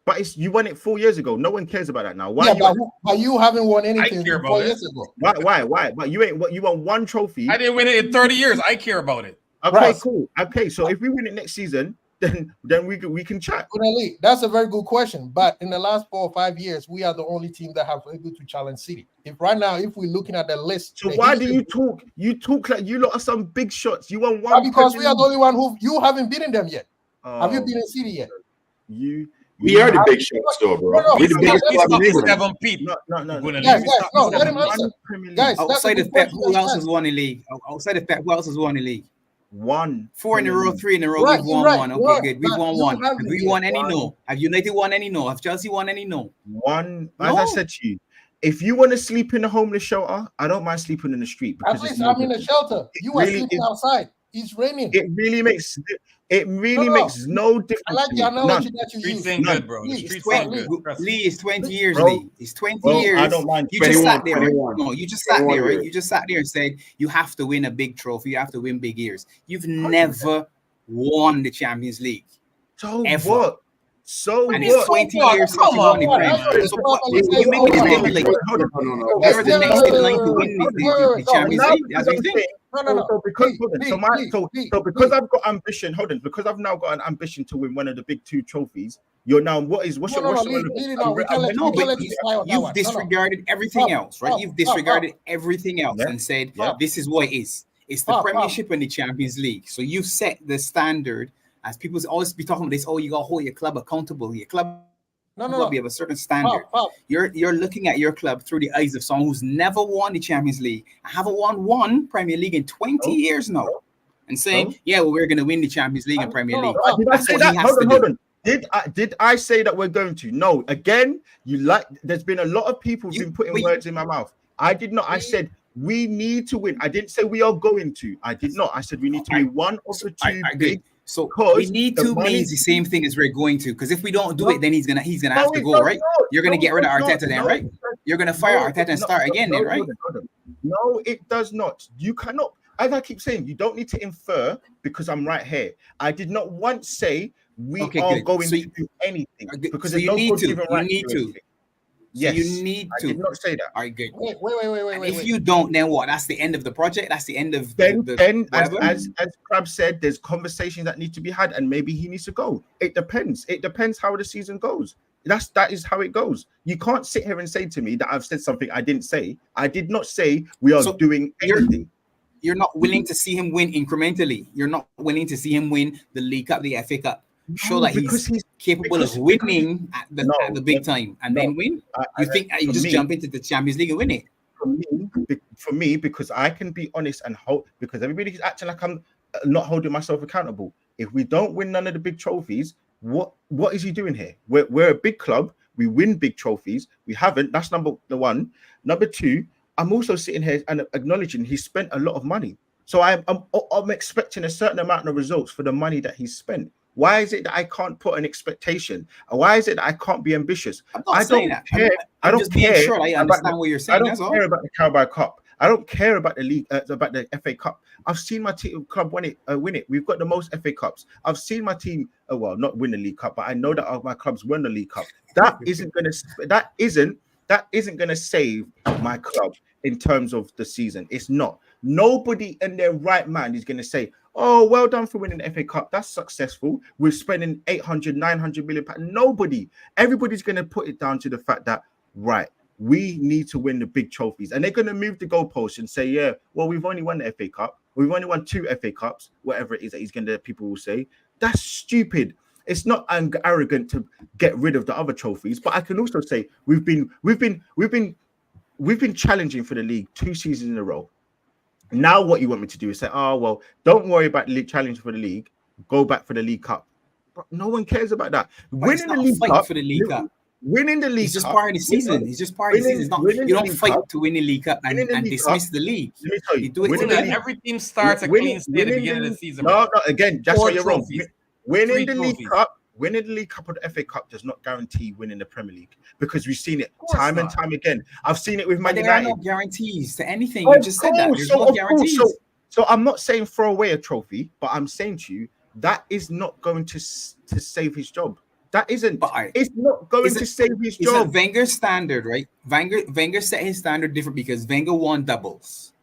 [SPEAKER 6] But you won it 4 years ago. No one cares about that now. Why?
[SPEAKER 9] Yeah, but you haven't won anything 4 years ago.
[SPEAKER 6] Why? But you won 1 trophy.
[SPEAKER 2] I didn't win it in 30 years. I care about it.
[SPEAKER 6] Okay, right. Cool. Okay, so if we win it next season, then we can chat.
[SPEAKER 9] That's a very good question. But in the last 4 or 5 years, we are the only team that have able to challenge City. If we're looking at the list,
[SPEAKER 6] so why do you talk? You talk like you lot are some big shots. You won 1
[SPEAKER 9] because we are the only one who you haven't beaten them yet. Have you beaten City yet?
[SPEAKER 1] We are the big shots, though, bro. We're the biggest club in England.
[SPEAKER 9] No. Guys, let him answer. Guys,
[SPEAKER 4] outside of Pep, who else has won the league? Outside of Pep, who else has won the league?
[SPEAKER 6] 1.
[SPEAKER 4] 4 in a row, 3 in a row. Right, we've won 1. Okay, good. We've won 1. Have we won any? No. Have United won any? No. Have Chelsea won any? No.
[SPEAKER 6] 1. As I said to you, if you want to sleep in a homeless shelter, I don't mind sleeping in the street.
[SPEAKER 9] Because at least I'm in a shelter. You are sleeping outside. It's raining.
[SPEAKER 6] It really makes no difference.
[SPEAKER 9] I like the analogy that you use.
[SPEAKER 10] Streets ain't good, bro. The streets ain't good.
[SPEAKER 4] Lee, it's 20 years, Lee. It's 20 years.
[SPEAKER 6] I don't mind.
[SPEAKER 4] You just sat there. No, you just sat there, right? You just sat there and said you have to win a big trophy. You have to win big years. You've never won the Champions League.
[SPEAKER 6] So ever. What? So
[SPEAKER 4] and it's 20 years since you won the Premier. So what? You make it seem like you're the next in line to win the Champions League. That's what you think.
[SPEAKER 6] So because I've got ambition, because I've now got an ambition to win one of the big 2 trophies. You're now what's your
[SPEAKER 4] but you've disregarded everything else, right? You've disregarded everything else and said this is what it is. It's the Premiership and the Champions League. So you've set the standard. As people always be talking about this, you gotta hold your club accountable. Your club will be of a certain standard. You're looking at your club through the eyes of someone who's never won the Champions League. I haven't won one Premier League in 20 years now, and saying, we're gonna win the Champions League and Premier League.
[SPEAKER 6] Did I say that? Hold on. Did I say that we're going to? No. Again, there's been a lot of people who've been putting words in my mouth. I did not. I said we need to win. I didn't say we are going to. I did not. I said we need to be one of the 2 big.
[SPEAKER 4] So we need to means the same thing as we're going to, because if we don't do it, then he's gonna have to go, right? You're gonna get rid of Arteta then, right? You're gonna fire Arteta and start again then, right?
[SPEAKER 6] No, it does not. You cannot. As I keep saying, you don't need to infer because I'm right here. I did not once say we are going to do anything because
[SPEAKER 4] so you need to. You need to.
[SPEAKER 6] Yes,
[SPEAKER 4] you need to.
[SPEAKER 6] I did not say that.
[SPEAKER 4] All right, good.
[SPEAKER 9] Wait.
[SPEAKER 4] If you don't, then what? That's the end of the project. That's the end of
[SPEAKER 6] then as Crab said, there's conversations that need to be had, and maybe he needs to go. It depends. It depends how the season goes. That is how it goes. You can't sit here and say to me that I've said something I didn't say. I did not say we are doing anything.
[SPEAKER 4] You're not willing to see him win incrementally. You're not willing to see him win the League Cup, the FA Cup. Show that he's capable of winning at the big time and then win. You think you just jump into the Champions League and win it?
[SPEAKER 6] For me, because I can be honest and hold, because everybody's acting like I'm not holding myself accountable. If we don't win none of the big trophies, what is he doing here? We're a big club. We win big trophies. We haven't. That's number 1. Number 2, I'm also sitting here and acknowledging he spent a lot of money. So I'm expecting a certain amount of results for the money that he's spent. Why is it that I can't put an expectation? Why is it that I can't be ambitious?
[SPEAKER 4] I don't care.
[SPEAKER 6] I don't care.
[SPEAKER 4] Sure I understand what you're saying.
[SPEAKER 6] I don't care about the Carabao Cup. I don't care about the league, about the FA Cup. I've seen my club win it. We've got the most FA Cups. I've seen my team, not win the League Cup, but I know that my clubs won the League Cup. That isn't gonna save my club in terms of the season. It's not. Nobody in their right mind is gonna say, "Oh, well done for winning the FA Cup. That's successful. We're spending 800, 900 million pounds." Nobody. Everybody's going to put it down to the fact that, right, we need to win the big trophies. And they're going to move the goalposts and say, we've only won the FA Cup. We've only won 2 FA Cups, whatever it is that people will say. That's stupid. It's not arrogant to get rid of the other trophies. But I can also say we've been challenging for the league 2 seasons in a row. Now what you want me to do is say, don't worry about the league challenge for the league. Go back for the League Cup. But no one cares about that.
[SPEAKER 4] Winning the League Cup for the League Cup.
[SPEAKER 6] Winning the League
[SPEAKER 4] Cup. It's just part of the season. It's just part of the season. You don't fight to win the League Cup and dismiss the league.
[SPEAKER 10] You do it together. Every team starts a clean slate at the beginning of the season.
[SPEAKER 6] No, again, that's why you're wrong. Winning the League Cup. Winning the League Cup or the FA Cup does not guarantee winning the Premier League, because we've seen it time and time again. I've seen it with Man United.
[SPEAKER 4] There are no guarantees to anything. You just said that. There's no guarantees.
[SPEAKER 6] So I'm not saying throw away a trophy, but I'm saying to you that is not going to save his job. That isn't. It's not going to save his job.
[SPEAKER 4] It's Wenger's standard, right? Wenger set his standard different because Wenger won doubles.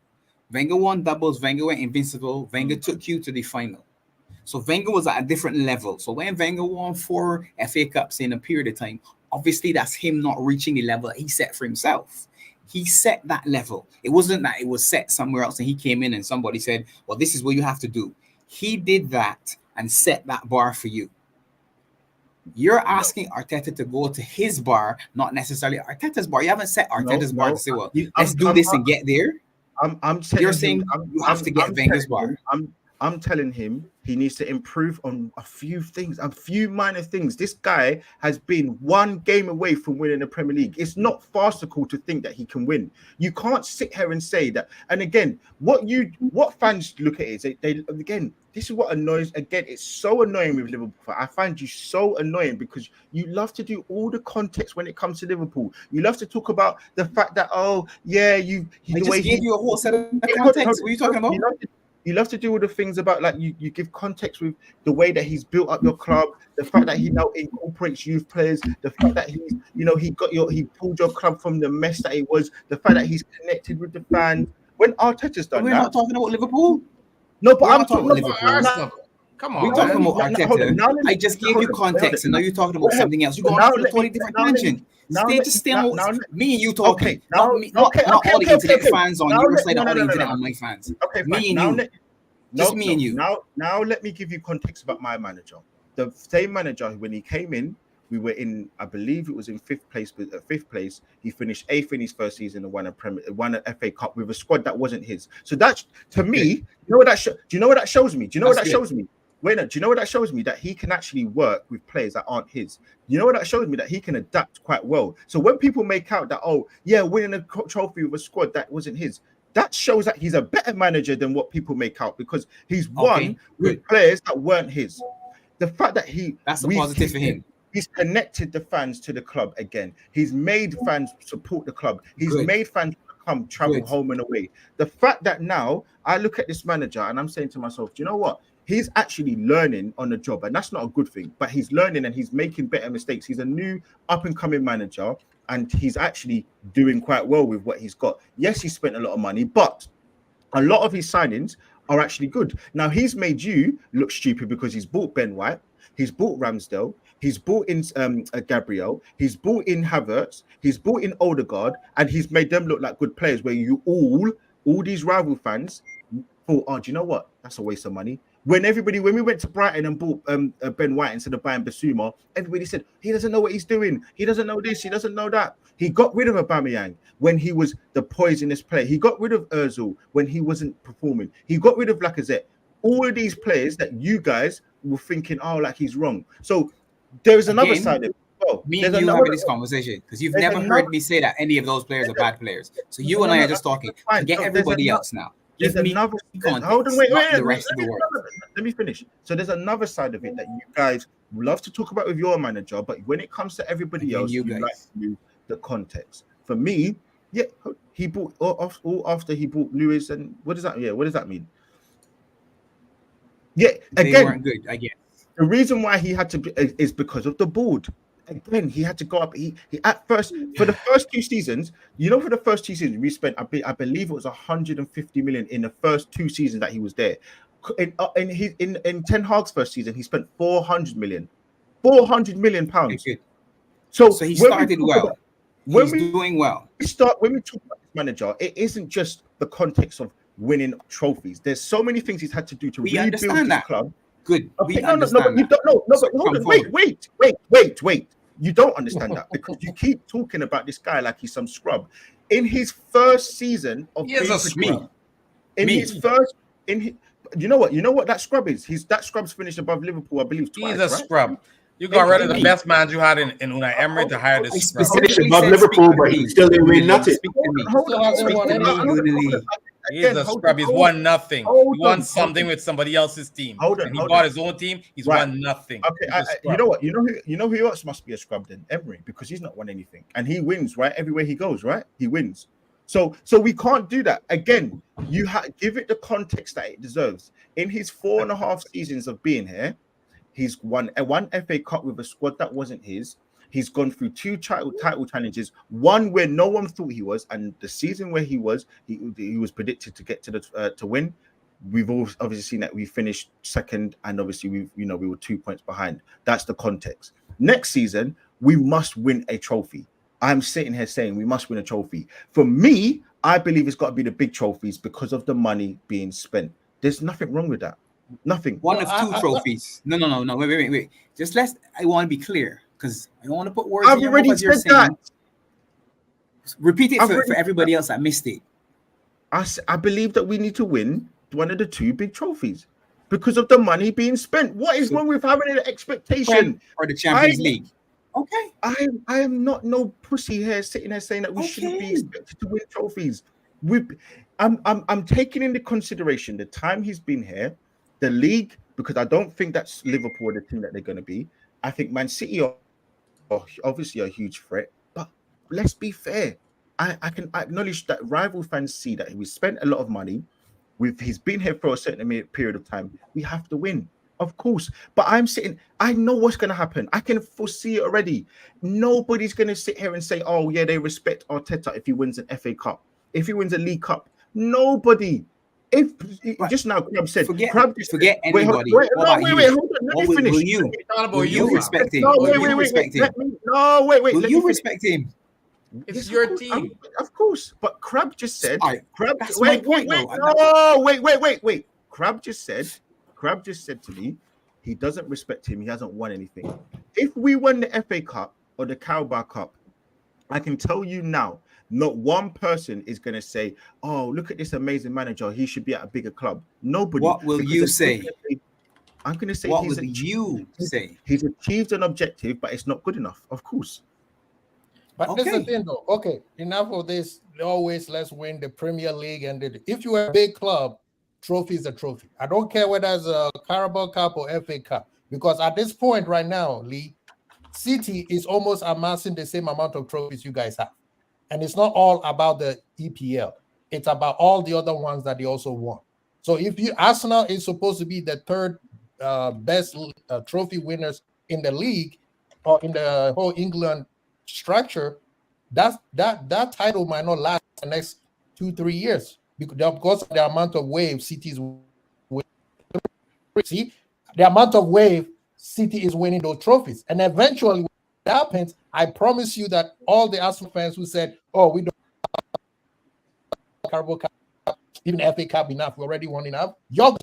[SPEAKER 4] Wenger went invincible. Wenger took you to the final. So Wenger was at a different level. So when Wenger won 4 FA Cups in a period of time, obviously that's him not reaching the level that he set for himself. He set that level. It wasn't that it was set somewhere else and he came in and somebody said, well, this is what you have to do. He did that and set that bar for you. You're asking Arteta to go to his bar, not necessarily Arteta's bar. You haven't set Arteta's bar to say, well, let's do this and get there.
[SPEAKER 6] I'm
[SPEAKER 4] You're saying you have to get Wenger's bar.
[SPEAKER 6] I'm telling him he needs to improve on a few things, a few minor things. This guy has been one game away from winning the Premier League. It's not farcical to think that he can win. You can't sit here and say that. And again, what fans look at is they again, this is what annoys. Again, it's so annoying with Liverpool. I find you so annoying because you love to do all the context when it comes to Liverpool. You love to talk about the fact that I just
[SPEAKER 4] gave you a whole set of context. What are you talking about?
[SPEAKER 6] You love to do all the things about, like, you give context with the way that he's built up your club, the fact that he now incorporates youth players, the fact that he's, he pulled your club from the mess that it was, the fact that he's connected with the fans. When Arteta's done
[SPEAKER 4] we're not talking about Liverpool.
[SPEAKER 6] No, but
[SPEAKER 4] I'm talking about Liverpool.
[SPEAKER 10] Come on,
[SPEAKER 4] we're talking about Arteta. I just gave you context, and now you're talking about something else. You're going on a totally different tangent. Stay on me and you talking. Not all the internet fans on your side, all the internet on my fans.
[SPEAKER 6] Okay,
[SPEAKER 4] me and you. Just me and you.
[SPEAKER 6] Now let me give you context about my manager. The same manager, when he came in, we were in, I believe it was in fifth place. He finished 8th in his first season and won an FA Cup with a squad that wasn't his. So that's, to me, do you know what that shows me? Do you know what that shows me? Do you know what that shows me? That he can actually work with players that aren't his. You know what that shows me? That he can adapt quite well. So when people make out that, winning a trophy with a squad that wasn't his, that shows that he's a better manager than what people make out, because he's won with players that weren't his. The fact that
[SPEAKER 4] that's a positive for him.
[SPEAKER 6] He's connected the fans to the club again. He's made fans support the club. He's made fans come travel home and away. The fact that now I look at this manager and I'm saying to myself, do you know what? He's actually learning on the job, and that's not a good thing, but he's learning and he's making better mistakes. He's a new up-and-coming manager, and he's actually doing quite well with what he's got. Yes, he spent a lot of money, but a lot of his signings are actually good. Now, he's made you look stupid because he's bought Ben White, he's bought Ramsdale, he's bought in Gabriel, he's bought in Havertz, he's bought in Odegaard, and he's made them look like good players, where you all these rival fans thought, do you know what? That's a waste of money. When we went to Brighton and bought Ben White instead of buying Basuma, everybody said, he doesn't know what he's doing. He doesn't know this. He doesn't know that. He got rid of Aubameyang when he was the poisonous player. He got rid of Ozil when he wasn't performing. He got rid of Lacazette. All of these players that you guys were thinking, like he's wrong. So there's another side of it. Well,
[SPEAKER 4] me and you having this conversation, because you've never heard me say that any of those players are bad players. So you and I are just talking. Forget everybody else now.
[SPEAKER 6] There's another context, hold on, wait, the rest of the world. Let me finish. So there's another side of it that you guys love to talk about with your manager, but when it comes to everybody else, you like to do the context. For me, he bought all after he bought Lewis, and what does that mean? Yeah, again,
[SPEAKER 4] they weren't good. I guess
[SPEAKER 6] the reason why he had to be is because of the board. Again, he had to go up. He at first, for the first 2 seasons, for the first 2 seasons, we spent, I believe it was 150 million in the first 2 seasons that he was there. In Ten Hag's first season, he spent 400 million pounds. So
[SPEAKER 4] he started well. He's doing well.
[SPEAKER 6] When we talk about this manager, it isn't just the context of winning trophies. There's so many things he's had to do to rebuild his club.
[SPEAKER 4] Good.
[SPEAKER 6] Okay, no, but hold on. Wait. You don't understand that, because you keep talking about this guy like he's some scrub. In his first season of
[SPEAKER 10] being a scrub,
[SPEAKER 6] you know what that scrub is? That scrub's finished above Liverpool, I believe, twice.
[SPEAKER 10] He's a scrub. You got rid of the best man you had in Unai Emery to hire this scrub.
[SPEAKER 1] Above Liverpool, but he still didn't win nothing.
[SPEAKER 10] He's a scrub. He's won nothing. He won something with somebody else's team. He bought his own team. He's won nothing.
[SPEAKER 6] Okay, you know what? You know who else must be a scrub then? Emery, because he's not won anything, and he wins, right? Everywhere he goes, right? He wins. So we can't do that again. You give it the context that it deserves. In his 4.5 seasons of being here, he's won one FA Cup with a squad that wasn't his. He's gone through 2 title challenges, one where no one thought he was, and the season where he was predicted to get to win. We've all obviously seen that we finished second, and obviously we were 2 points behind. That's the context. Next season, we must win a trophy. I'm sitting here saying we must win a trophy. For me, I believe it's got to be the big trophies because of the money being spent. There's nothing wrong with that. Nothing.
[SPEAKER 4] One of 2 trophies. No. Wait. I want to be clear, because I don't want to put words in your mouth as you're saying. Repeat it for everybody else that missed it.
[SPEAKER 6] I believe that we need to win one of the 2 big trophies. because of the money being spent. What is wrong with having an expectation
[SPEAKER 4] for the Champions League? Okay,
[SPEAKER 6] I am not no pussy here sitting there saying that we shouldn't be expected to win trophies. I'm taking into consideration the time he's been here, the league, because I don't think that's Liverpool the team that they're going to be. I think Man City are obviously a huge threat, but let's be fair. I can acknowledge that rival fans see that we spent a lot of money. He's been here for a certain period of time. We have to win, of course. But I know what's going to happen. I can foresee it already. Nobody's going to sit here and say, oh, yeah, they respect Arteta if he wins an FA Cup, if he wins a League Cup. Nobody. Just now, Crab said,
[SPEAKER 4] forget
[SPEAKER 6] Wait,
[SPEAKER 4] anybody.
[SPEAKER 6] hold on. Let me finish.
[SPEAKER 4] Will you respect him?
[SPEAKER 6] No, wait.
[SPEAKER 4] Will you respect him?
[SPEAKER 10] It's your team.
[SPEAKER 6] Of course. But Crab just said,
[SPEAKER 4] wait.
[SPEAKER 6] Crab just said to me, he doesn't respect him. He hasn't won anything. If we won the FA Cup or the Carabao Cup, I can tell you now, not one person is going to say, oh, look at this amazing manager. He should be at a bigger club. Nobody.
[SPEAKER 4] What will you say?
[SPEAKER 6] I'm going to say,
[SPEAKER 4] what will you say?
[SPEAKER 6] He's achieved an objective, but it's not good enough, of course.
[SPEAKER 9] But this is the thing, though. Okay, enough of this. Always let's win the Premier League. And if you're a big club, trophy is a trophy. I don't care whether it's a Carabao Cup or FA Cup. Because at this point right now, Lee, City is almost amassing the same amount of trophies you guys have. And it's not all about the EPL. It's about all the other ones that they also won. So if Arsenal is supposed to be the third best trophy winners in the league or in the whole England structure, that title might not last the next 2-3 years because of the amount of waves City is winning. See, the amount of wave City is winning those trophies, and eventually when that happens, I promise you that all the Arsenal fans who said, "Oh, we don't Carabao Cup, even FA Cup enough, we already won enough," you're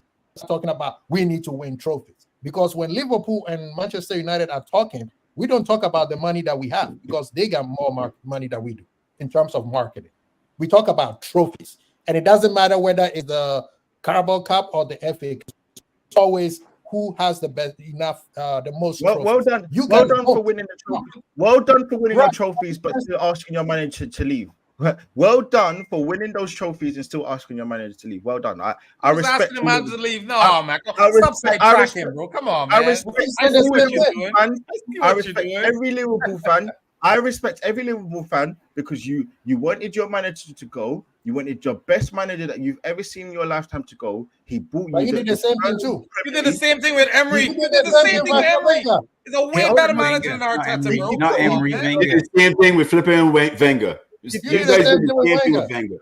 [SPEAKER 9] talking about we need to win trophies. Because when Liverpool and Manchester United are talking, we don't talk about the money that we have because they got more money than we do in terms of marketing. We talk about trophies, and it doesn't matter whether it's the Carabao Cup or the FA Cup. It's always who has the best enough, the most.
[SPEAKER 6] Well done. Well done for winning the trophy. Well done for winning the trophies, but still asking your manager to leave. Well done for winning those trophies and still asking your manager to leave. Well done. I respect
[SPEAKER 10] asking the manager to leave. No, man. Stop sidetracking, bro. Come on, man.
[SPEAKER 6] I respect every Liverpool fan. I respect every Liverpool fan because you wanted your manager to go. You wanted your best manager that you've ever seen in your lifetime to go. He bought you.
[SPEAKER 9] You did the same thing too.
[SPEAKER 10] You did the same thing with Emery. You did the same thing with Emery. He's a way better manager than Arteta, bro.
[SPEAKER 4] Not Emery, Wenger.
[SPEAKER 1] Did the same thing with flipping Wenger. You guys did the same thing with Wenger.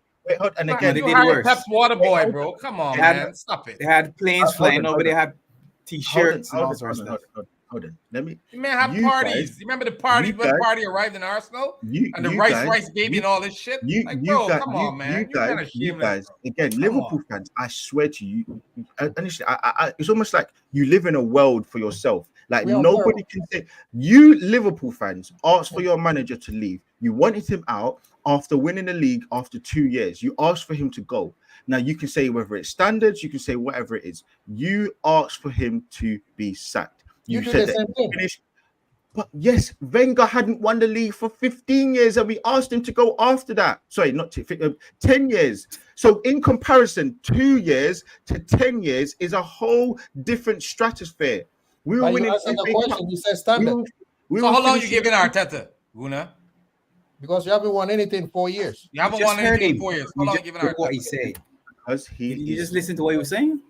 [SPEAKER 6] And again,
[SPEAKER 10] they did worse. Pep's water boy, bro. Come on, man. Stop it.
[SPEAKER 4] They had planes flying over. They had T-shirts and all sorts of stuff.
[SPEAKER 6] Hold on. Let me.
[SPEAKER 10] You man have parties. Guys, you remember the party when the party arrived in Arsenal? And the rice baby and all this shit? Come on, man.
[SPEAKER 6] You guys, again, Liverpool fans, I swear to you, honestly, it's almost like you live in a world for yourself. Like nobody can say, you Liverpool fans asked for your manager to leave. You wanted him out after winning the league after 2 years. You asked for him to go. Now you can say whether it's standards, you can say whatever it is. You asked for him to be sacked. You said that he finished. But yes, Wenger hadn't won the league for 15 years and we asked him to go after that. Sorry, not 10 years. So in comparison, 2 years to 10 years is a whole different stratosphere. We were winning.
[SPEAKER 9] You said standard.
[SPEAKER 10] So how long you giving Arteta, Guna?
[SPEAKER 9] Because you haven't won anything in 4 years.
[SPEAKER 10] You haven't won anything in 4 years. How long you giving Arteta?
[SPEAKER 4] What he said.
[SPEAKER 6] Because
[SPEAKER 4] you just listen to what he was saying?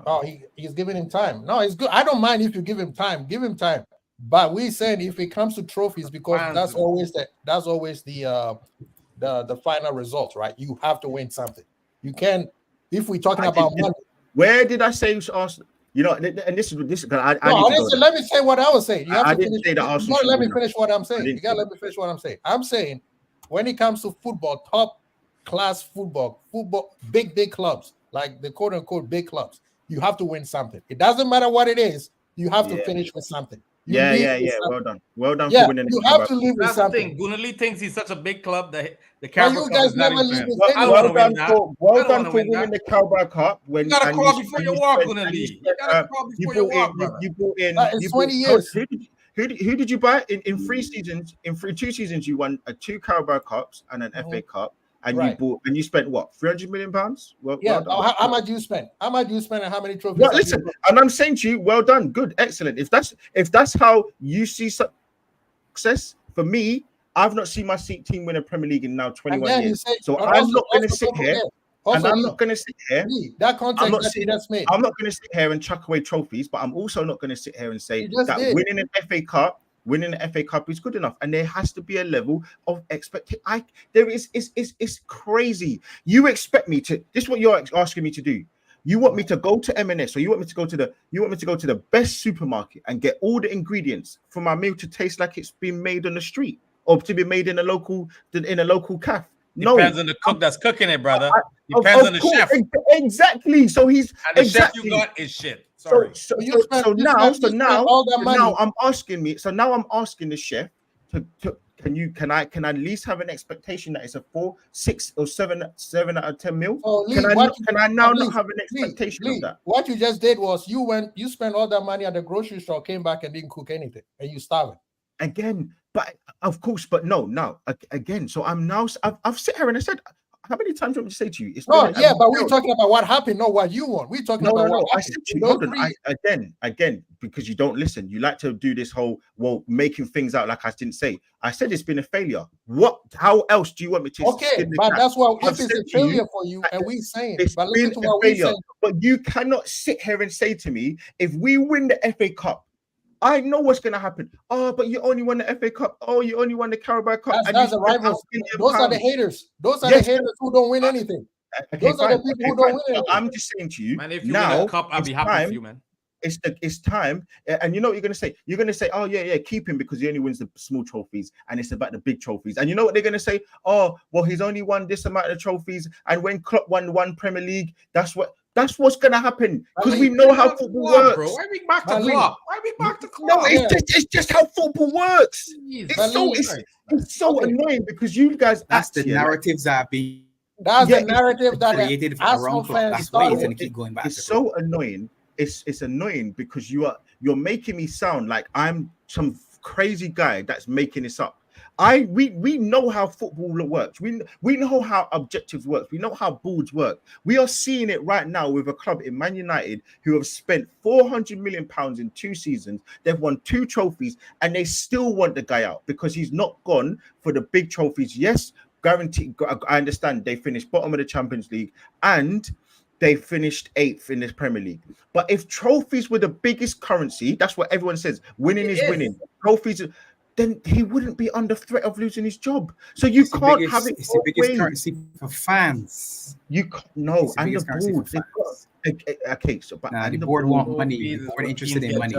[SPEAKER 9] Oh, he's giving him time. No, it's good. I don't mind if you give him time. Give him time. But we said if it comes to trophies, because that's always the final result, right? You have to win something. You can't. If we're talking about money,
[SPEAKER 6] where did I say Arsenal? You know, and this is.
[SPEAKER 9] Let me say what I was saying. You have to finish. You gotta let me finish what I'm saying. You gotta let me finish what I'm saying. I'm saying when it comes to football, top class football, big clubs, like the quote unquote big clubs, you have to win something. It doesn't matter what it is. You have to finish with something.
[SPEAKER 6] Yeah. Well done
[SPEAKER 9] Yeah,
[SPEAKER 6] for winning.
[SPEAKER 9] you have to live with
[SPEAKER 10] That's the
[SPEAKER 9] something.
[SPEAKER 10] thing. Gooner Lee thinks he's such a big club that the
[SPEAKER 9] But
[SPEAKER 10] Carabao
[SPEAKER 9] you
[SPEAKER 10] Cup
[SPEAKER 9] guys
[SPEAKER 10] is not
[SPEAKER 9] never
[SPEAKER 10] even
[SPEAKER 9] live
[SPEAKER 10] fair.
[SPEAKER 9] with
[SPEAKER 10] Well, I don't want to win that.
[SPEAKER 6] Well
[SPEAKER 10] I don't
[SPEAKER 6] done
[SPEAKER 10] want to
[SPEAKER 6] for
[SPEAKER 10] win
[SPEAKER 6] winning
[SPEAKER 10] that.
[SPEAKER 6] the Carabao Cup.
[SPEAKER 10] You gotta crawl before you walk, Gooner Lee. You gotta crawl before you walk, brother.
[SPEAKER 6] You brought in.
[SPEAKER 9] It's 20 years.
[SPEAKER 6] Who did you buy in 3 seasons? In 2 seasons, you won 2 Carabao Cups and an FA Cup, and you spent what, £300 million? Well
[SPEAKER 9] Yeah.
[SPEAKER 6] done.
[SPEAKER 9] How much do you spend? How much do you spend, and how many trophies?
[SPEAKER 6] Well, listen, and I'm saying to you, well done, good, excellent. If that's how you see success, for me, I've not seen my team win a Premier League in now 21 years. So I'm not going to sit here. And I'm not going to sit here.
[SPEAKER 9] That context that you just made.
[SPEAKER 6] I'm not going to sit here and chuck away trophies, but I'm also not going to sit here and say that winning an FA Cup is good enough, and there has to be a level of expectation. It's crazy. You expect me to. This is what you're asking me to do. You want me to go to M&S, or you want me to go to the best supermarket and get all the ingredients for my meal to taste like it's been made on the street, or to be made in a local cafe. No,
[SPEAKER 10] depends on the cook that's cooking it, brother. Depends on the chef.
[SPEAKER 6] Exactly. So he's
[SPEAKER 10] and the chef you got is shit. Sorry.
[SPEAKER 6] So now I'm asking the chef to can I at least have an expectation that it's a 4, 6, or 7 out of 10 mil? Can I now not have an expectation of that?
[SPEAKER 9] What you just did was you spent all that money at the grocery store, came back and didn't cook anything, and you starving.
[SPEAKER 6] Again, but of course, but no, again. So I've sat here and I said, how many times do I say to you?
[SPEAKER 9] But we're talking about what happened, not what you want. We're talking about what happened.
[SPEAKER 6] I said to you, hold on. Again, because you don't listen. You like to do this whole making things out like I didn't say. I said it's been a failure. How else do you want me to?
[SPEAKER 9] Okay, but that's why if it's a failure for you, and we're saying, but listen to what we're saying.
[SPEAKER 6] But you cannot sit here and say to me, if we win the FA Cup, I know what's going to happen. Oh, but you only won the FA Cup. Oh, you only won the Carabao Cup.
[SPEAKER 9] That's a rival. Those are the haters. Those are the haters who don't win anything. Those are the people who don't win anything.
[SPEAKER 6] I'm just saying to you,
[SPEAKER 10] man, if you win a cup, I'll be happy for you, man.
[SPEAKER 6] It's time, and you know what you're going to say? You're going to say, oh, yeah, keep him because he only wins the small trophies, and it's about the big trophies. And you know what they're going to say? Oh, well, he's only won this amount of trophies, and when Klopp won 1 Premier League, that's what's going to happen, because we know how football works.
[SPEAKER 10] Bro. Why are we back to Klopp?
[SPEAKER 6] No, it's just how football works. It's so annoying because you guys.
[SPEAKER 4] That's the narratives that have been.
[SPEAKER 9] That's the narrative that
[SPEAKER 4] created for Arsenal fans. That's why you're going to keep going back.
[SPEAKER 6] It's so annoying. It's annoying because you're making me sound like I'm some crazy guy that's making this up. We know how football works. We know how objectives work. We know how boards work. We are seeing it right now with a club in Man United who have spent £400 million in 2 seasons. They've won 2 trophies, and they still want the guy out because he's not gone for the big trophies. Yes, guaranteed. I understand they finished bottom of the Champions League and they finished 8th in this Premier League. But if trophies were the biggest currency, that's what everyone says. Winning is winning. Trophies. Then he wouldn't be under threat of losing his job. So you can't have it.
[SPEAKER 4] It's the biggest currency for fans.
[SPEAKER 6] You can't, no, and the board. Okay, so but
[SPEAKER 4] the board want money. They're interested in money.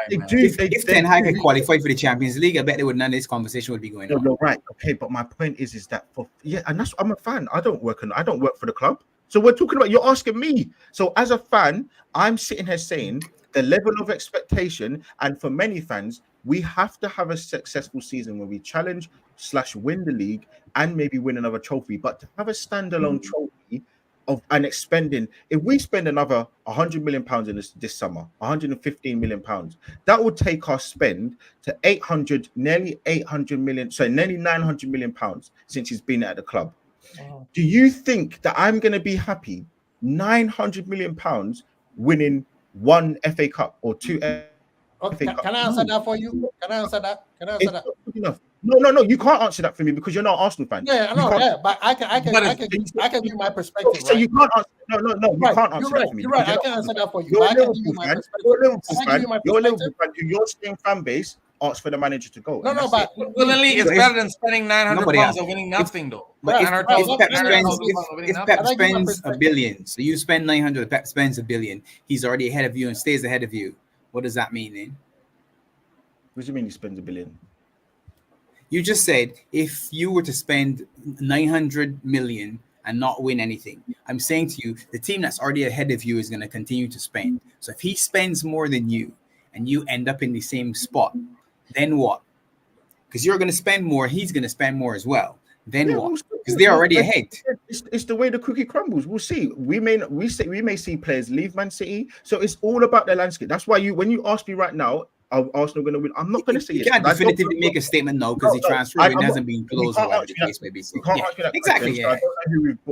[SPEAKER 6] If
[SPEAKER 4] Ten Hag had qualified for the Champions League, I bet none of this conversation would be going on.
[SPEAKER 6] You're right. Okay, but my point is that and that's I'm a fan. I don't work for the club. So we're talking about, you're asking me. So as a fan, I'm sitting here saying the level of expectation, and for many fans, we have to have a successful season where we challenge/win the league and maybe win another trophy. But to have a standalone trophy and expending, if we spend another £100 million in this summer, £115 million, that would take our spend to nearly 800 million, so nearly £900 million since he's been at the club. Wow. Do you think that I'm going to be happy £900 million winning 1 FA Cup or 2
[SPEAKER 9] FA Cup? Can I answer that for you? Can I answer that? Not good
[SPEAKER 6] enough. No, you can't answer that for me because you're not an Arsenal fan.
[SPEAKER 9] Yeah, I know, but I can give my perspective.
[SPEAKER 6] So you can't answer. No, you can't answer that for me.
[SPEAKER 9] You're right. I can answer that for you.
[SPEAKER 6] You're a Liverpool fan. You're a Liverpool fan. Your same fan base asks for the manager to go.
[SPEAKER 9] No, but
[SPEAKER 10] Gooner Lee is better than spending £900 or winning nothing, though.
[SPEAKER 4] But if Pep spends $1 billion, so you spend 900, Pep spends $1 billion, he's already ahead of you and stays ahead of you. What does that mean then?
[SPEAKER 6] What do you mean he spends $1 billion?
[SPEAKER 4] You just said if you were to spend 900 million and not win anything, I'm saying to you, the team that's already ahead of you is going to continue to spend. So if he spends more than you and you end up in the same spot, then what? Because you're going to spend more, he's going to spend more as well. Then what? Because they're already ahead.
[SPEAKER 6] It's the way the cookie crumbles. We'll see. We may see players leave Man City. So it's all about the landscape. That's why when you ask me right now, are Arsenal going to win? I'm not going to say
[SPEAKER 4] you can't definitively make a statement now because the transfer window hasn't been closed or whatever the case may be. So, exactly.
[SPEAKER 6] So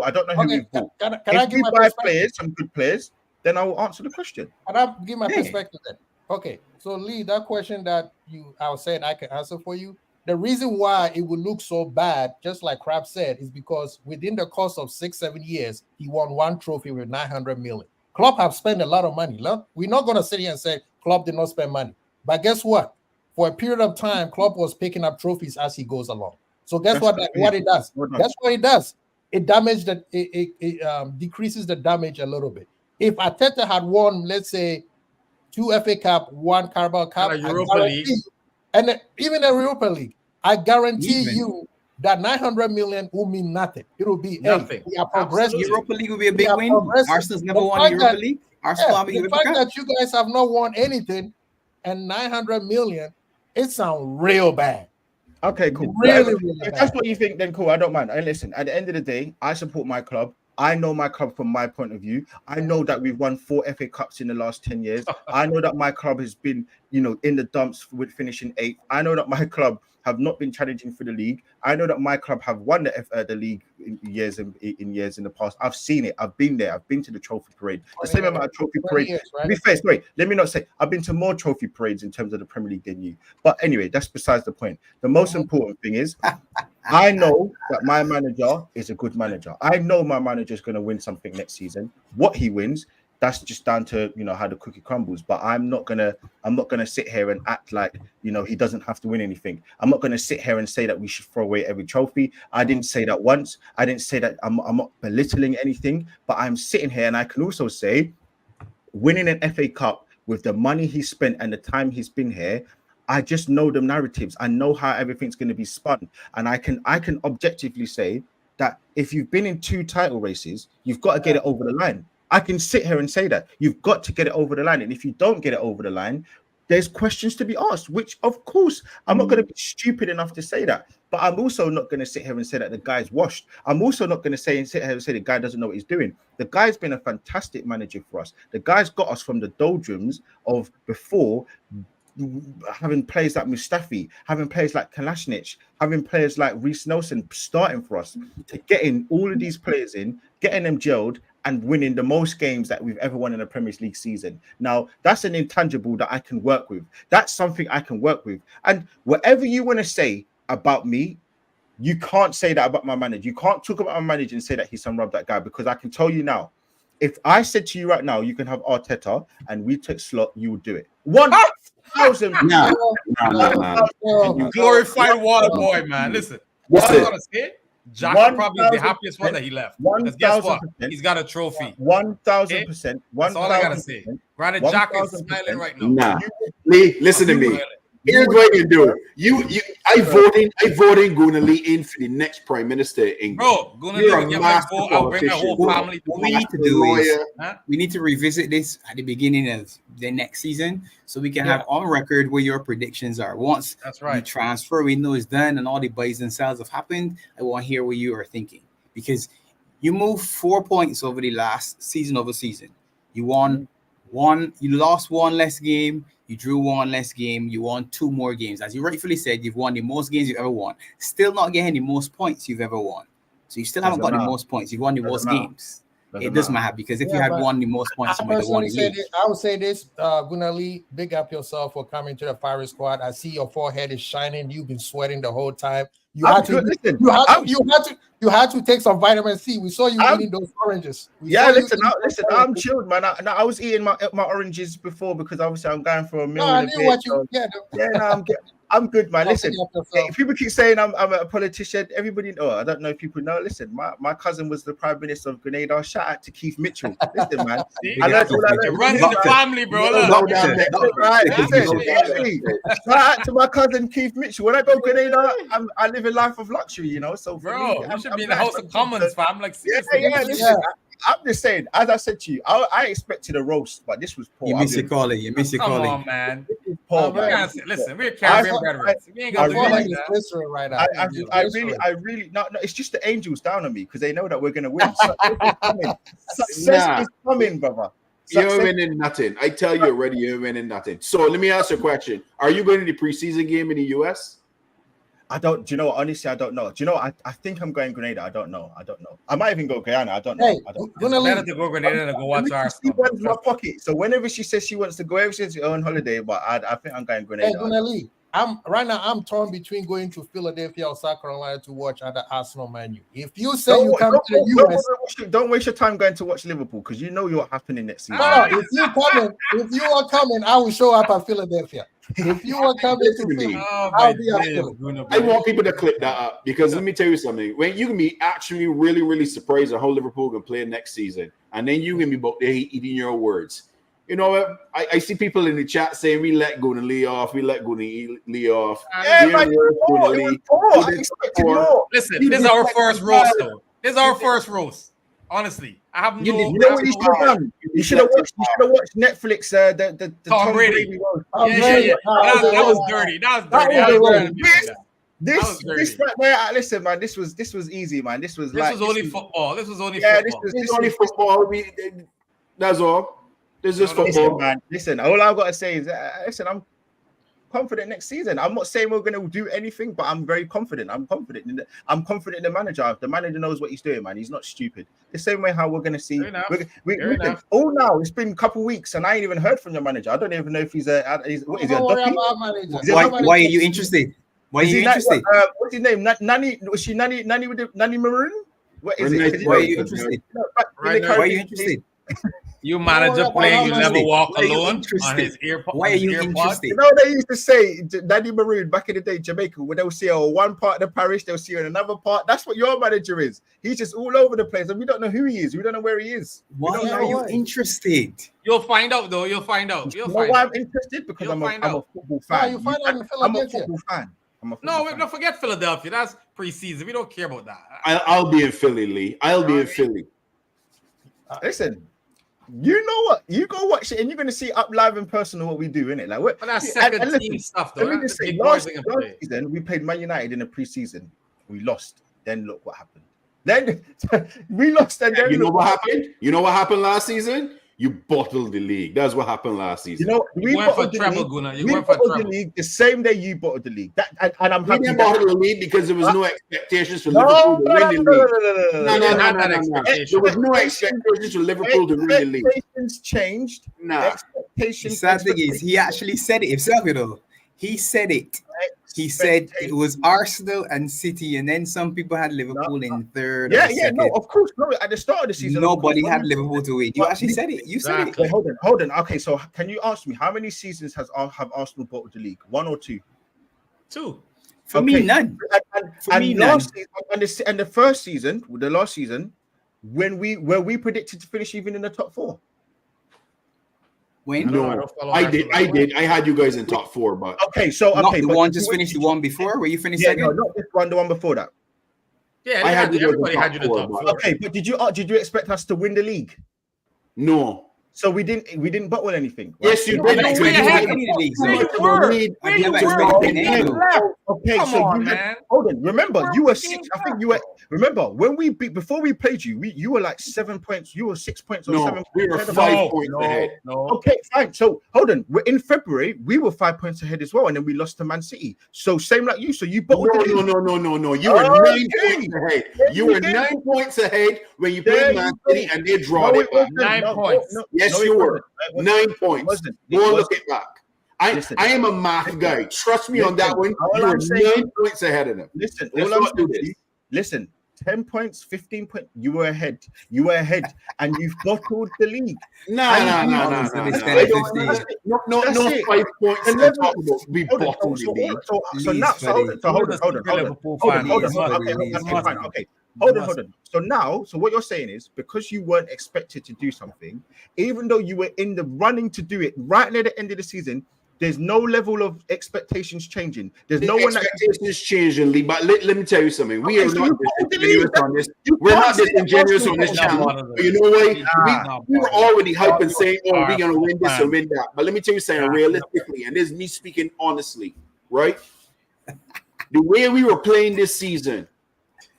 [SPEAKER 6] I don't know who we've bought. If we buy players, some good players, then I will answer the question.
[SPEAKER 9] Can I give my perspective then? Okay, so Lee, that question that I was saying I can answer for you. The reason why it would look so bad, just like Crab said, is because within the course of 6-7 years, he won one trophy with 900 million. Klopp have spent a lot of money. Look, we're not going to sit here and say Klopp did not spend money. But guess what? For a period of time, Klopp was picking up trophies as he goes along. So guess what it does? That's what it does. It damages it decreases the damage a little bit. If Arteta had won, let's say, 2 FA Cup, 1 Carabao Cup,
[SPEAKER 10] and a Europa League,
[SPEAKER 9] and even a Europa League, I guarantee you that 900 million will mean nothing. It will be
[SPEAKER 10] nothing.
[SPEAKER 9] We are progressing.
[SPEAKER 4] Europa League will be a big win. Arsenal's never won Europa League. Arsenal
[SPEAKER 9] the fact that you guys have not won anything and 900 million, it sounds real bad.
[SPEAKER 6] Okay, cool.
[SPEAKER 9] Really
[SPEAKER 6] if that's what you think, then cool. I don't mind. And listen, at the end of the day, I support my club. I know my club from my point of view. I know that we've won 4 FA Cups in the last 10 years. I know that my club has been, in the dumps with finishing 8th. I know that my club have not been challenging for the league. I know that my club have won the league in years in the past. I've seen it. I've been there. I've been to the trophy parade. The same amount of trophy parade. To be fair, sorry, let me not say I've been to more trophy parades in terms of the Premier League than you. But anyway, that's besides the point. The most important thing is I know that my manager is a good manager. I know my manager is going to win something next season. What he wins, that's just down to how the cookie crumbles. But I'm not gonna sit here and act like he doesn't have to win anything. I'm not gonna sit here and say that we should throw away every trophy. I didn't say that once. I didn't say that. I'm not belittling anything. But I'm sitting here and I can also say, winning an FA Cup with the money he spent and the time he's been here, I just know the narratives. I know how everything's going to be spun, and I can objectively say that if you've been in 2 title races, you've got to get it over the line. I can sit here and say that you've got to get it over the line, and if you don't get it over the line, there's questions to be asked. Which, of course, I'm not going to be stupid enough to say that, but I'm also not going to sit here and say that the guy's washed. I'm also not going to sit here and say the guy doesn't know what he's doing. The guy's been a fantastic manager for us. The guy's got us from the doldrums of before, having players like Mustafi, having players like Kalashnic, having players like Reece Nelson starting for us, to getting all of these players in, getting them gelled, and winning the most games that we've ever won in a Premier League season. Now, that's an intangible that I can work with. That's something I can work with. And whatever you want to say about me, you can't say that about my manager. You can't talk about my manager and say that he's some rub that guy, because I can tell you now, if I said to you right now, you can have Arteta and we took Slot, you would do it. 1,000.
[SPEAKER 10] You glorified Waterboy, man. Listen, what I'm gonna say, Jack probably is the happiest one that he left. Because guess what? He's got a trophy.
[SPEAKER 6] 1,000%.
[SPEAKER 10] That's all I gotta say. Granted, Jack is smiling right now.
[SPEAKER 1] Nah, Lee, listen to me. Here's what you do. I voted Gooner Lee in for the next Prime Minister in England.
[SPEAKER 10] Bro, Gooner Lee will get my vote. I'll bring my whole family.
[SPEAKER 4] What we need to do is we need to revisit this at the beginning of the next season, so we can have on record where your predictions are. Once the transfer window is done and all the buys and sells have happened, I want to hear what you are thinking, because you moved 4 points over the last season over season. You won one, you lost 1 less game. You drew 1 less game. You won 2 more games. As you rightfully said, you've won the most games you've ever won. Still not getting the most points you've ever won. So you still haven't got the most points. You've won the most games. It doesn't matter, because if you had won the most points, you might have won the league.
[SPEAKER 9] I would say this, Gooner Lee, big up yourself for coming to the Fire Squad. I see your forehead is shining. You've been sweating the whole time. You had to take some vitamin C. We saw you eating those oranges.
[SPEAKER 6] I'm chilled, man. I was eating my oranges before, because obviously I'm going for a meal.
[SPEAKER 9] No, I knew what you.
[SPEAKER 6] I'm good, man. Listen, if people keep saying I'm a politician, everybody know. I don't know if people know. Listen, my cousin was the Prime Minister of Grenada. Shout out to Keith Mitchell. Listen, man. I learned all that.
[SPEAKER 10] It runs in the family, bro.
[SPEAKER 6] Shout out to my cousin Keith Mitchell. When I go Grenada, I live a life of luxury, you know. So,
[SPEAKER 10] bro, you should be in the House of Commons, fam. Like,
[SPEAKER 6] listen. I'm just saying, as I said to you, I expected a roast, but this was poor.
[SPEAKER 4] You miss your calling. You miss your calling.
[SPEAKER 10] Come on, man.
[SPEAKER 6] Poor,
[SPEAKER 10] man. Listen, we're Caribbean veterans. We ain't gonna do like
[SPEAKER 9] that. Right now.
[SPEAKER 6] I really, no, it's just the angels down on me because they know that we're gonna win. Success is coming, brother.
[SPEAKER 1] You're winning nothing. I tell you already, you're winning nothing. So let me ask you a question: are you going to the preseason game in the US?
[SPEAKER 6] I don't. Do you know what? Honestly, I don't know. Do you know? I think I'm going Grenada. I don't know. I might even go Guyana. I don't know.
[SPEAKER 9] Hey,
[SPEAKER 6] I don't.
[SPEAKER 10] Better to go Grenada and go watch Arsenal.
[SPEAKER 6] She my pocket. So whenever she says she wants to go, she says on holiday. But I think I'm going Grenada.
[SPEAKER 9] Hey, Gooner Lee, I'm torn between going to Philadelphia or South Carolina to watch at the Arsenal menu. If you say you come to the US,
[SPEAKER 6] don't waste your time going to watch Liverpool because you know what's happening next season.
[SPEAKER 9] No, if you are coming, I will show up at Philadelphia. If you are coming to me, I'll be at Philadelphia.
[SPEAKER 1] I want people to clip that up because let me tell you something. When you can be actually really, really surprised that how Liverpool can play next season, and then you can be about to eating your words. You know what? I see people in the chat saying we let Gooner Lee off. We let Gooner Lee off.
[SPEAKER 10] Listen, this is our first roast, though. This is our first roast. Honestly, I have no.
[SPEAKER 6] You know what you should have done? You should have watched Netflix. The
[SPEAKER 10] Tom Brady. Yeah. That was dirty. That was dirty.
[SPEAKER 6] This right there. Listen, man. This was easy, man. This was
[SPEAKER 10] only football. This was only football.
[SPEAKER 6] This is only football. That's all. This is football, man. Listen, all I've got to say is, listen, I'm confident next season. I'm not saying we're going to do anything, but I'm very confident. I'm confident in the manager. The manager knows what he's doing, man. He's not stupid. The same way how we're going to see. Now it's been a couple of weeks, and I ain't even heard from the manager. I don't even know if he's what is he?
[SPEAKER 4] Why are you interested? Why are you interested?
[SPEAKER 6] What's his name? Nanny? Was she Nanny with the Nanny Maroon? What is it?
[SPEAKER 4] Why are you interested? Why are you interested?
[SPEAKER 10] You manager playing, you never walk alone on his earpod.
[SPEAKER 4] Why are you interested?
[SPEAKER 6] You know they used to say, Daddy Maroon back in the day, Jamaica, when they'll see her on one part of the parish, they'll see her in another part. That's what your manager is. He's just all over the place, and we don't know who he is. We don't know where he is.
[SPEAKER 4] Why are you interested?
[SPEAKER 10] You'll find out, though. You'll find out.
[SPEAKER 6] Why I'm interested? Because I'm a football fan.
[SPEAKER 9] You find out in Philadelphia.
[SPEAKER 6] I'm a football fan.
[SPEAKER 10] No, don't forget Philadelphia. That's preseason. We don't care about that.
[SPEAKER 1] I'll be in Philly, Lee. I'll be in Philly.
[SPEAKER 6] Listen. You know what? You go watch it, and you're going to see up live and personal what we do, innit? Like,
[SPEAKER 10] but that's second team stuff, though.
[SPEAKER 6] Let me just say, last season we played Man United in the preseason. We lost. Then look what happened. Then we lost, and then
[SPEAKER 1] you know what happened? You know what happened last season? You bottled the league. That's what happened last season.
[SPEAKER 6] You know,
[SPEAKER 10] we went for treble, Gooner. You went for
[SPEAKER 6] the league the same day you bottled the league. And I'm happy.
[SPEAKER 1] We didn't bottle the league because there was no expectations for Liverpool to win the league. No. There was no expectations for Liverpool to win the league.
[SPEAKER 6] Expectations changed.
[SPEAKER 4] The sad thing is, he actually said it himself, you know. He said it. He said it was Arsenal and City, and then some people had Liverpool in third.
[SPEAKER 6] No, of course. No, at the start of the season,
[SPEAKER 4] nobody had Liverpool to win. You actually said it. You said it.
[SPEAKER 6] Wait, hold on. Okay, so can you ask me how many seasons have Arsenal bottled the league? 1 or 2?
[SPEAKER 10] 2.
[SPEAKER 4] For me, none.
[SPEAKER 6] And the first season, the last season, when we predicted to finish even in the top 4.
[SPEAKER 4] When?
[SPEAKER 1] No, I did. I had you guys in top 4, but
[SPEAKER 4] not the one just finished the one before where you finished second.
[SPEAKER 6] No, not this one, the one before that.
[SPEAKER 10] Yeah, everybody had you in the top 4.
[SPEAKER 6] Okay, but did you expect us to win the league?
[SPEAKER 1] No.
[SPEAKER 6] So we didn't bottle anything.
[SPEAKER 1] Right? Yes, you did.
[SPEAKER 6] Okay, hold on. Remember, you were 6. I think you were. Remember when before we played you, you were like 7 points. You were 6 points or 7 points.
[SPEAKER 1] We were 5 points ahead.
[SPEAKER 6] No. Okay, fine. So hold on. In February, we were 5 points ahead as well, and then we lost to Man City. So same like you. So you bottled.
[SPEAKER 1] No. You were 9 points ahead. You were 9 points ahead when you played Man City, and they drawed it back.
[SPEAKER 10] 9 points.
[SPEAKER 1] Yes, you were. 9 points. Go look it back. I am a math guy. Trust me on that one. You were 9 points ahead of them.
[SPEAKER 6] Listen, all I'm saying is, listen. 10 points, 15 points. You were ahead. And you've bottled the league.
[SPEAKER 1] No.
[SPEAKER 6] No, 5 points.
[SPEAKER 1] We bottled the league.
[SPEAKER 6] Hold on. So what you're saying is, because you weren't expected to do something, even though you were in the running to do it right near the end of the season, there's no level of expectations changing. There's no one
[SPEAKER 1] expectations changing, Lee. But let me tell you something. We are not disingenuous on this. We're not disingenuous on this channel. But you know what? We were already hyping saying, "Oh, we're gonna win this and win that." But let me tell you something realistically, and this is me speaking honestly, right? The way we were playing this season,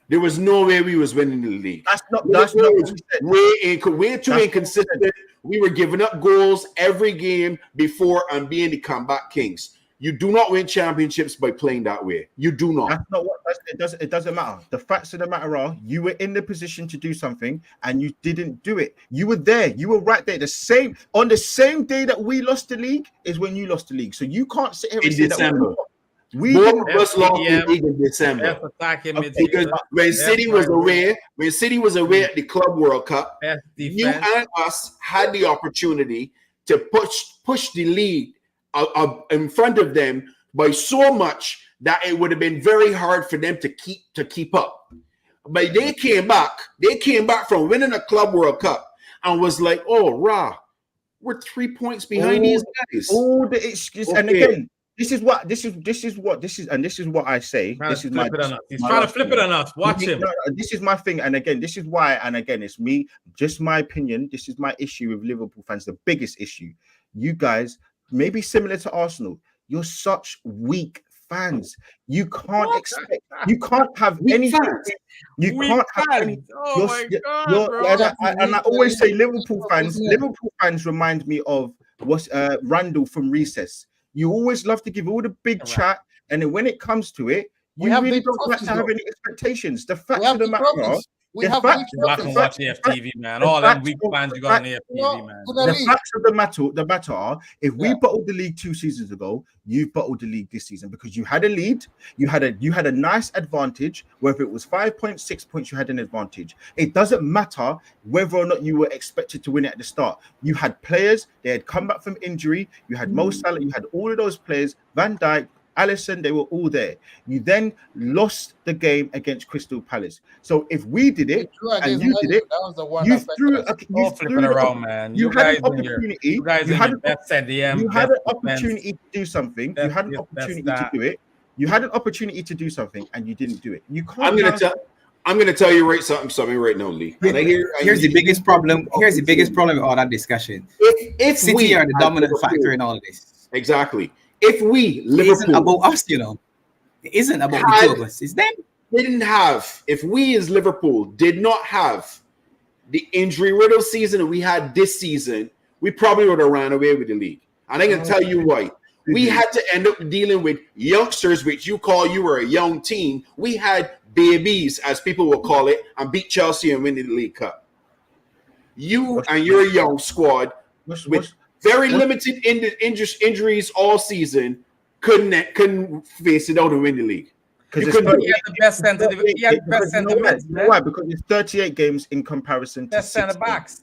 [SPEAKER 1] there was no way we was winning the league.
[SPEAKER 6] That's not what you said.
[SPEAKER 1] Way too inconsistent. We were giving up goals every game before and being the comeback kings. You do not win championships by playing that way. You do not.
[SPEAKER 6] That's not what it doesn't matter. The facts of the matter are, you were in the position to do something and you didn't do it. You were there. You were right there. On the same day that we lost the league is when you lost the league. So you can't sit here and say
[SPEAKER 1] December.
[SPEAKER 6] We
[SPEAKER 1] both of us lost the league in December. Because when City was away at the Club World Cup, you and us had the opportunity to push the league in front of them by so much that it would have been very hard for them to keep up. But they came back from winning a Club World Cup and was like, "Oh, we're 3 points behind these guys."
[SPEAKER 6] All the excuses, and again. This is what I say. This is my.
[SPEAKER 10] He's trying to flip it on us. Watch him.
[SPEAKER 6] This is my thing, and again, this is why. And again, it's me. Just my opinion. This is my issue with Liverpool fans. The biggest issue. You guys, maybe similar to Arsenal. You're such weak fans. You can't expect. You can't have anything. You can't have any.
[SPEAKER 10] Oh my God!
[SPEAKER 6] And I always say Liverpool fans. Liverpool fans remind me of Randall from Recess. You always love to give all the big chat, and then when it comes to it, you really don't like to have any expectations. The fact of the matter are,
[SPEAKER 10] watch AFTV, man. All them weak fans you got on AFTV, man.
[SPEAKER 6] The facts of the matter are, if we bottled the league 2 seasons ago, you've bottled the league this season because you had a lead, you had a nice advantage. Whether it was 5 points, 6 points, you had an advantage. It doesn't matter whether or not you were expected to win it at the start. You had players, they had come back from injury. You had Mo Salah, you had all of those players, Van Dijk, Alisson, they were all there. You then lost the game against Crystal Palace. So if we did it and you did it, you threw it around, man. You had an opportunity. You had an opportunity to do something. You had an opportunity to do it. You had an opportunity to do something and you didn't do it. You can't.
[SPEAKER 1] I'm gonna tell you something right now, Lee.
[SPEAKER 4] Here's the biggest problem. Here's the biggest problem with all that discussion.
[SPEAKER 1] If
[SPEAKER 4] City are the dominant factor in all of this.
[SPEAKER 1] Exactly. If we Liverpool,
[SPEAKER 4] it isn't about us, you know. It isn't about the two of us. It's them.
[SPEAKER 1] If we as Liverpool did not have the injury riddle season that we had this season, we probably would have ran away with the league. And I can tell you why. We had to end up dealing with youngsters, which you were a young team. We had babies, as people will call it, and beat Chelsea and win the League Cup. You and your young squad with very limited injuries all season couldn't face it out and win the league.
[SPEAKER 10] Because he had the best center. He had the best center backs.
[SPEAKER 6] Why? Because it's 38 games in comparison to
[SPEAKER 10] center backs.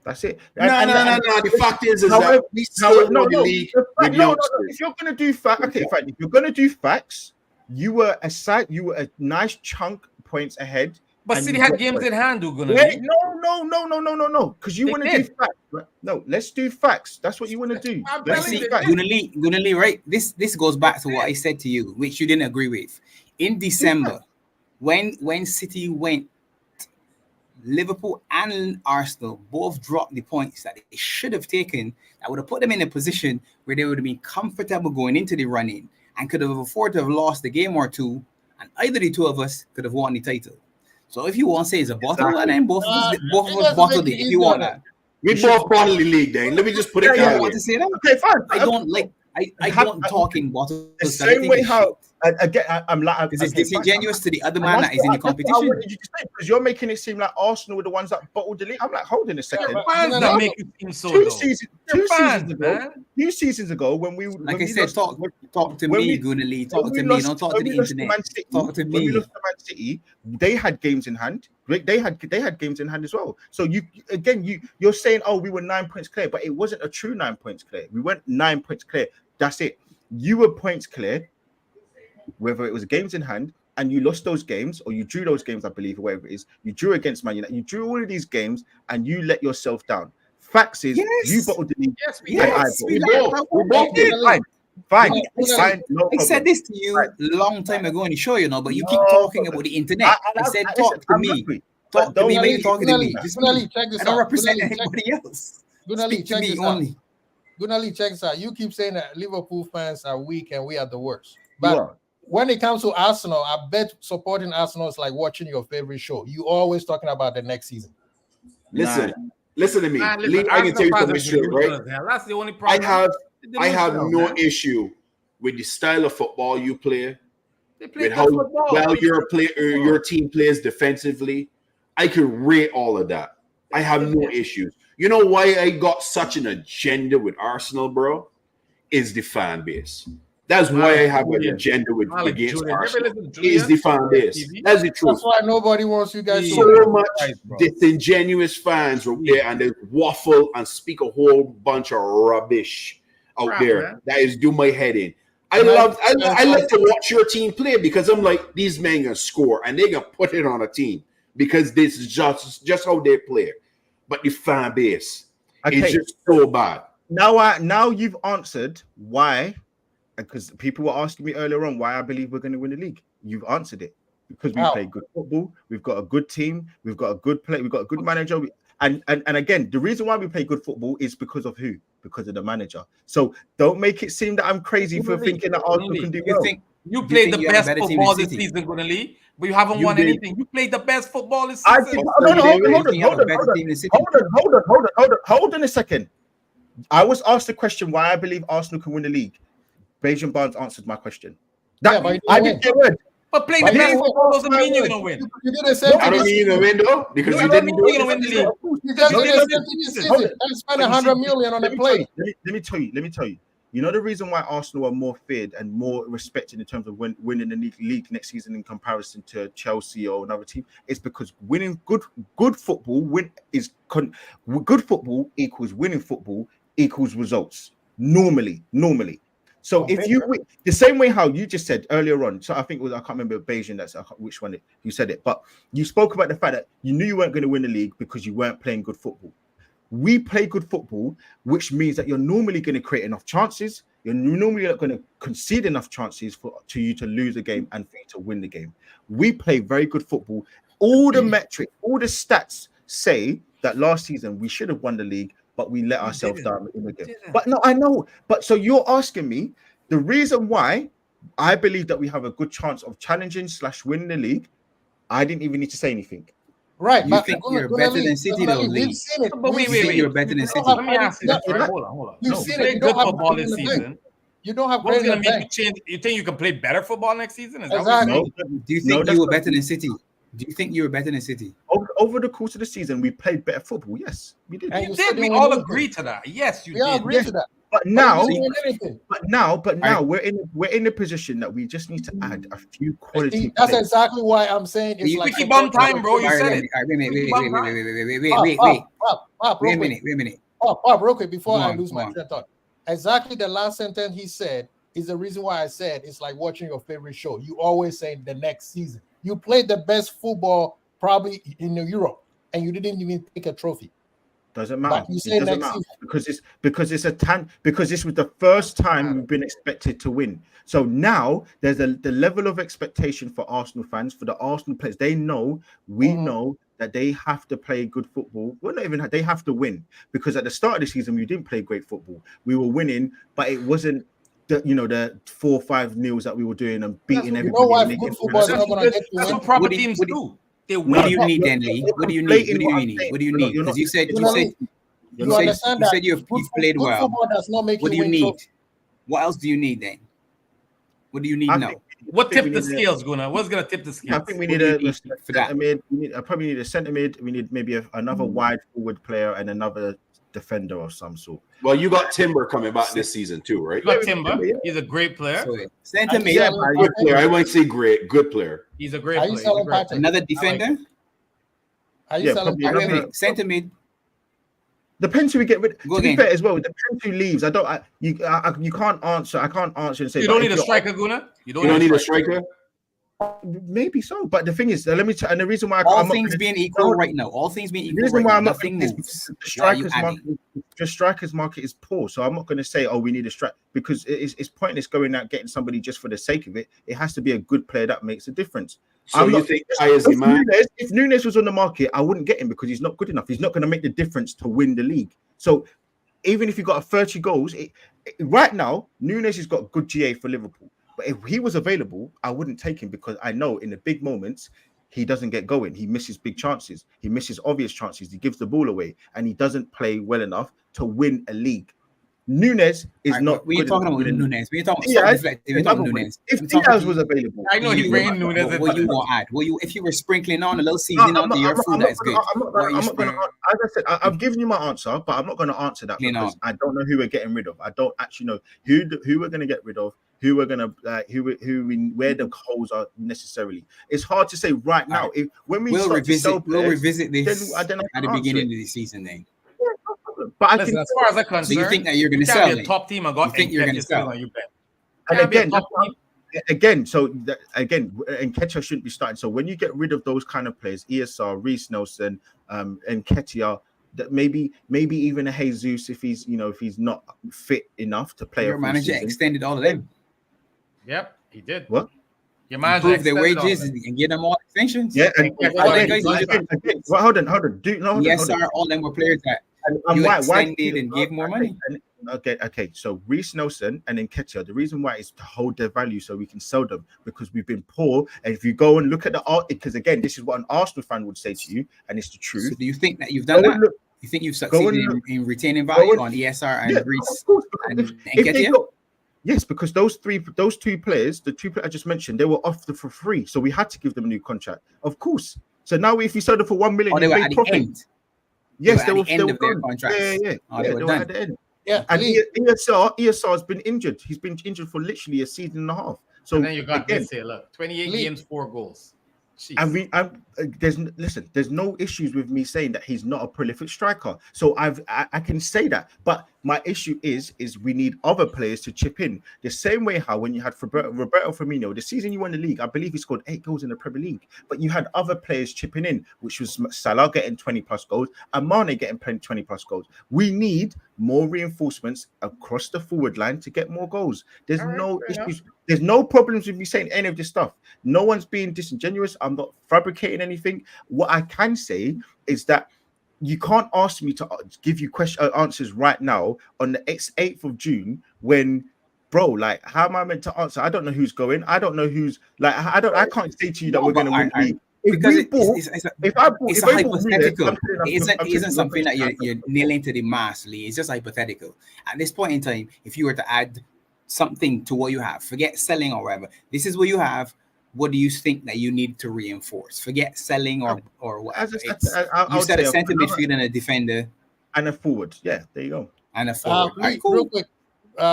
[SPEAKER 6] That's it.
[SPEAKER 1] No. The fact is that we still won the league with youngsters.
[SPEAKER 6] If you're going to do facts, if you're going to do facts, you were a nice chunk points ahead.
[SPEAKER 10] But City had games in hand.
[SPEAKER 6] No. Because you want to do facts. Right? No, let's do facts. That's what you want to do. Let's
[SPEAKER 4] see, Gooner Lee, right? This goes back to what I said to you, which you didn't agree with. In December, when City went, Liverpool and Arsenal both dropped the points that they should have taken. That would have put them in a position where they would have been comfortable going into the run-in and could have afforded to have lost a game or two, and either the two of us could have won the title. So if you want to say it's a bottle, and then both of us bottled it. If you want that,
[SPEAKER 1] we both bottled the league. Then let me just put it
[SPEAKER 4] that way. Want to say that?
[SPEAKER 6] Okay, fine.
[SPEAKER 4] I don't talk in bottles.
[SPEAKER 6] The same way how
[SPEAKER 3] again, I'm like,
[SPEAKER 4] because it's disingenuous to the other man that is in the competition.
[SPEAKER 3] I wanted you to say, because you're making it seem like Arsenal were the ones that bottled the league. I'm like, hold on a second.
[SPEAKER 10] Fans that make it seem so.
[SPEAKER 3] Two seasons ago, when we
[SPEAKER 4] like I said, talk to me, Gooner Lee. Talk to me. Don't talk to the internet. Talk to me.
[SPEAKER 3] When we lost to Man City, they had games in hand. They had games in hand as well. So you're saying, oh, we were 9 points clear, but it wasn't a true 9 points clear. We weren't 9 points clear. That's it. You were points clear, whether it was games in hand, and you lost those games, or you drew those games, I believe, or whatever it is. You drew against Man United. You drew all of these games, and you let yourself down. Facts is, you bottled the league.
[SPEAKER 4] We both did. Fine. I said this to you long time ago on the show, but you keep talking about the internet. I said, talk to me. Talk to me when you're talking to me. I don't represent anybody else.
[SPEAKER 9] Gooner Lee, check this out. Gooner Lee, check this out. You keep saying that Liverpool fans are weak and we are the worst. But when it comes to Arsenal, I bet supporting Arsenal is like watching your favorite show. You always talking about the next season.
[SPEAKER 1] Listen to me. Lee, I can tell you something straight, right?
[SPEAKER 10] That's the only problem.
[SPEAKER 1] I have no issue with the style of football you play, with how well your team plays defensively. I can rate all of that. I have no issues. You know why I got such an agenda with Arsenal, bro? Is the fan base. That's why I have an agenda against Arsenal. Is the fan base. That's the truth.
[SPEAKER 9] That's why nobody wants you guys to
[SPEAKER 1] so much disingenuous fans out there, and they waffle and speak a whole bunch of rubbish out there, man. That is do my head in. I like to watch your team play because I'm like, these men gonna score and they gonna put it on a team because this is just how they play. But the fan base is just so bad.
[SPEAKER 3] Now you've answered why, because people were asking me earlier on why I believe we're going to win the league. You've answered it because we play good football. We've got a good team. We've got a good play. We've got a good manager. And again, the reason why we play good football is because of who? Because of the manager. So don't make it seem that I'm crazy for thinking that Arsenal can do well.
[SPEAKER 10] You played the best football this season, Gooner Lee, but you haven't won anything. You played the best football this season.
[SPEAKER 3] Hold on a second. I was asked the question why I believe Arsenal can win the league. Bayesian Barnes answered my question. I didn't get word.
[SPEAKER 10] But playing the best football doesn't mean you're going to win.
[SPEAKER 9] You did the same.
[SPEAKER 1] I don't mean you're going to win, though, because you didn't do it.
[SPEAKER 9] Win the league. You just did the same thing. And spent 100 million on the play.
[SPEAKER 3] Let me tell you. You know the reason why Arsenal are more feared and more respected in terms of winning the league next season in comparison to Chelsea or another team? It's because winning good football good football equals winning football equals results normally. So if you win, the same way how you just said earlier on, so I think it was, I can't remember Bayesian, that's which one you said it, but you spoke about the fact that you knew you weren't going to win the league because you weren't playing good football. We play good football, which means that you're normally going to create enough chances. You're normally not going to concede enough chances to you to lose a game and for you to win the game. We play very good football. All the metrics, all the stats say that last season we should have won the league, but we let ourselves down in the game. But no, I know. But so you're asking me the reason why I believe that we have a good chance of challenging / winning the league. I didn't even need to say anything.
[SPEAKER 9] Right,
[SPEAKER 4] you think you're better than City, though, Lee?
[SPEAKER 10] But wait,
[SPEAKER 4] you're better than City.
[SPEAKER 10] Let me ask you this, right? Hold on.
[SPEAKER 9] You've seen
[SPEAKER 10] it. Good football this season.
[SPEAKER 9] You don't have.
[SPEAKER 10] What's going to make you change? You think you can play better football next season? Is
[SPEAKER 9] exactly.
[SPEAKER 4] No. Do you think you were better than City? Do you think you were better than City?
[SPEAKER 3] Over the course of the season, we played better football. Yes, we did.
[SPEAKER 10] You did. We all agree to that. Yes, you did.
[SPEAKER 9] Yeah, agree to that.
[SPEAKER 3] But now we're in a position that we just need to add a few quality.
[SPEAKER 9] That's exactly why I'm saying it's like
[SPEAKER 10] keep on time, bro. You said it.
[SPEAKER 4] Wait a minute.
[SPEAKER 9] Pop, real quick before I lose my train of thought. Exactly the last sentence he said is the reason why I said it's like watching your favorite show. You always say the next season. You played the best football probably in Europe, and you didn't even take a trophy.
[SPEAKER 3] Doesn't matter. It doesn't matter because this was the first time we've been expected to win. So now there's the level of expectation for Arsenal fans, for the Arsenal players. They know we know that they have to play good football. Well, not even they have to win, because at the start of the season we didn't play great football. We were winning, but it wasn't the 4-5-0s that we were doing and beating everybody.
[SPEAKER 9] You know why good football is not going to get you
[SPEAKER 10] win? That's what proper teams do.
[SPEAKER 4] What do you need then, Lee? What do you need? Because you said you've played well.
[SPEAKER 9] Football does not make
[SPEAKER 4] what do you need? What else do you need then? What do you need now?
[SPEAKER 10] What tipped the scales, Gunnar? What's gonna tip the scales?
[SPEAKER 6] I think we need a centre mid. I probably need a centre mid. We need maybe another wide forward player and another defender of some sort.
[SPEAKER 1] Well, you got Timber coming back this season too, right?
[SPEAKER 10] You got Timber. He's a great player.
[SPEAKER 4] Centre mid.
[SPEAKER 1] Good player. I won't say great. Good player.
[SPEAKER 10] He's a great player.
[SPEAKER 4] Another defender.
[SPEAKER 9] Are you selling
[SPEAKER 4] centre mid?
[SPEAKER 6] Depends who we get rid. To be fair as well, it depends who leaves. You can't answer. I can't answer and say
[SPEAKER 10] you don't need a striker, Gunnar.
[SPEAKER 1] You don't need a striker.
[SPEAKER 6] Maybe so, but the thing is, let me. And the reason why
[SPEAKER 4] all things being equal right now, all things being equal. The reason why I'm
[SPEAKER 6] nothing moves. The strikers market is poor, so I'm not going to say, oh, we need a strike, because it's pointless going out getting somebody just for the sake of it. It has to be a good player that makes a difference.
[SPEAKER 1] So you think
[SPEAKER 6] if Nunes was on the market, I wouldn't get him because he's not good enough. He's not going to make the difference to win the league. So even if you got 30 goals, right now Nunes has got good GA for Liverpool. But if he was available, I wouldn't take him because I know in the big moments, he doesn't get going. He misses big chances. He misses obvious chances. He gives the ball away and he doesn't play well enough to win a league. Nunes is not.
[SPEAKER 4] We're talking about Nunes. We're talking about Nunes.
[SPEAKER 6] If Diaz was available,
[SPEAKER 10] I know he's bringing Nunes.
[SPEAKER 4] What you want to add? If you were sprinkling on a little seasoning onto your food, that's good.
[SPEAKER 6] I'm not going to. As I said, I've given you my answer, but I'm not going to answer that because I don't know who we're getting rid of. I don't actually know who we're going to get rid of. Who we're gonna where the holes are necessarily. It's hard to say right now. When we'll
[SPEAKER 4] revisit this at the beginning of the season then.
[SPEAKER 6] But
[SPEAKER 10] listen, as far as I'm concerned,
[SPEAKER 4] so you think that you're gonna sell?
[SPEAKER 10] Be a top team. I got.
[SPEAKER 4] You think you're gonna sell?
[SPEAKER 10] And
[SPEAKER 6] again, Nketiah shouldn't be starting. So when you get rid of those kind of players, ESR, Reece Nelson, and Nketiah, that maybe even a Jesus if he's not fit enough to play.
[SPEAKER 4] Your manager extended all of them.
[SPEAKER 10] Yep, he did.
[SPEAKER 6] What?
[SPEAKER 10] Your manager
[SPEAKER 4] improved their wages and get them all extensions.
[SPEAKER 6] Yeah, and hold on.
[SPEAKER 4] ESR, all them were players that you extended and gave more money.
[SPEAKER 6] Okay. So Reece Nelson and Nketiah, the reason why is to hold their value so we can sell them because we've been poor. And if you go and look at the art, because again, this is what an Arsenal fan would say to you, and it's the truth.
[SPEAKER 4] So do you think that you've done that? You think you've succeeded in retaining value on ESR and Reece and Nketiah?
[SPEAKER 6] Yes, because those two players, the two players I just mentioned, they were offered for free, so we had to give them a new contract. Of course. So now, if you sold them for 1 million,
[SPEAKER 4] they were at the end.
[SPEAKER 6] Yes,
[SPEAKER 4] they were at the end of their contract.
[SPEAKER 6] Yeah.
[SPEAKER 4] They were
[SPEAKER 6] at the end.
[SPEAKER 9] Yeah,
[SPEAKER 6] and ESR has been injured. He's been injured for literally a season and a half. So
[SPEAKER 10] and then you got this here. Look, 28 games, 4 goals. Jeez.
[SPEAKER 6] And there's no issues with me saying that he's not a prolific striker. So I can say that, but my issue is we need other players to chip in the same way how when you had Roberto Firmino, the season you won the league, I believe he scored 8 goals in the Premier League, but you had other players chipping in, which was Salah getting 20 plus goals and Mane getting 20 plus goals. We need more reinforcements across the forward line to get more goals. There's no issues. There's no problems with me saying any of this stuff. No one's being disingenuous. I'm not fabricating anything. What I can say is that you can't ask me to give you answers right now on the 8th of June when, bro, like, how am I meant to answer? I don't know who's going. I don't know who's like. I can't say to you that we're going to win the league.
[SPEAKER 4] It's a hypothetical. It isn't something that you're nailing to the mass, Lee. It's just hypothetical. At this point in time, if you were to add something to what you have, forget selling or whatever. This is what you have. What do you think that you need to reinforce? Forget selling or whatever. You said a centre midfield and a defender
[SPEAKER 6] and a forward. Yeah, there you go.
[SPEAKER 4] And a forward.
[SPEAKER 9] Cool. Real quick,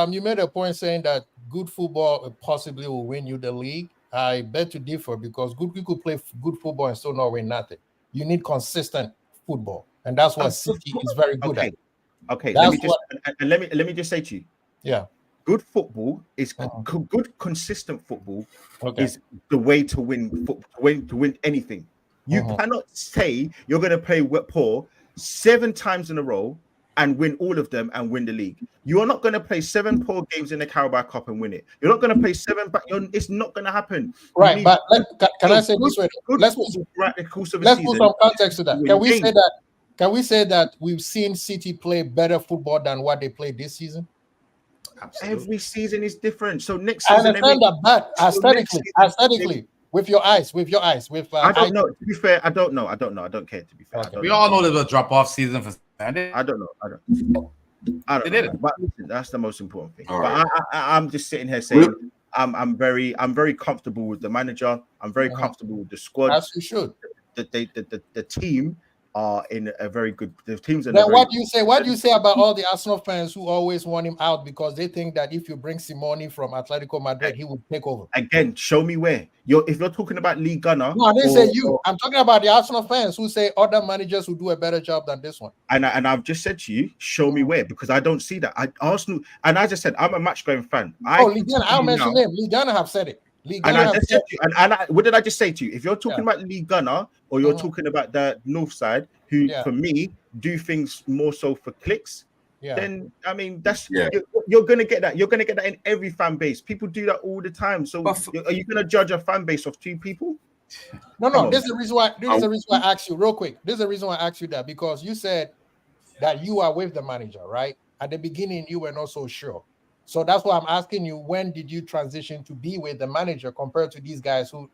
[SPEAKER 9] you made a point saying that good football possibly will win you the league. I bet to differ because you could play good football and still not win nothing. You need consistent football, and that's what City is very good at.
[SPEAKER 6] Okay, let me just say to you,
[SPEAKER 9] yeah.
[SPEAKER 6] Good football is good, consistent football is the way to win. To win anything, you cannot say you're going to play poor 7 times in a row and win all of them and win the league. You are not going to play 7 poor games in the Carabao Cup and win it. You're not going to play 7, but it's not going to happen.
[SPEAKER 9] Right, but can I say this way? Let's put some context to that. Can we say that we've seen City play better football than what they played this season?
[SPEAKER 6] Absolutely. Every season is different. So next season,
[SPEAKER 9] I understand that, but aesthetically, with your eyes.
[SPEAKER 6] I don't know. To be fair, I don't know. I don't care. To be fair,
[SPEAKER 10] we all know there's a drop-off season for Sunday.
[SPEAKER 6] I don't know. But listen, that's the most important thing. But I'm just sitting here saying I'm very comfortable with the manager. I'm very comfortable with the squad.
[SPEAKER 9] As you should.
[SPEAKER 6] The team are in a very good. The teams are.
[SPEAKER 9] Then what do you say? What do you say about all the Arsenal fans who always want him out because they think that if you bring Simone from Atletico Madrid, he would take over?
[SPEAKER 6] Again, show me where if you're talking about Lee Gunner.
[SPEAKER 9] No, I didn't say you. I'm talking about the Arsenal fans who say other managers who do a better job than this one.
[SPEAKER 6] And I've just said to you, show me where, because I don't see that. Arsenal, and as I said, I'm a match going fan.
[SPEAKER 9] Lee Gunner, I'll mention him. Lee Gunner have said it.
[SPEAKER 6] What did I just say to you? If you're talking about Lee Gunner or you're talking about the North side, who for me do things more so for clicks, then I mean that's you're gonna get that. You're gonna get that in every fan base. People do that all the time. So are you gonna judge a fan base of 2 people?
[SPEAKER 9] No. This is the reason why. This is the reason why I asked you real quick. This is the reason why I asked you that, because you said that you are with the manager, right? At the beginning, you were not so sure. So that's why I'm asking you, when did you transition to be with the manager compared to these guys who,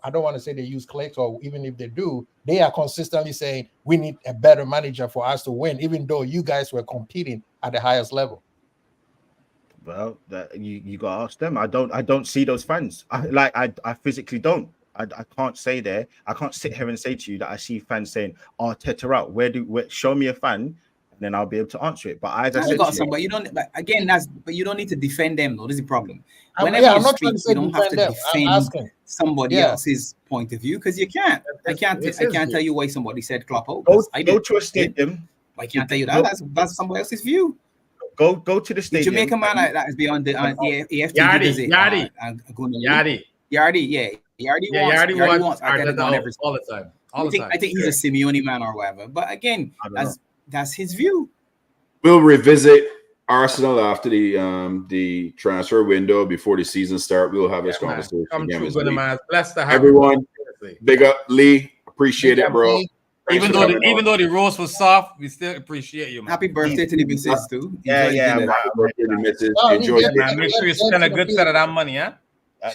[SPEAKER 9] I don't want to say they use clicks, or even if they do, they are consistently saying we need a better manager for us to win, even though you guys were competing at the highest level.
[SPEAKER 6] Well, you got to ask them. I don't see those fans. I physically don't. I can't say there. I can't sit here and say to you that I see fans saying Arteta out. Where show me a fan? Then I'll be able to answer it. But as I said,
[SPEAKER 4] but you don't. But again, but you don't need to defend them, though. This is the problem.
[SPEAKER 9] Whenever I'm not trying to say you don't have to
[SPEAKER 4] defend somebody else's point of view, because you can't. I can't tell you why somebody said Klopp out.
[SPEAKER 6] Go to a stadium.
[SPEAKER 4] I can't tell you that. That's somebody else's view.
[SPEAKER 6] Go to the stadium.
[SPEAKER 4] The Jamaican man that is beyond the EFT. Yardi wants
[SPEAKER 10] all the time.
[SPEAKER 4] I think he's a Simeone man or whatever. But again, that's his view.
[SPEAKER 1] We'll revisit Arsenal after the transfer window before the season start. We'll have this conversation again.
[SPEAKER 10] Bless the
[SPEAKER 1] everyone. Big up, Lee. Appreciate it, bro.
[SPEAKER 10] Even though the roast was soft, we still appreciate you, man.
[SPEAKER 4] Happy birthday to the missus too.
[SPEAKER 1] Happy birthday to the missus. Enjoy
[SPEAKER 10] it, man. Make sure you spend a good set of that money, huh?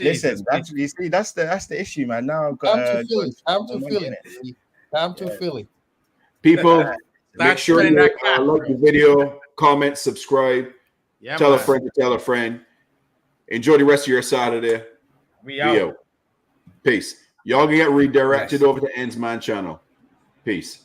[SPEAKER 6] Listen, that's the issue, man. Now
[SPEAKER 9] I'm too feeling.
[SPEAKER 1] People, make sure you like the video, comment, subscribe, tell a friend to tell a friend. Enjoy the rest of your Saturday.
[SPEAKER 10] We out.
[SPEAKER 1] Peace. Y'all can get redirected over to Ensman channel. Peace.